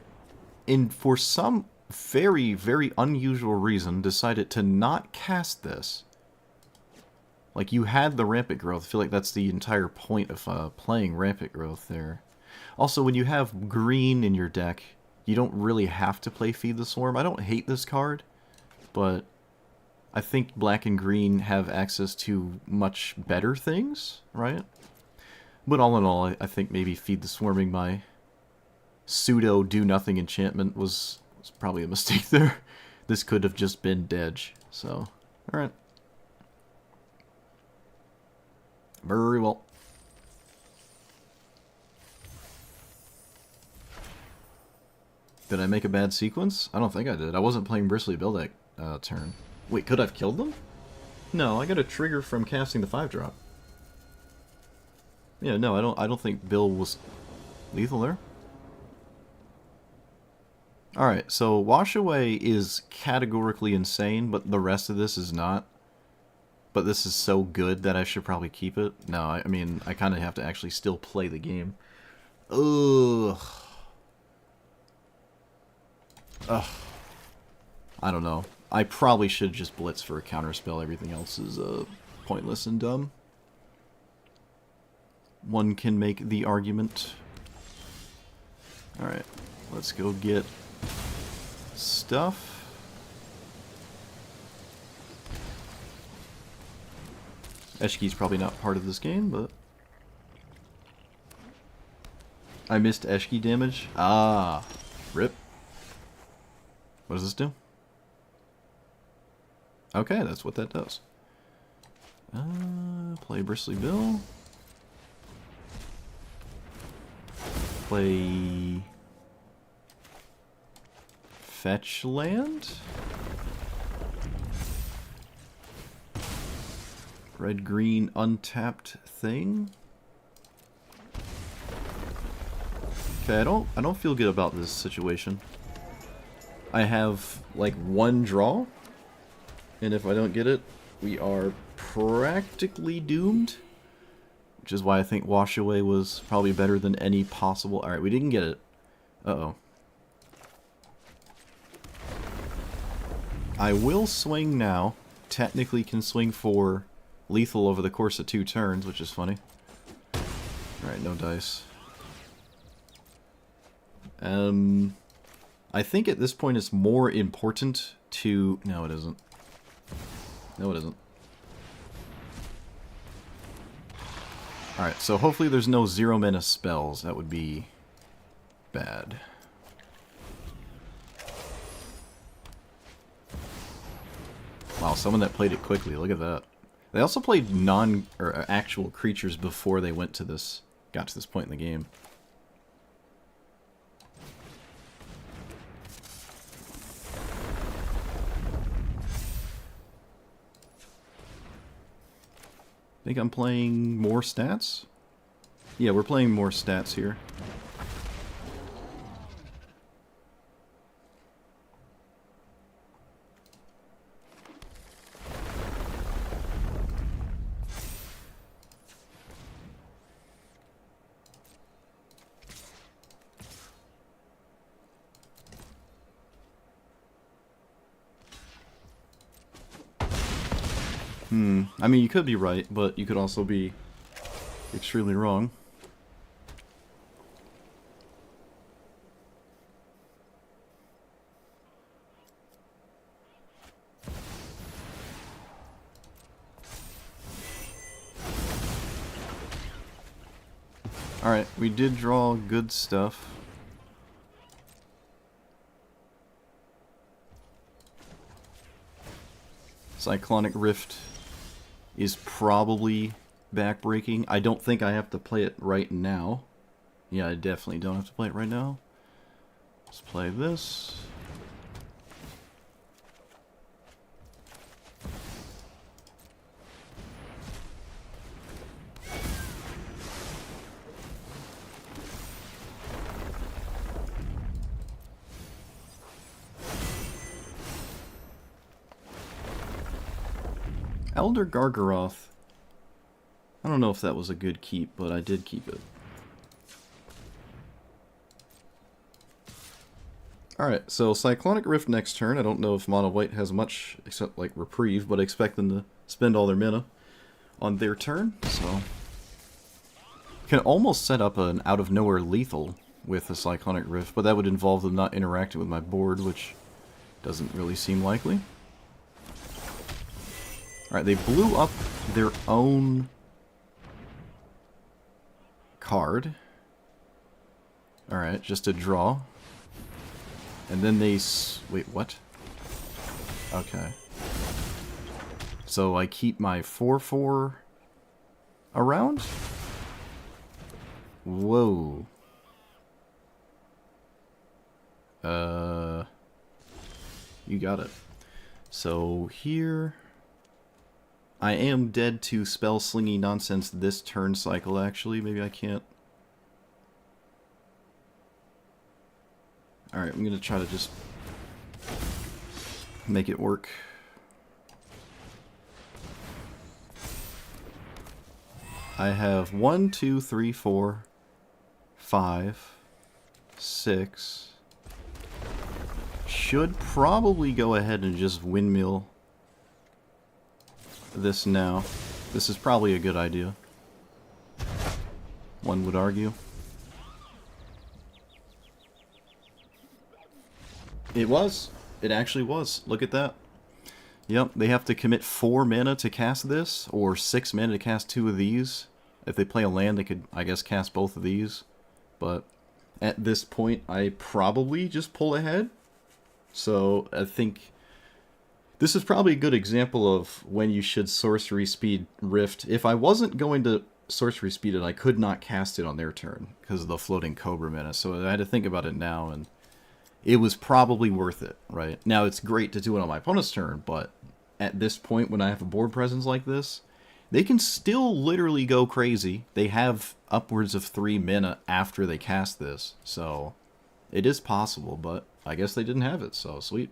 and for some very, very unusual reason, decided to not cast this. Like, you had the rampant growth. I feel like that's the entire point of playing rampant growth there. Also, when you have green in your deck, you don't really have to play Feed the Swarm. I don't hate this card, but I think black and green have access to much better things, right? But all in all, I think maybe Feed the Swarming my pseudo do-nothing enchantment was probably a mistake there. This could have just been Dedge, so, alright. Very well. Did I make a bad sequence? I don't think I did. I wasn't playing Bristly Bill that turn. Wait, could I have killed them? No, I got a trigger from casting the 5-drop. Yeah, no, I don't think Bill was lethal there. Alright, so Wash Away is categorically insane, but the rest of this is not. But this is so good that I should probably keep it. No, I mean, I kind of have to actually still play the game. Ugh. Ugh. I don't know. I probably should just blitz for a counterspell. Everything else is pointless and dumb. One can make the argument. Alright. Let's go get stuff. Eshki's probably not part of this game, but... I missed Eshki damage. Ah, rip. What does this do? Okay, that's what that does. Play Bristly Bill. Play... Fetch land? Red-green untapped thing? Okay, I don't feel good about this situation. I have like one draw, and if I don't get it, we are practically doomed. Which is why I think Wash Away was probably better than any possible. Alright, we didn't get it. Uh-oh. I will swing now. Technically can swing for lethal over the course of 2 turns, which is funny. Alright, no dice. I think at this point it's more important to... No, it isn't. No, it isn't. Alright, so hopefully there's no 0 mana spells. That would be bad. Wow, someone that played it quickly. Look at that. They also played actual creatures before they got to this point in the game. Think I'm playing more stats? Yeah, we're playing more stats here. I mean, you could be right, but you could also be extremely wrong. Alright, we did draw good stuff. Cyclonic Rift is probably backbreaking. I don't think I have to play it right now. Yeah, I definitely don't have to play it right now. Let's play this. Elder Gargaroth. I don't know if that was a good keep, but I did keep it. Alright, so Cyclonic Rift next turn. I don't know if Mono White has much except like Reprieve, but I expect them to spend all their mana on their turn, so... Can almost set up an out-of-nowhere lethal with a Cyclonic Rift, but that would involve them not interacting with my board, which doesn't really seem likely. Alright, they blew up their own card. Alright, just a draw. And then they... Wait, what? Okay. So I keep my 4/4 around? Whoa. You got it. So here... I am dead to spell slingy nonsense this turn cycle, actually. Maybe I can't. Alright, I'm gonna try to just make it work. I have 1, 2, 3, 4, 5, 6. Should probably go ahead and just windmill this now. This is probably a good idea, one would argue. It was. It actually was. Look at that. Yep, they have to commit 4 mana to cast this, or 6 mana to cast 2 of these. If they play a land, they could, I guess, cast both of these. But at this point, I probably just pull ahead. So I think this is probably a good example of when you should sorcery speed Rift. If I wasn't going to sorcery speed it, I could not cast it on their turn because of the floating Cobra mana. So I had to think about it now, and it was probably worth it, right? Now, it's great to do it on my opponent's turn, but at this point, when I have a board presence like this, they can still literally go crazy. They have upwards of 3 mana after they cast this, so it is possible, but I guess they didn't have it, so sweet.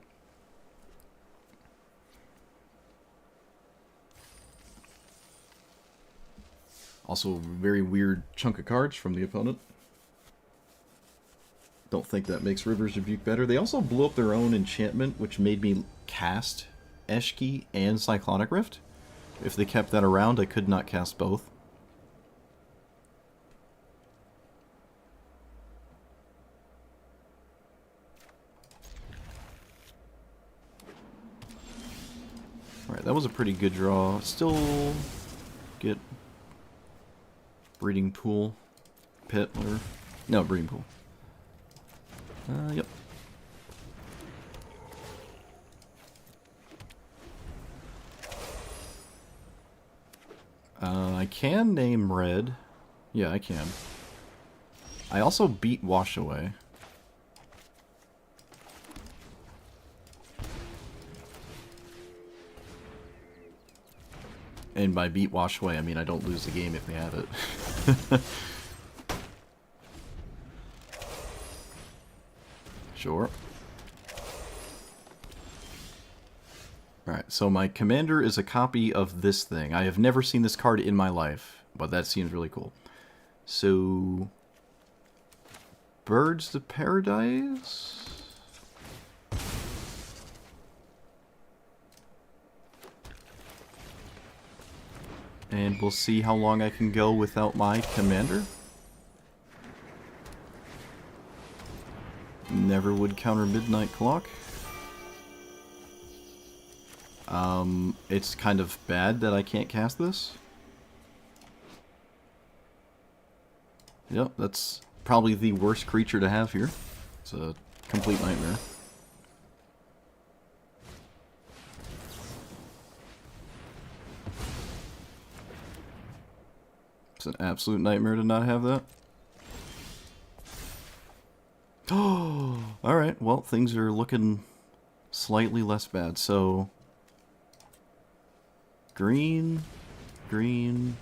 Also, a very weird chunk of cards from the opponent. Don't think that makes River's Rebuke better. They also blew up their own enchantment, which made me cast Eshki and Cyclonic Rift. If they kept that around, I could not cast both. Alright, that was a pretty good draw. Still get Breeding Pool, Pit, whatever. No, Breeding Pool. Yep. I can name red. Yeah, I can. I also beat Wash Away. And by beat Wash Away, I mean I don't lose the game if they have it. Sure. Alright, so my commander is a copy of this thing. I have never seen this card in my life, but that seems really cool. So, Birds of Paradise? And we'll see how long I can go without my commander. Never would counter Midnight Clock. It's kind of bad that I can't cast this. Yep, that's probably the worst creature to have here. It's a complete nightmare. It's an absolute nightmare to not have that. Oh, alright, well, things are looking slightly less bad. So, green, green.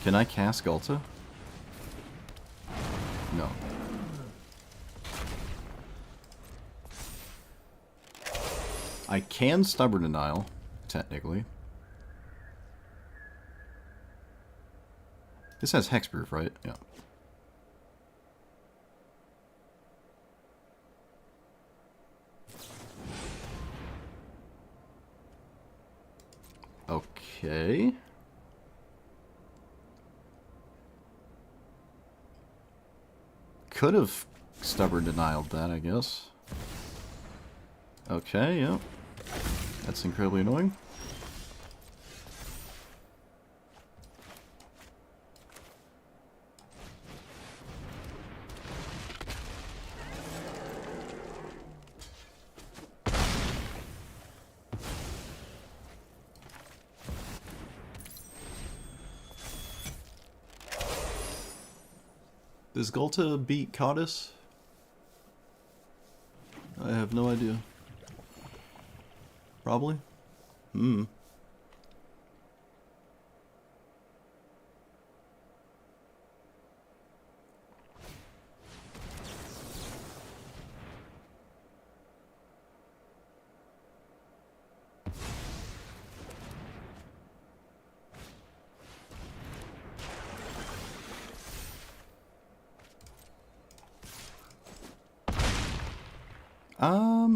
Can I cast Ghalta? No. I can Stubborn Denial, technically. This has Hexproof, right? Yeah. Okay. Could have Stubborn Denialed that, I guess. Okay, yeah. That's incredibly annoying. Does Ghalta beat Codice? I have no idea. Probably. Hmm.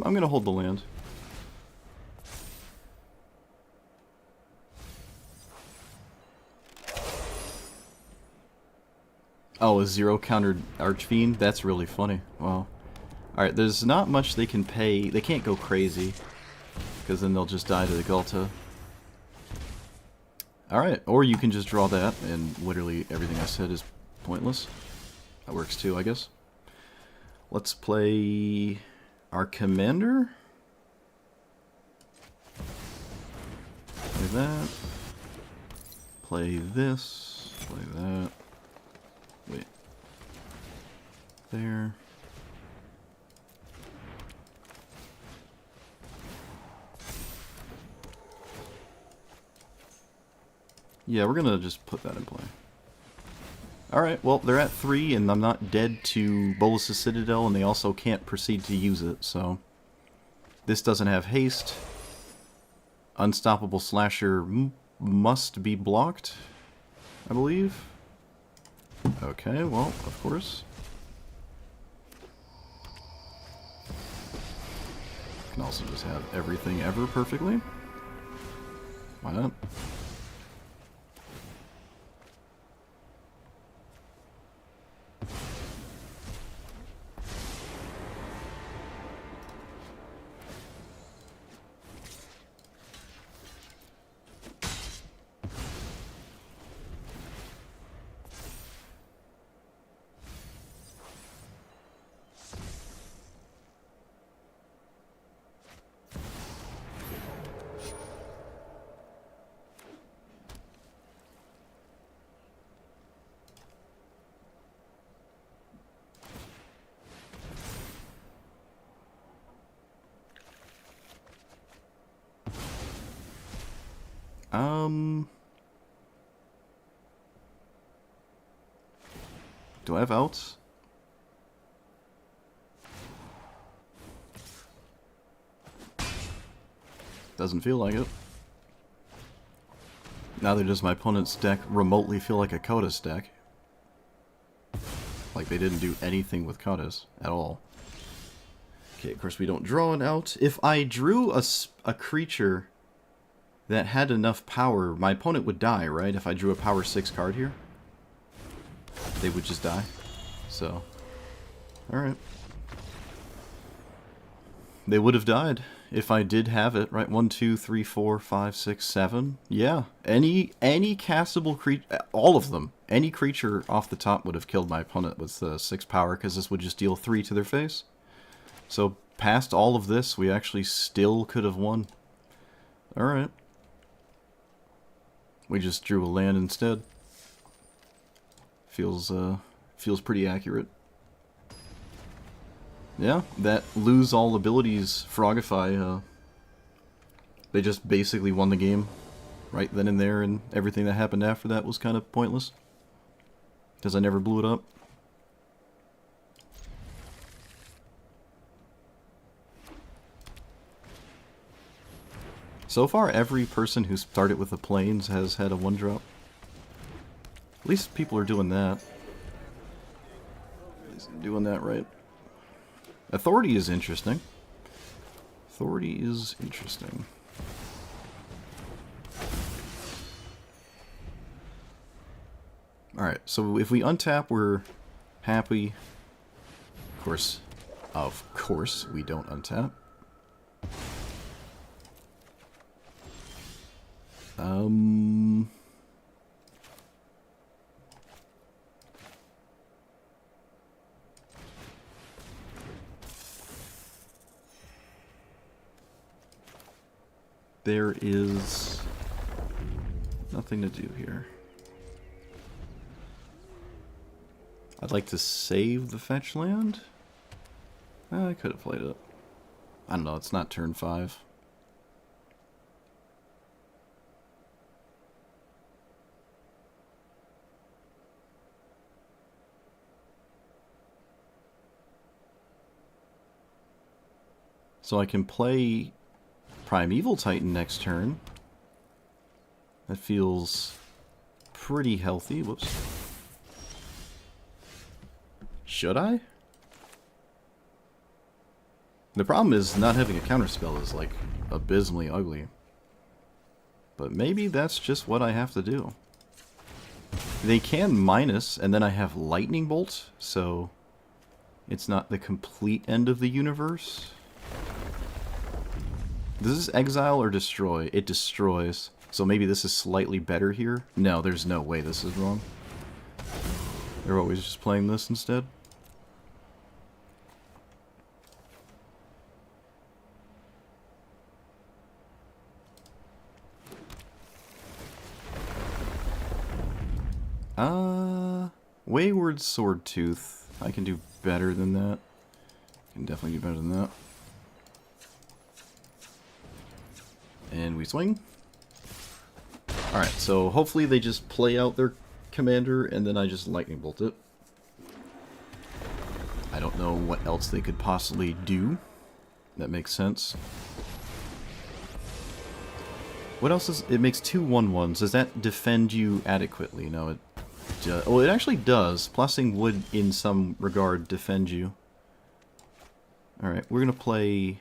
I'm gonna hold the land. Oh, a 0 countered Archfiend? That's really funny. Wow. Alright, there's not much they can pay. They can't go crazy, because then they'll just die to the Gulta. Alright, or you can just draw that, and literally everything I said is pointless. That works too, I guess. Let's play our commander. Play that. Play this. Play that. Wait. There. Yeah, we're gonna just put that in play. Alright, well, they're at 3, and I'm not dead to Bolus's Citadel, and they also can't proceed to use it, so... This doesn't have haste. Unstoppable Slasher must be blocked, I believe. Okay, well, of course. Can also just have everything ever perfectly. Why not? Do I have outs? Doesn't feel like it. Neither does my opponent's deck remotely feel like a Kotis deck. Like they didn't do anything with Kotis at all. Okay, of course we don't draw an out. If I drew a creature that had enough power, my opponent would die, right? If I drew a power 6 card here, they would just die. So, alright. They would have died if I did have it, right? 1, 2, 3, 4, 5, 6, 7. Yeah, any castable creature, all of them. Any creature off the top would have killed my opponent with 6 power, because this would just deal 3 to their face. So, past all of this, we actually still could have won. Alright. We just drew a land instead. Feels pretty accurate. Yeah, that lose all abilities Frogify, they just basically won the game right then and there, and everything that happened after that was kind of pointless. Because I never blew it up. So far, every person who started with the planes has had a 1-drop. At least people are doing that. At least doing that right. Authority is interesting. Authority is interesting. Alright, so if we untap, we're happy. Of course, we don't untap. There is nothing to do here. I'd like to save the fetch land. I could have played it. I don't know, it's not turn 5. So I can play Primeval Titan next turn. That feels pretty healthy. Whoops. Should I? The problem is not having a counterspell is like abysmally ugly. But maybe that's just what I have to do. They can minus, and then I have Lightning Bolt, so It's not the complete end of the universe. Does this exile or destroy? It destroys. So maybe this is slightly better here? No, there's no way this is wrong. They're always just playing this instead. Wayward Swordtooth. I can do better than that. I can definitely do better than that. And we swing. Alright, so hopefully they just play out their commander and then I just lightning bolt it. I don't know what else they could possibly do. That makes sense. What else is... It makes 2 1/1s. Does that defend you adequately? No, it... well, it actually does. Plussing would, in some regard, defend you. Alright, we're gonna play...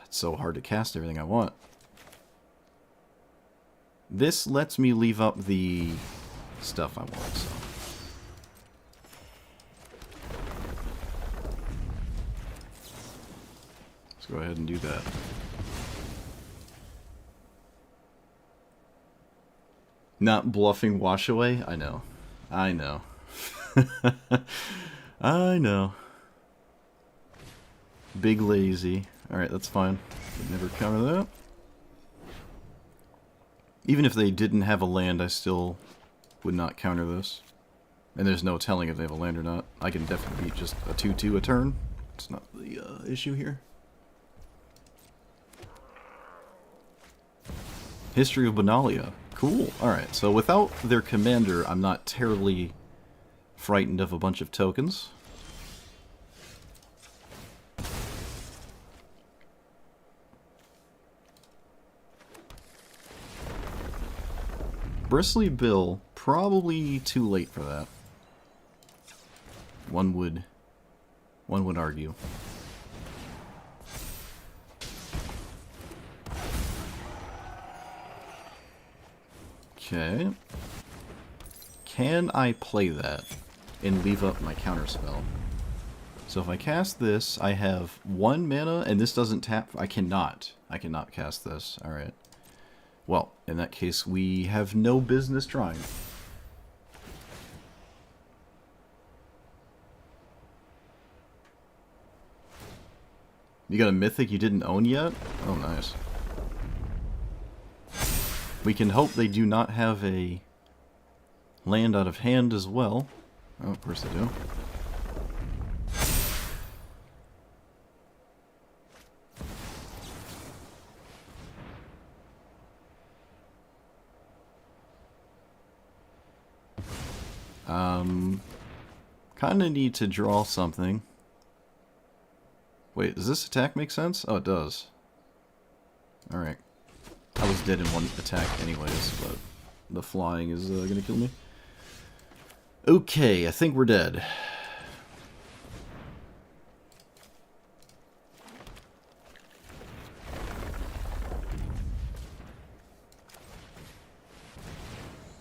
It's so hard to cast everything I want. This lets me leave up the stuff I want, so... Let's go ahead and do that. Not bluffing wash away? I know. I know. I know. Big lazy. Alright, that's fine. Would never counter that. Even if they didn't have a land, I still would not counter this. And there's no telling if they have a land or not. I can definitely beat just a 2/2 a turn. It's not the issue here. History of Benalia. Cool. Alright, so without their commander, I'm not terribly frightened of a bunch of tokens. Bristly Bill, probably too late for that. One would argue. Okay. Can I play that and leave up my counterspell? So if I cast this, I have 1 mana, and this doesn't tap. I cannot cast this. Alright. Well, in that case, we have no business trying. You got a mythic you didn't own yet? Oh, nice. We can hope they do not have a land out of hand as well. Oh, of course they do. Kinda need to draw something. Wait, does this attack make sense? Oh, it does. Alright. I was dead in one attack anyways, but the flying is gonna kill me. Okay, I think we're dead.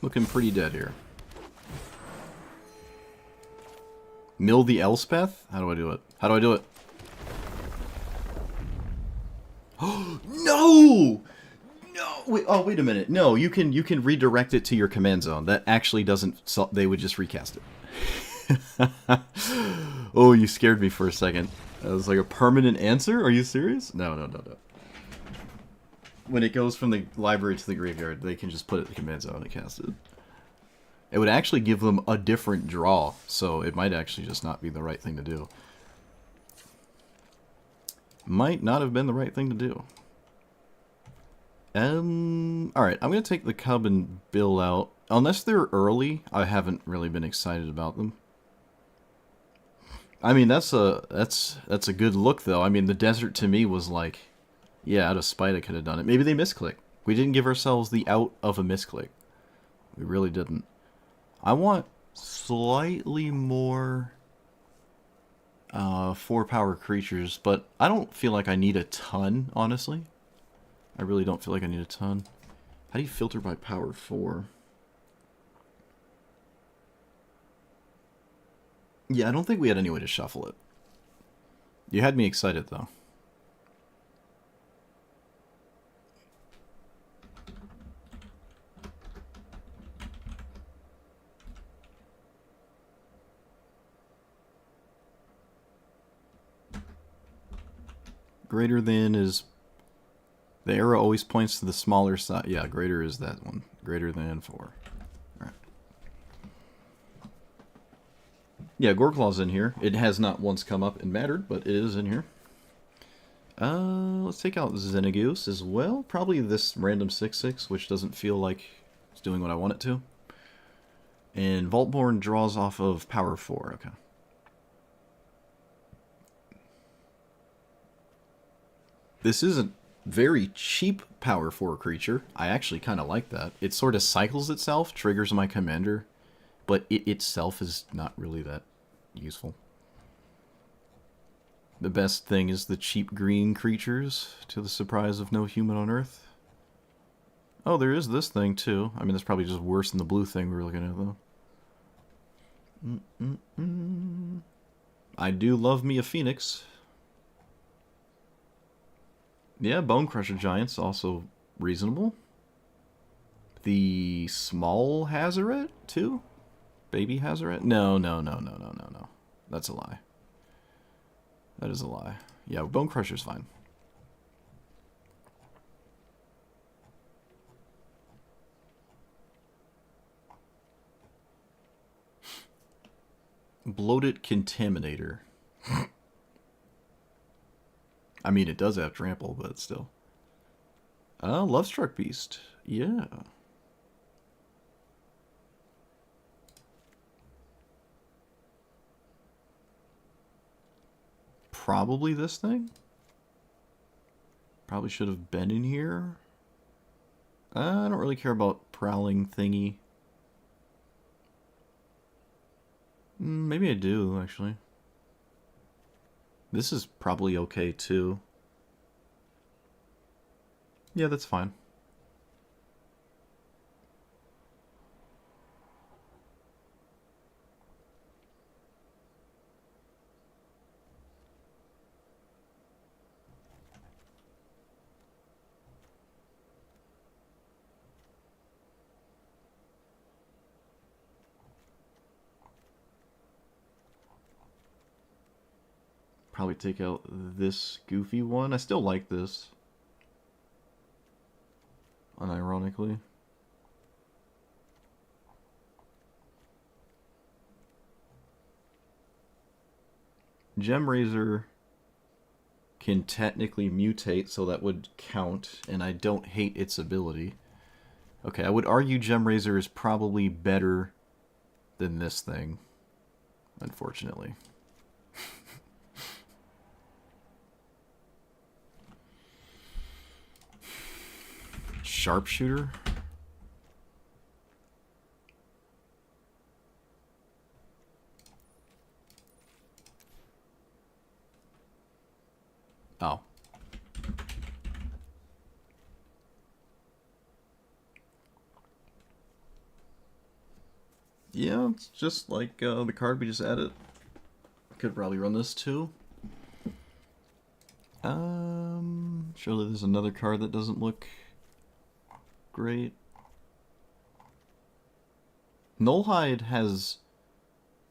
Looking pretty dead here. Mill the Elspeth? How do I do it? How do I do it? Oh no! No! Wait, oh, wait a minute. No, you can redirect it to your command zone. That actually doesn't... They would just recast it. Oh, you scared me for a second. That was like a permanent answer? Are you serious? No, no, no, no. When it goes from the library to the graveyard, they can just put it in the command zone and cast it. It would actually give them a different draw, so it might actually just not be the right thing to do. Might not have been the right thing to do. Alright, I'm going to take the Cub and Bill out. Unless they're early, I haven't really been excited about them. I mean, that's a good look, though. I mean, the desert to me was like, yeah, out of spite I could have done it. Maybe they misclick. We didn't give ourselves the out of a misclick. We really didn't. I want slightly more 4-power creatures, but I don't feel like I need a ton, honestly. I really don't feel like I need a ton. How do you filter by power 4? Yeah, I don't think we had any way to shuffle it. You had me excited, though. Greater than is... The arrow always points to the smaller side. Yeah, greater is that one. Greater than 4. Alright. Yeah, Goreclaw's in here. It has not once come up and mattered, but it is in here. Let's take out Xenagoose as well. Probably this random 6/6, which doesn't feel like it's doing what I want it to. And Vaultborn draws off of power 4. Okay. This is a very cheap power 4 creature. I actually kind of like that. It sort of cycles itself, triggers my commander, but it itself is not really that useful. The best thing is the cheap green creatures, to the surprise of no human on Earth. Oh, there is this thing, too. I mean, that's probably just worse than the blue thing we were looking at, though. I do love me a Phoenix. Yeah, Bone Crusher Giant's also reasonable. The small Hazoret, too? Baby Hazoret? No. That's a lie. That is a lie. Yeah, Bone Crusher's fine. Bloated Contaminator. I mean, it does have trample, but still. Lovestruck Beast. Yeah. Probably this thing. Probably should have been in here. I don't really care about Prowling Thingy. Maybe I do, actually. This is probably okay, too. Yeah, that's fine. Probably take out this goofy one. I still like this. Unironically. Gemrazor can technically mutate, so that would count, and I don't hate its ability. Okay, I would argue Gemrazor is probably better than this thing, unfortunately. Sharpshooter? Oh. Yeah, it's just like the card we just added. Could probably run this too. Surely there's another card that doesn't look great. Nullhide has,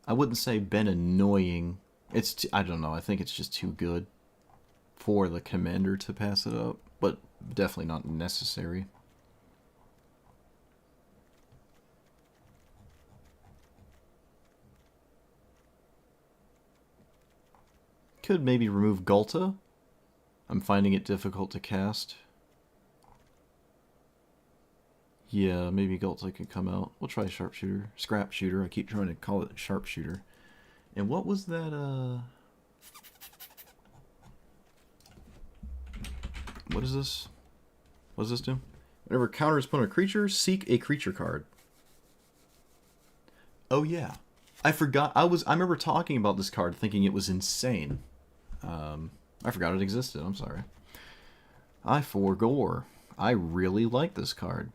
I wouldn't say been annoying. It's I don't know. I think it's just too good for the commander to pass it up, but definitely not necessary. Could maybe remove Gulta. I'm finding it difficult to cast. Yeah, maybe Gulta could come out. We'll try Sharpshooter. Scrap Shooter. I keep trying to call it Sharpshooter. And what was that, What is this? What does this do? Whenever counters put on a creature, seek a creature card. Oh yeah. I forgot. I remember talking about this card thinking it was insane. I forgot it existed. I'm sorry. I forgore. I really like this card.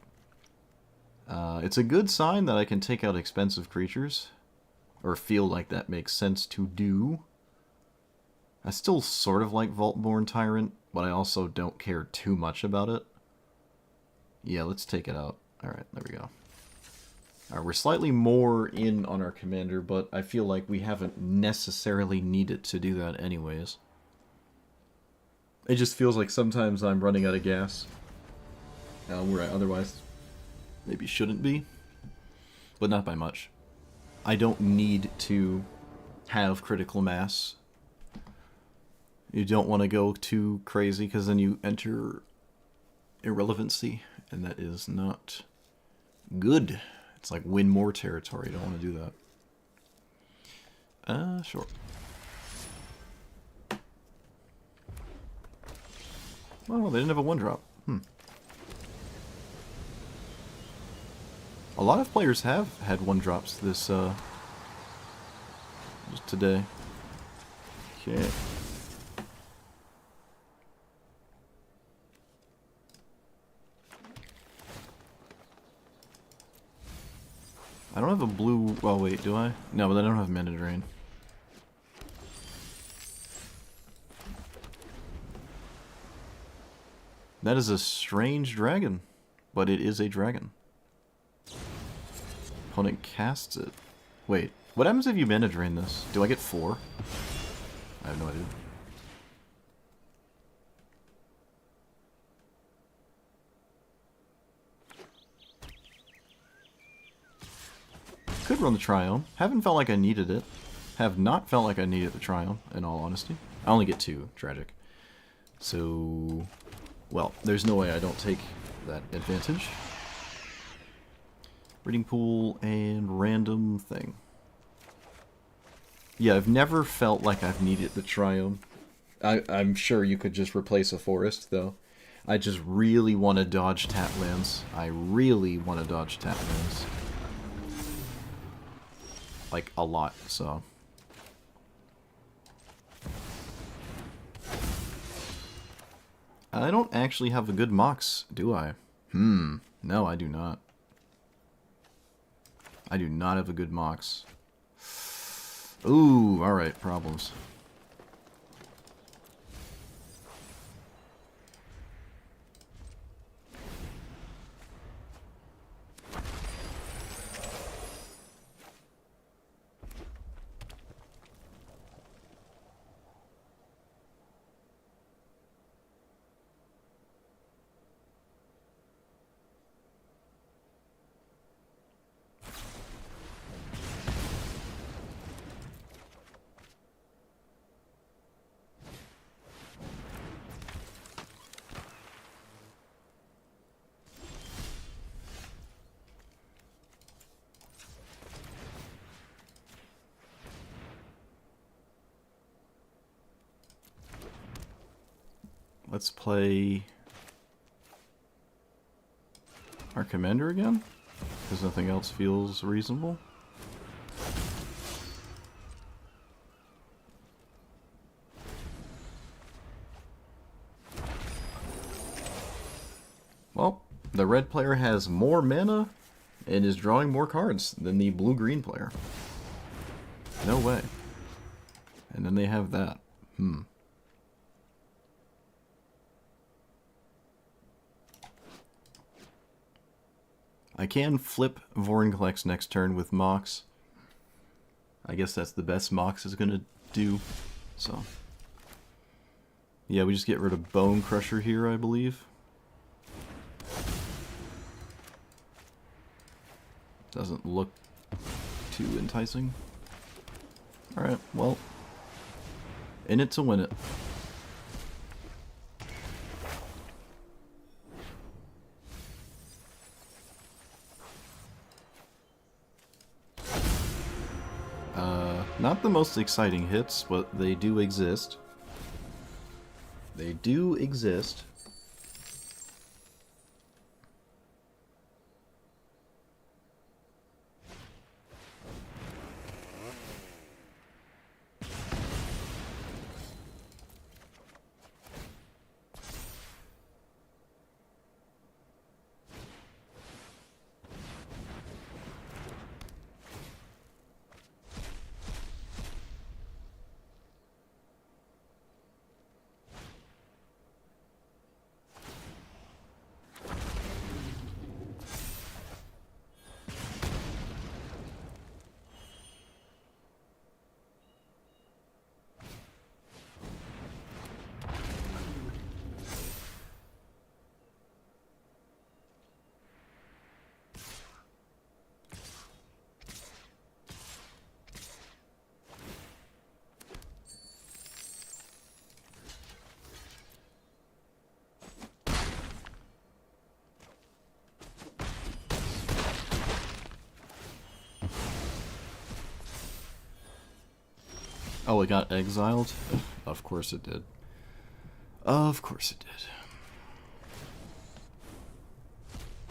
It's a good sign that I can take out expensive creatures. or feel like that makes sense to do. I still sort of like Vaultborn Tyrant, but I also don't care too much about it. Yeah, let's take it out. Alright, there we go. Alright, we're slightly more in on our commander, but I feel like we haven't necessarily needed to do that anyways. It just feels like sometimes I'm running out of gas. Where I otherwise maybe shouldn't be. But not by much. I don't need to have critical mass. You don't want to go too crazy, because then you enter irrelevancy, and that is not good. It's like win more territory. You don't want to do that. Sure. Oh, they didn't have a 1-drop. A lot of players have had 1-drops this, just today. Okay. I don't have a blue... Well, wait, do I? No, but I don't have Mana Drain. That is a strange dragon, but it is a dragon. Opponent casts it. Wait, what happens if you Mana Drain this? Do I get 4? I have no idea. Could run the Triome. Haven't felt like I needed it. Have not felt like I needed the Triome, in all honesty. I only get 2. Tragic. So... Well, there's no way I don't take that advantage. Reading pool and random thing. Yeah, I've never felt like I've needed the Triome. I'm sure you could just replace a forest, though. I just really want to dodge tap lands. I really want to dodge tap lands. Like, a lot, so... I don't actually have a good Mox, do I? No, I do not. I do not have a good Mox. Ooh, alright, problems. Let's play our commander again, because nothing else feels reasonable. Well, the red player has more mana and is drawing more cards than the blue-green player. No way. And then they have that. I can flip Vorinclex next turn with Mox. I guess that's the best Mox is gonna do, so... Yeah, we just get rid of Bone Crusher here, I believe. Doesn't look too enticing. Alright, well... In it to win it. Not the most exciting hits, but they do exist. They do exist. Oh, it got exiled? Of course it did. Of course it did.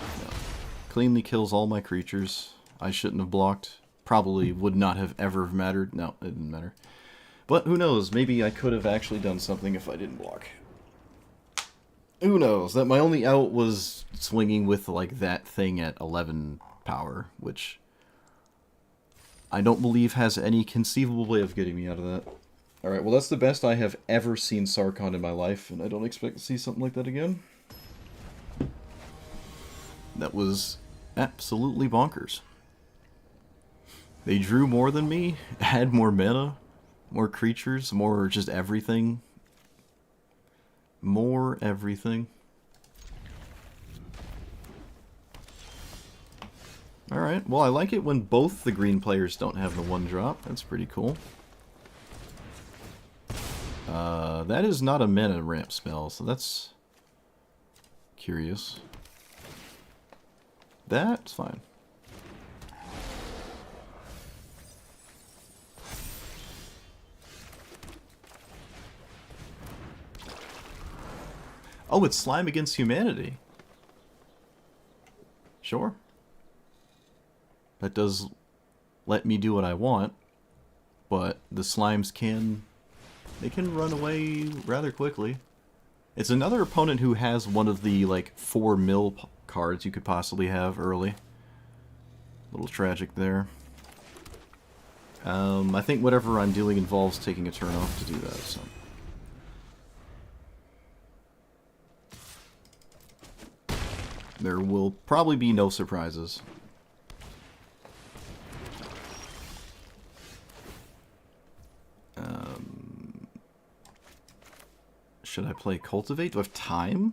No. Cleanly kills all my creatures. I shouldn't have blocked. Probably would not have ever mattered. No, it didn't matter. But who knows? Maybe I could have actually done something if I didn't block. Who knows? That my only out was swinging with like that thing at 11 power, which I don't believe has any conceivable way of getting me out of that. Alright, well that's the best I have ever seen Sarkhan in my life, and I don't expect to see something like that again. That was absolutely bonkers. They drew more than me, had more mana, more creatures, more just everything. More everything. Alright, well I like it when both the green players don't have the 1-drop. That's pretty cool. That is not a mana ramp spell, so that's curious. That's fine. Oh, it's Slime Against Humanity. Sure. That does let me do what I want, but the slimes can run away rather quickly. It's another opponent who has one of the like 4 mill cards you could possibly have early. A little tragic there. I think whatever I'm doing involves taking a turn off to do that, so. There will probably be no surprises. Should I play Cultivate? Do I have time?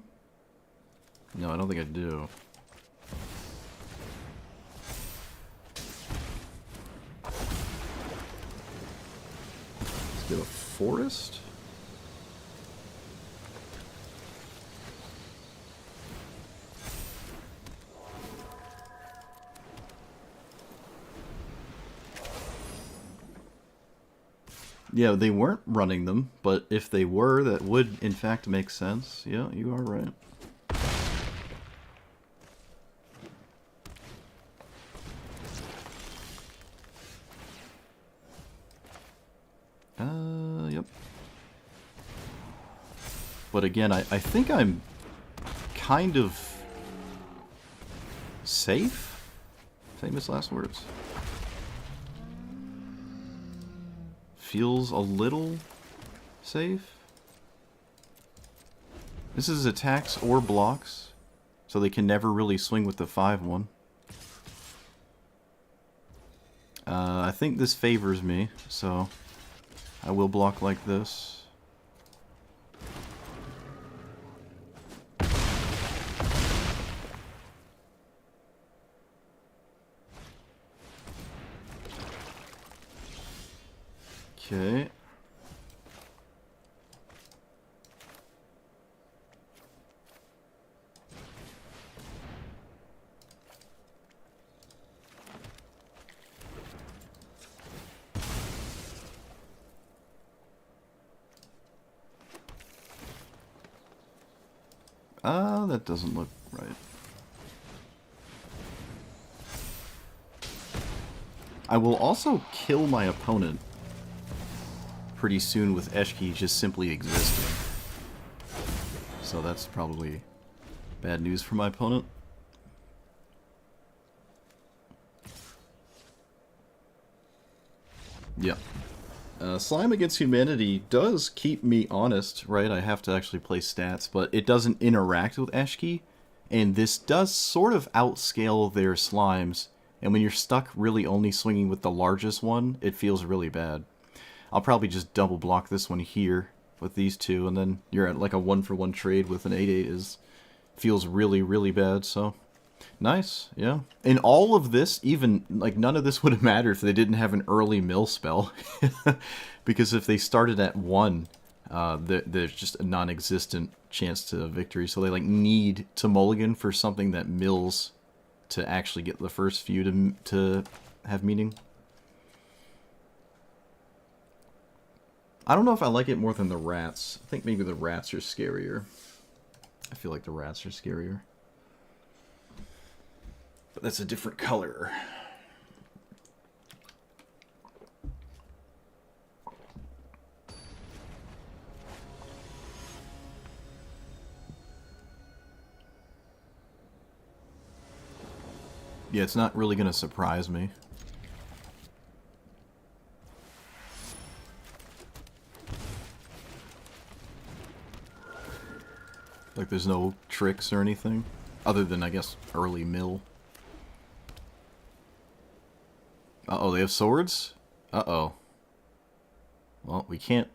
No, I don't think I do. Let's do a Forest? Yeah, they weren't running them, but if they were, that would in fact make sense. Yeah, you are right. Yep. But again, I think I'm kind of safe? Famous last words. Feels a little safe. This is attacks or blocks, so they can never really swing with the 5-1. I think this favors me, so I will block like this. Okay. That doesn't look right. I will also kill my opponent pretty soon with Eshki just simply existing. So that's probably bad news for my opponent. Yeah. Slime Against Humanity does keep me honest, right? I have to actually play stats, but it doesn't interact with Eshki, and this does sort of outscale their slimes, and when you're stuck really only swinging with the largest one, it feels really bad. I'll probably just double block this one here with these two, and then you're at like a 1-for-1 trade with an 8/8 feels really, really bad, so nice, yeah. And all of this, even, like, none of this would have mattered if they didn't have an early mill spell. Because if they started at 1, there's just a non-existent chance to victory. So they, like, need to mulligan for something that mills to actually get the first few to have meaning. I don't know if I like it more than the rats. I think maybe the rats are scarier. I feel like the rats are scarier. But that's a different color. Yeah, it's not really going to surprise me. Like there's no tricks or anything. Other than, I guess, early mill. Uh-oh, they have swords? Uh-oh. Well, we can't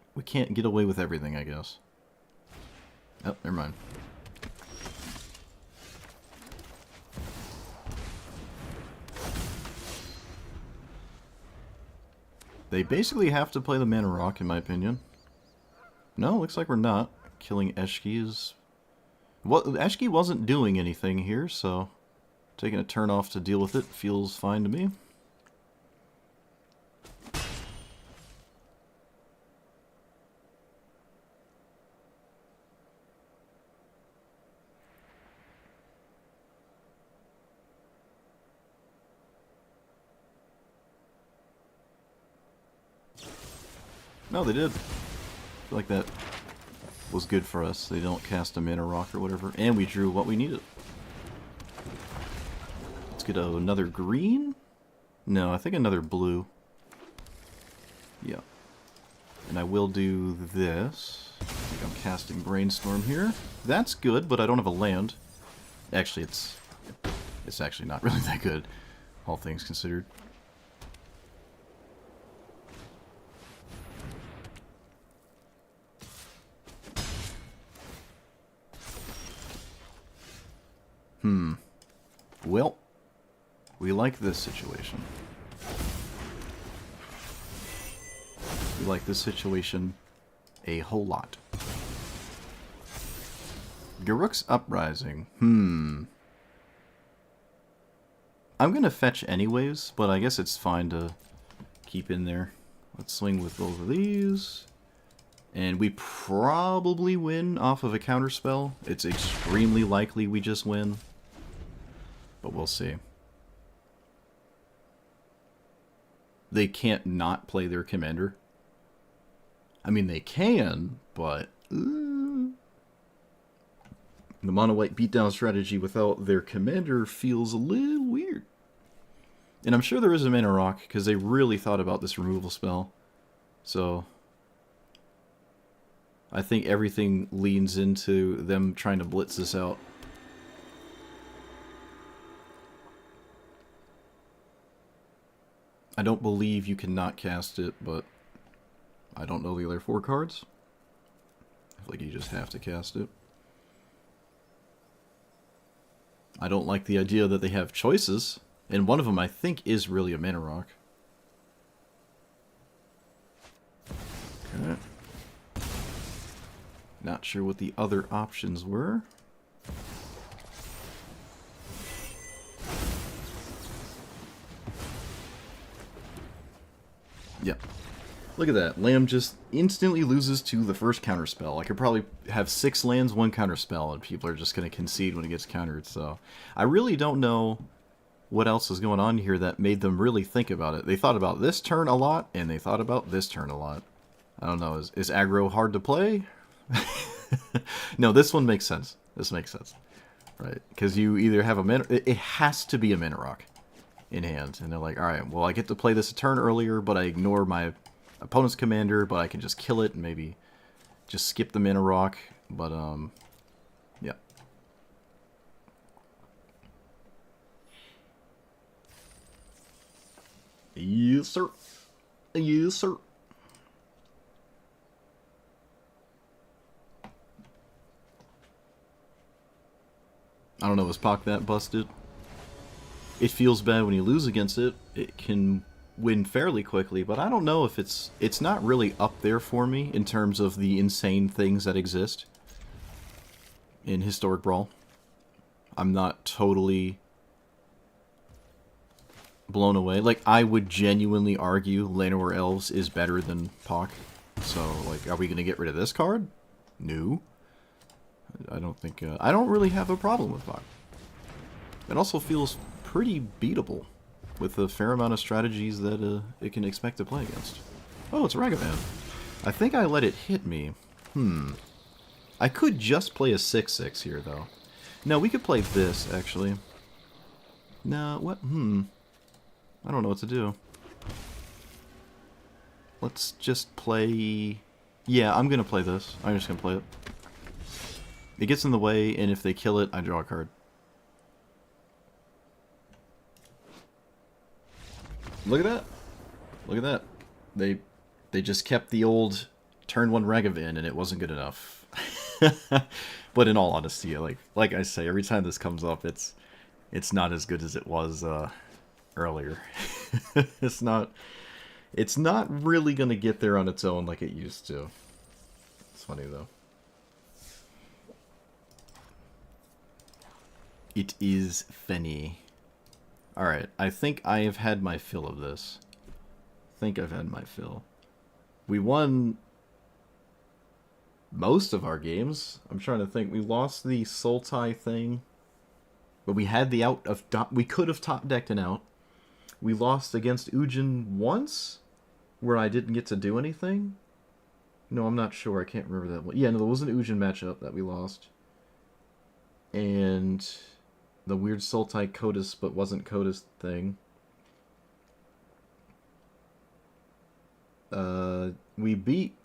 get away with everything, I guess. Oh, never mind. They basically have to play the Mana Rock, in my opinion. No, looks like we're not. Killing Eshki is... Well, Eshki wasn't doing anything here, so... Taking a turn off to deal with it feels fine to me. No, they did. I feel like that was good for us. They don't cast a Mana Rock or whatever. And we drew what we needed. Let's get another green? No, I think another blue. Yeah. And I will do this. I think I'm casting Brainstorm here. That's good, but I don't have a land. Actually, it's actually not really that good, all things considered. Well, we like this situation. We like this situation a whole lot. Garruk's Uprising. I'm gonna fetch anyways, but I guess it's fine to keep in there. Let's swing with both of these. And we probably win off of a counterspell. It's extremely likely we just win. But we'll see. They can't not play their commander. I mean, they can, but... the mono-white beatdown strategy without their commander feels a little weird. And I'm sure there is a Mana Rock, because they really thought about this removal spell. So... I think everything leans into them trying to blitz this out. I don't believe you cannot cast it, but I don't know the other 4 cards. I feel like you just have to cast it. I don't like the idea that they have choices, and one of them I think is really a Mana Rock. Okay. Not sure what the other options were. Yeah. Look at that. Lamb just instantly loses to the first counterspell. I could probably have 6 lands, 1 counterspell, and people are just going to concede when it gets countered. So I really don't know what else is going on here that made them really think about it. They thought about this turn a lot, and they thought about this turn a lot. I don't know. Is aggro hard to play? No, this one makes sense. This makes sense. Right? Because you either have a mana... It has to be a Mana Rock in hand. And they're like, alright, well, I get to play this a turn earlier, but I ignore my opponent's commander, but I can just kill it and maybe just skip the Mana Rock. But, yeah. Yes, sir. Yes, sir. I don't know, was Pac that busted? It feels bad when you lose against it. It can win fairly quickly, but I don't know if it's not really up there for me in terms of the insane things that exist in Historic Brawl. I'm not totally blown away. Like, I would genuinely argue Llanowar Elves is better than Pac. So, like, are we going to get rid of this card? No. I don't think... I don't really have a problem with Bach. It also feels pretty beatable with a fair amount of strategies that it can expect to play against. Oh, it's Ragavan. I think I let it hit me. I could just play a 6/6 here, though. No, we could play this, actually. No, what? I don't know what to do. Let's just play... Yeah, I'm gonna play this. I'm just gonna play it. It gets in the way, and if they kill it, I draw a card. Look at that. Look at that. They just kept the old turn 1 Ragavan, and it wasn't good enough. But in all honesty, like I say, every time this comes up, it's not as good as it was earlier. It's not really gonna get there on its own like it used to. It's funny though. It is funny. Alright, I think I have had my fill of this. I think I've had my fill. We won most of our games. I'm trying to think. We lost the Sultai thing, but we had the out of... We could have top decked an out. We lost against Ujin once, where I didn't get to do anything. No, I'm not sure. I can't remember that one. Yeah, no, there was an Ujin matchup that we lost. And the weird Sultai Kotis but wasn't Kotis thing. We beat...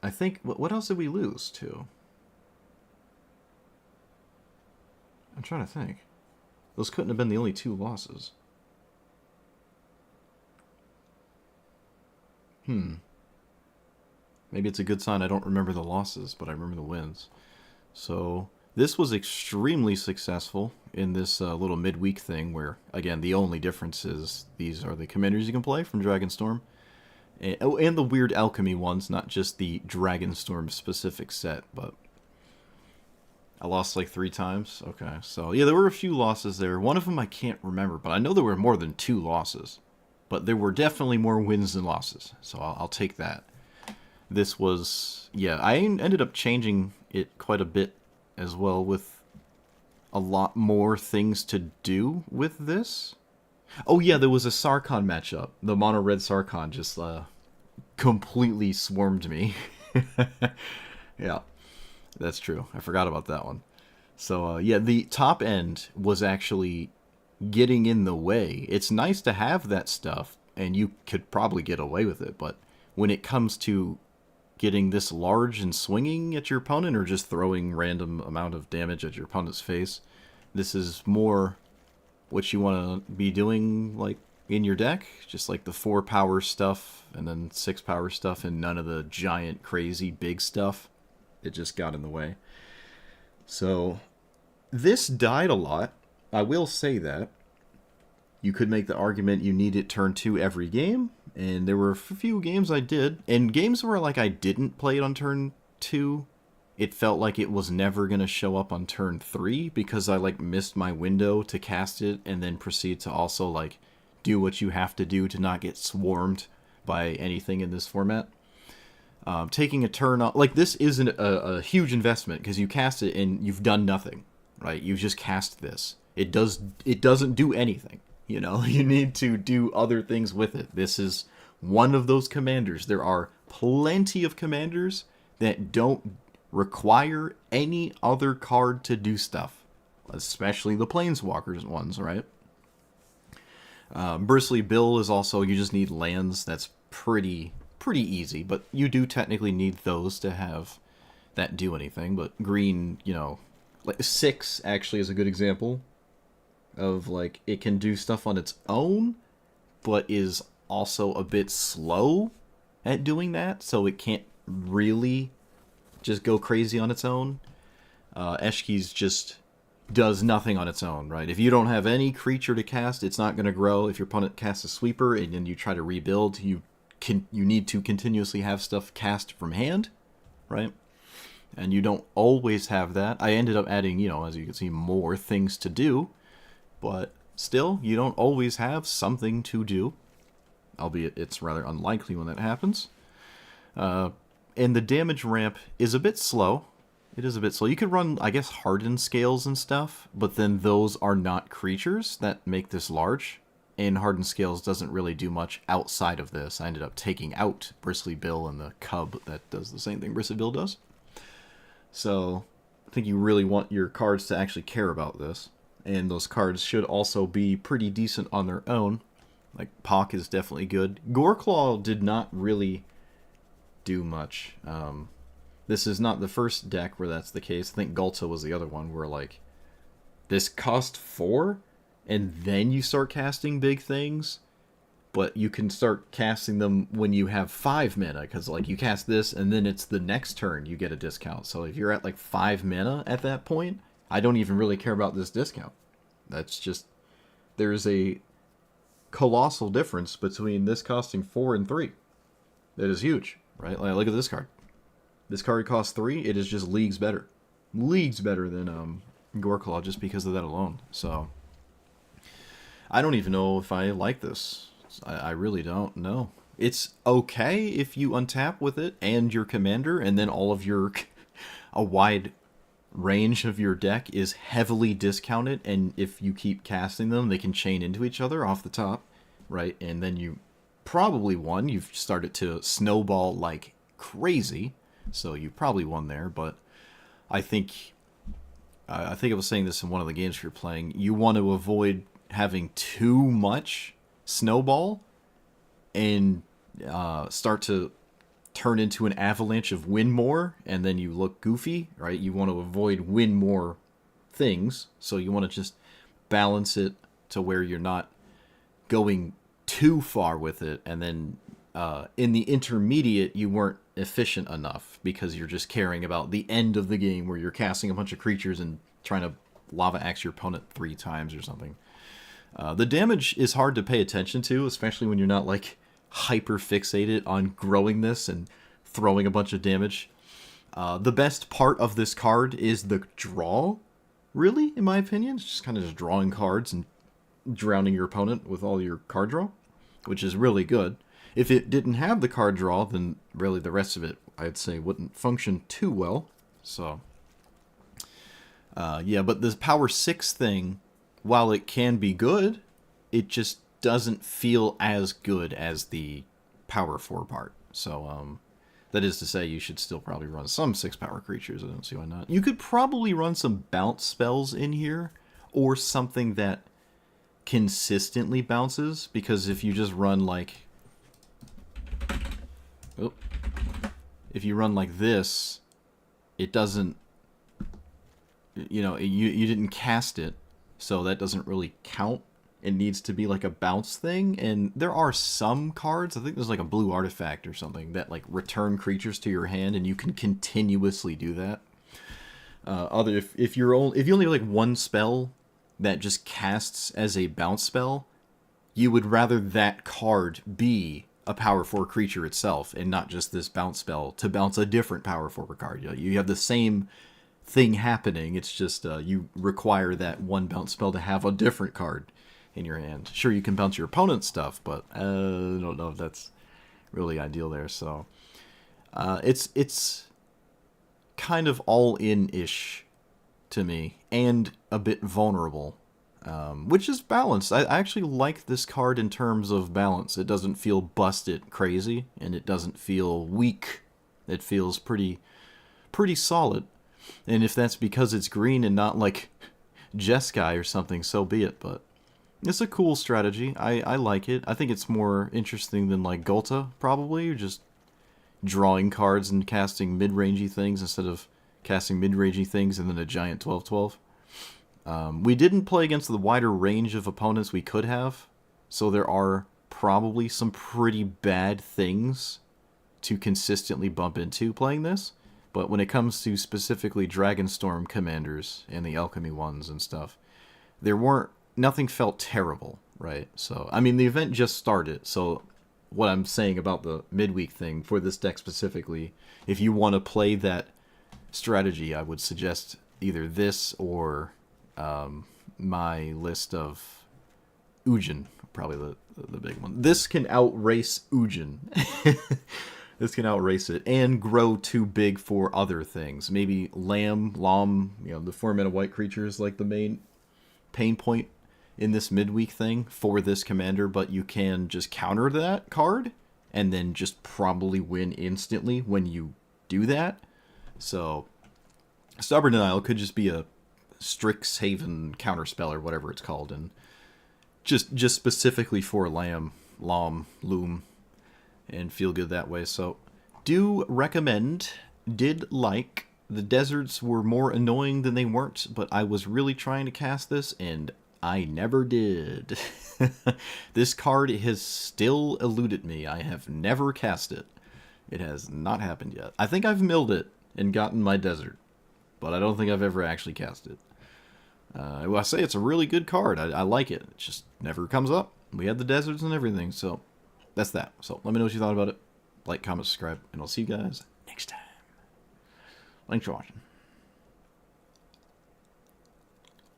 I think... What else did we lose to? I'm trying to think. Those couldn't have been the only 2 losses. Maybe it's a good sign I don't remember the losses, but I remember the wins. So, this was extremely successful in this little midweek thing where, again, the only difference is these are the commanders you can play from Dragonstorm. And the weird alchemy ones, not just the Dragonstorm specific set, but I lost like 3 times. Okay, so yeah, there were a few losses there. One of them I can't remember, but I know there were more than 2 losses. But there were definitely more wins than losses, so I'll take that. This was... Yeah, I ended up changing it quite a bit as well with a lot more things to do with this. Oh yeah, there was a Sarkhan matchup. The mono-red Sarkhan just completely swarmed me. Yeah, that's true. I forgot about that one. So yeah, the top end was actually getting in the way. It's nice to have that stuff, and you could probably get away with it, but when it comes to getting this large and swinging at your opponent, or just throwing random amount of damage at your opponent's face, this is more what you want to be doing, like, in your deck. Just like the 4 power stuff, and then 6 power stuff, and none of the giant, crazy, big stuff. It just got in the way. So, this died a lot. I will say that. You could make the argument you need it turn 2 every game, and there were a few games I did. And games where, like, I didn't play it on turn 2, it felt like it was never going to show up on turn 3 because I, like, missed my window to cast it and then proceed to also, like, do what you have to do to not get swarmed by anything in this format. Taking a turn off... Like, this isn't a huge investment because you cast it and you've done nothing, right? You've just cast this. It doesn't do anything, you know? You need to do other things with it. This is one of those commanders. There are plenty of commanders that don't require any other card to do stuff, especially the Planeswalkers ones, right? Bristly Bill is also, you just need lands. That's pretty easy, but you do technically need those to have that do anything. But green, you know, like 6 actually is a good example of, like, it can do stuff on its own, but is also a bit slow at doing that, so it can't really just go crazy on its own. Eshki's just does nothing on its own, right? If you don't have any creature to cast, it's not going to grow. If your opponent casts a sweeper and then you try to rebuild, you need to continuously have stuff cast from hand, right? And you don't always have that. I ended up adding, you know, as you can see, more things to do, but still, you don't always have something to do, albeit it's rather unlikely when that happens. And the damage ramp is a bit slow. It is a bit slow. You could run, I guess, hardened scales and stuff, but then those are not creatures that make this large. And hardened scales doesn't really do much outside of this. I ended up taking out Bristly Bill and the cub that does the same thing Bristly Bill does. So I think you really want your cards to actually care about this. And those cards should also be pretty decent on their own. Like, Pock is definitely good. Goreclaw did not really do much. This is not the first deck where that's the case. I think Gulta was the other one where, like, this cost 4, and then you start casting big things, but you can start casting them when you have 5 mana, because, like, you cast this, and then it's the next turn you get a discount. So if you're at, like, 5 mana at that point, I don't even really care about this discount. That's just... There's a colossal difference between this costing 4 and 3. That is huge, right? Like, look at this card. This card costs 3. It is just leagues better. Leagues better than Goreclaw just because of that alone. So, I don't even know if I like this. I really don't know. It's okay if you untap with it and your commander, and then all of your... a wide range of your deck is heavily discounted, and if you keep casting them, they can chain into each other off the top, right? And then you probably won. You've started to snowball like crazy, so you probably won there. But I think I was saying this in one of the games you're playing. You want to avoid having too much snowball and start to turn into an avalanche of win more, and then you look goofy, right? You want to avoid win more things, so you want to just balance it to where you're not going too far with it, and then in the intermediate you weren't efficient enough because you're just caring about the end of the game where you're casting a bunch of creatures and trying to lava axe your opponent 3 times or something. The damage is hard to pay attention to, especially when you're not like hyper fixated on growing this and throwing a bunch of damage. The best part of this card is the draw, really, in my opinion. It's just kind of just drawing cards and drowning your opponent with all your card draw, which is really good. If it didn't have the card draw, then really the rest of it, I'd say, wouldn't function too well. So, yeah, but this Power 6 thing, while it can be good, it just doesn't feel as good as the Power 4 part. So, that is to say, you should still probably run some 6-power creatures. I don't see why not. You could probably run some bounce spells in here, or something that consistently bounces, because if you just run like... Oh, if you run like this, it doesn't... You know, you didn't cast it, so that doesn't really count. It needs to be like a bounce thing, and there are some cards, I think there's like a blue artifact or something, that like return creatures to your hand, and you can continuously do that. If you only have like one spell that just casts as a bounce spell, you would rather that card be a Power 4 creature itself, and not just this bounce spell to bounce a different Power 4 card. You have the same thing happening, it's just you require that one bounce spell to have a different card in your hand. Sure, you can bounce your opponent's stuff, but I don't know if that's really ideal there. So it's kind of all-in-ish to me, and a bit vulnerable, which is balanced. I actually like this card in terms of balance. It doesn't feel busted crazy, and it doesn't feel weak. It feels pretty solid. And if that's because it's green and not like Jeskai or something, so be it. But it's a cool strategy. I like it. I think it's more interesting than like Gulta, probably. You're just drawing cards and casting mid-rangey things instead of casting mid-rangey things and then a giant 12/12. We didn't play against the wider range of opponents we could have, so there are probably some pretty bad things to consistently bump into playing this. But when it comes to specifically Dragonstorm commanders and the Alchemy ones and stuff, nothing felt terrible, right? So, I mean, the event just started, so what I'm saying about the midweek thing for this deck specifically, if you want to play that strategy, I would suggest either this or my list of Ujin, probably the big one. This can outrace Ujin. This can outrace it and grow too big for other things. Maybe Lam, the 4-mana white creature is like the main pain point in this midweek thing for this commander, but you can just counter that card and then just probably win instantly when you do that. So Stubborn Denial could just be a Strixhaven counterspell or whatever it's called, and just specifically for Loom, and feel good that way. So do recommend, did like. The deserts were more annoying than they weren't, but I was really trying to cast this, and I never did. This card has still eluded me. I have never cast it. It has not happened yet. I think I've milled it and gotten my desert, but I don't think I've ever actually cast it. I say it's a really good card. I like it. It just never comes up. We had the deserts and everything, so that's that. So let me know what you thought about it. Like, comment, subscribe, and I'll see you guys next time. Thanks for watching.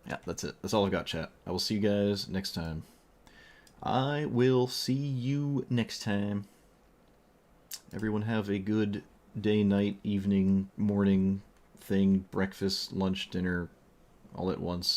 Yeah, that's it. That's all I've got, chat. I will see you guys next time. I will see you next time. Everyone have a good day, night, evening, morning thing, breakfast, lunch, dinner, all at once.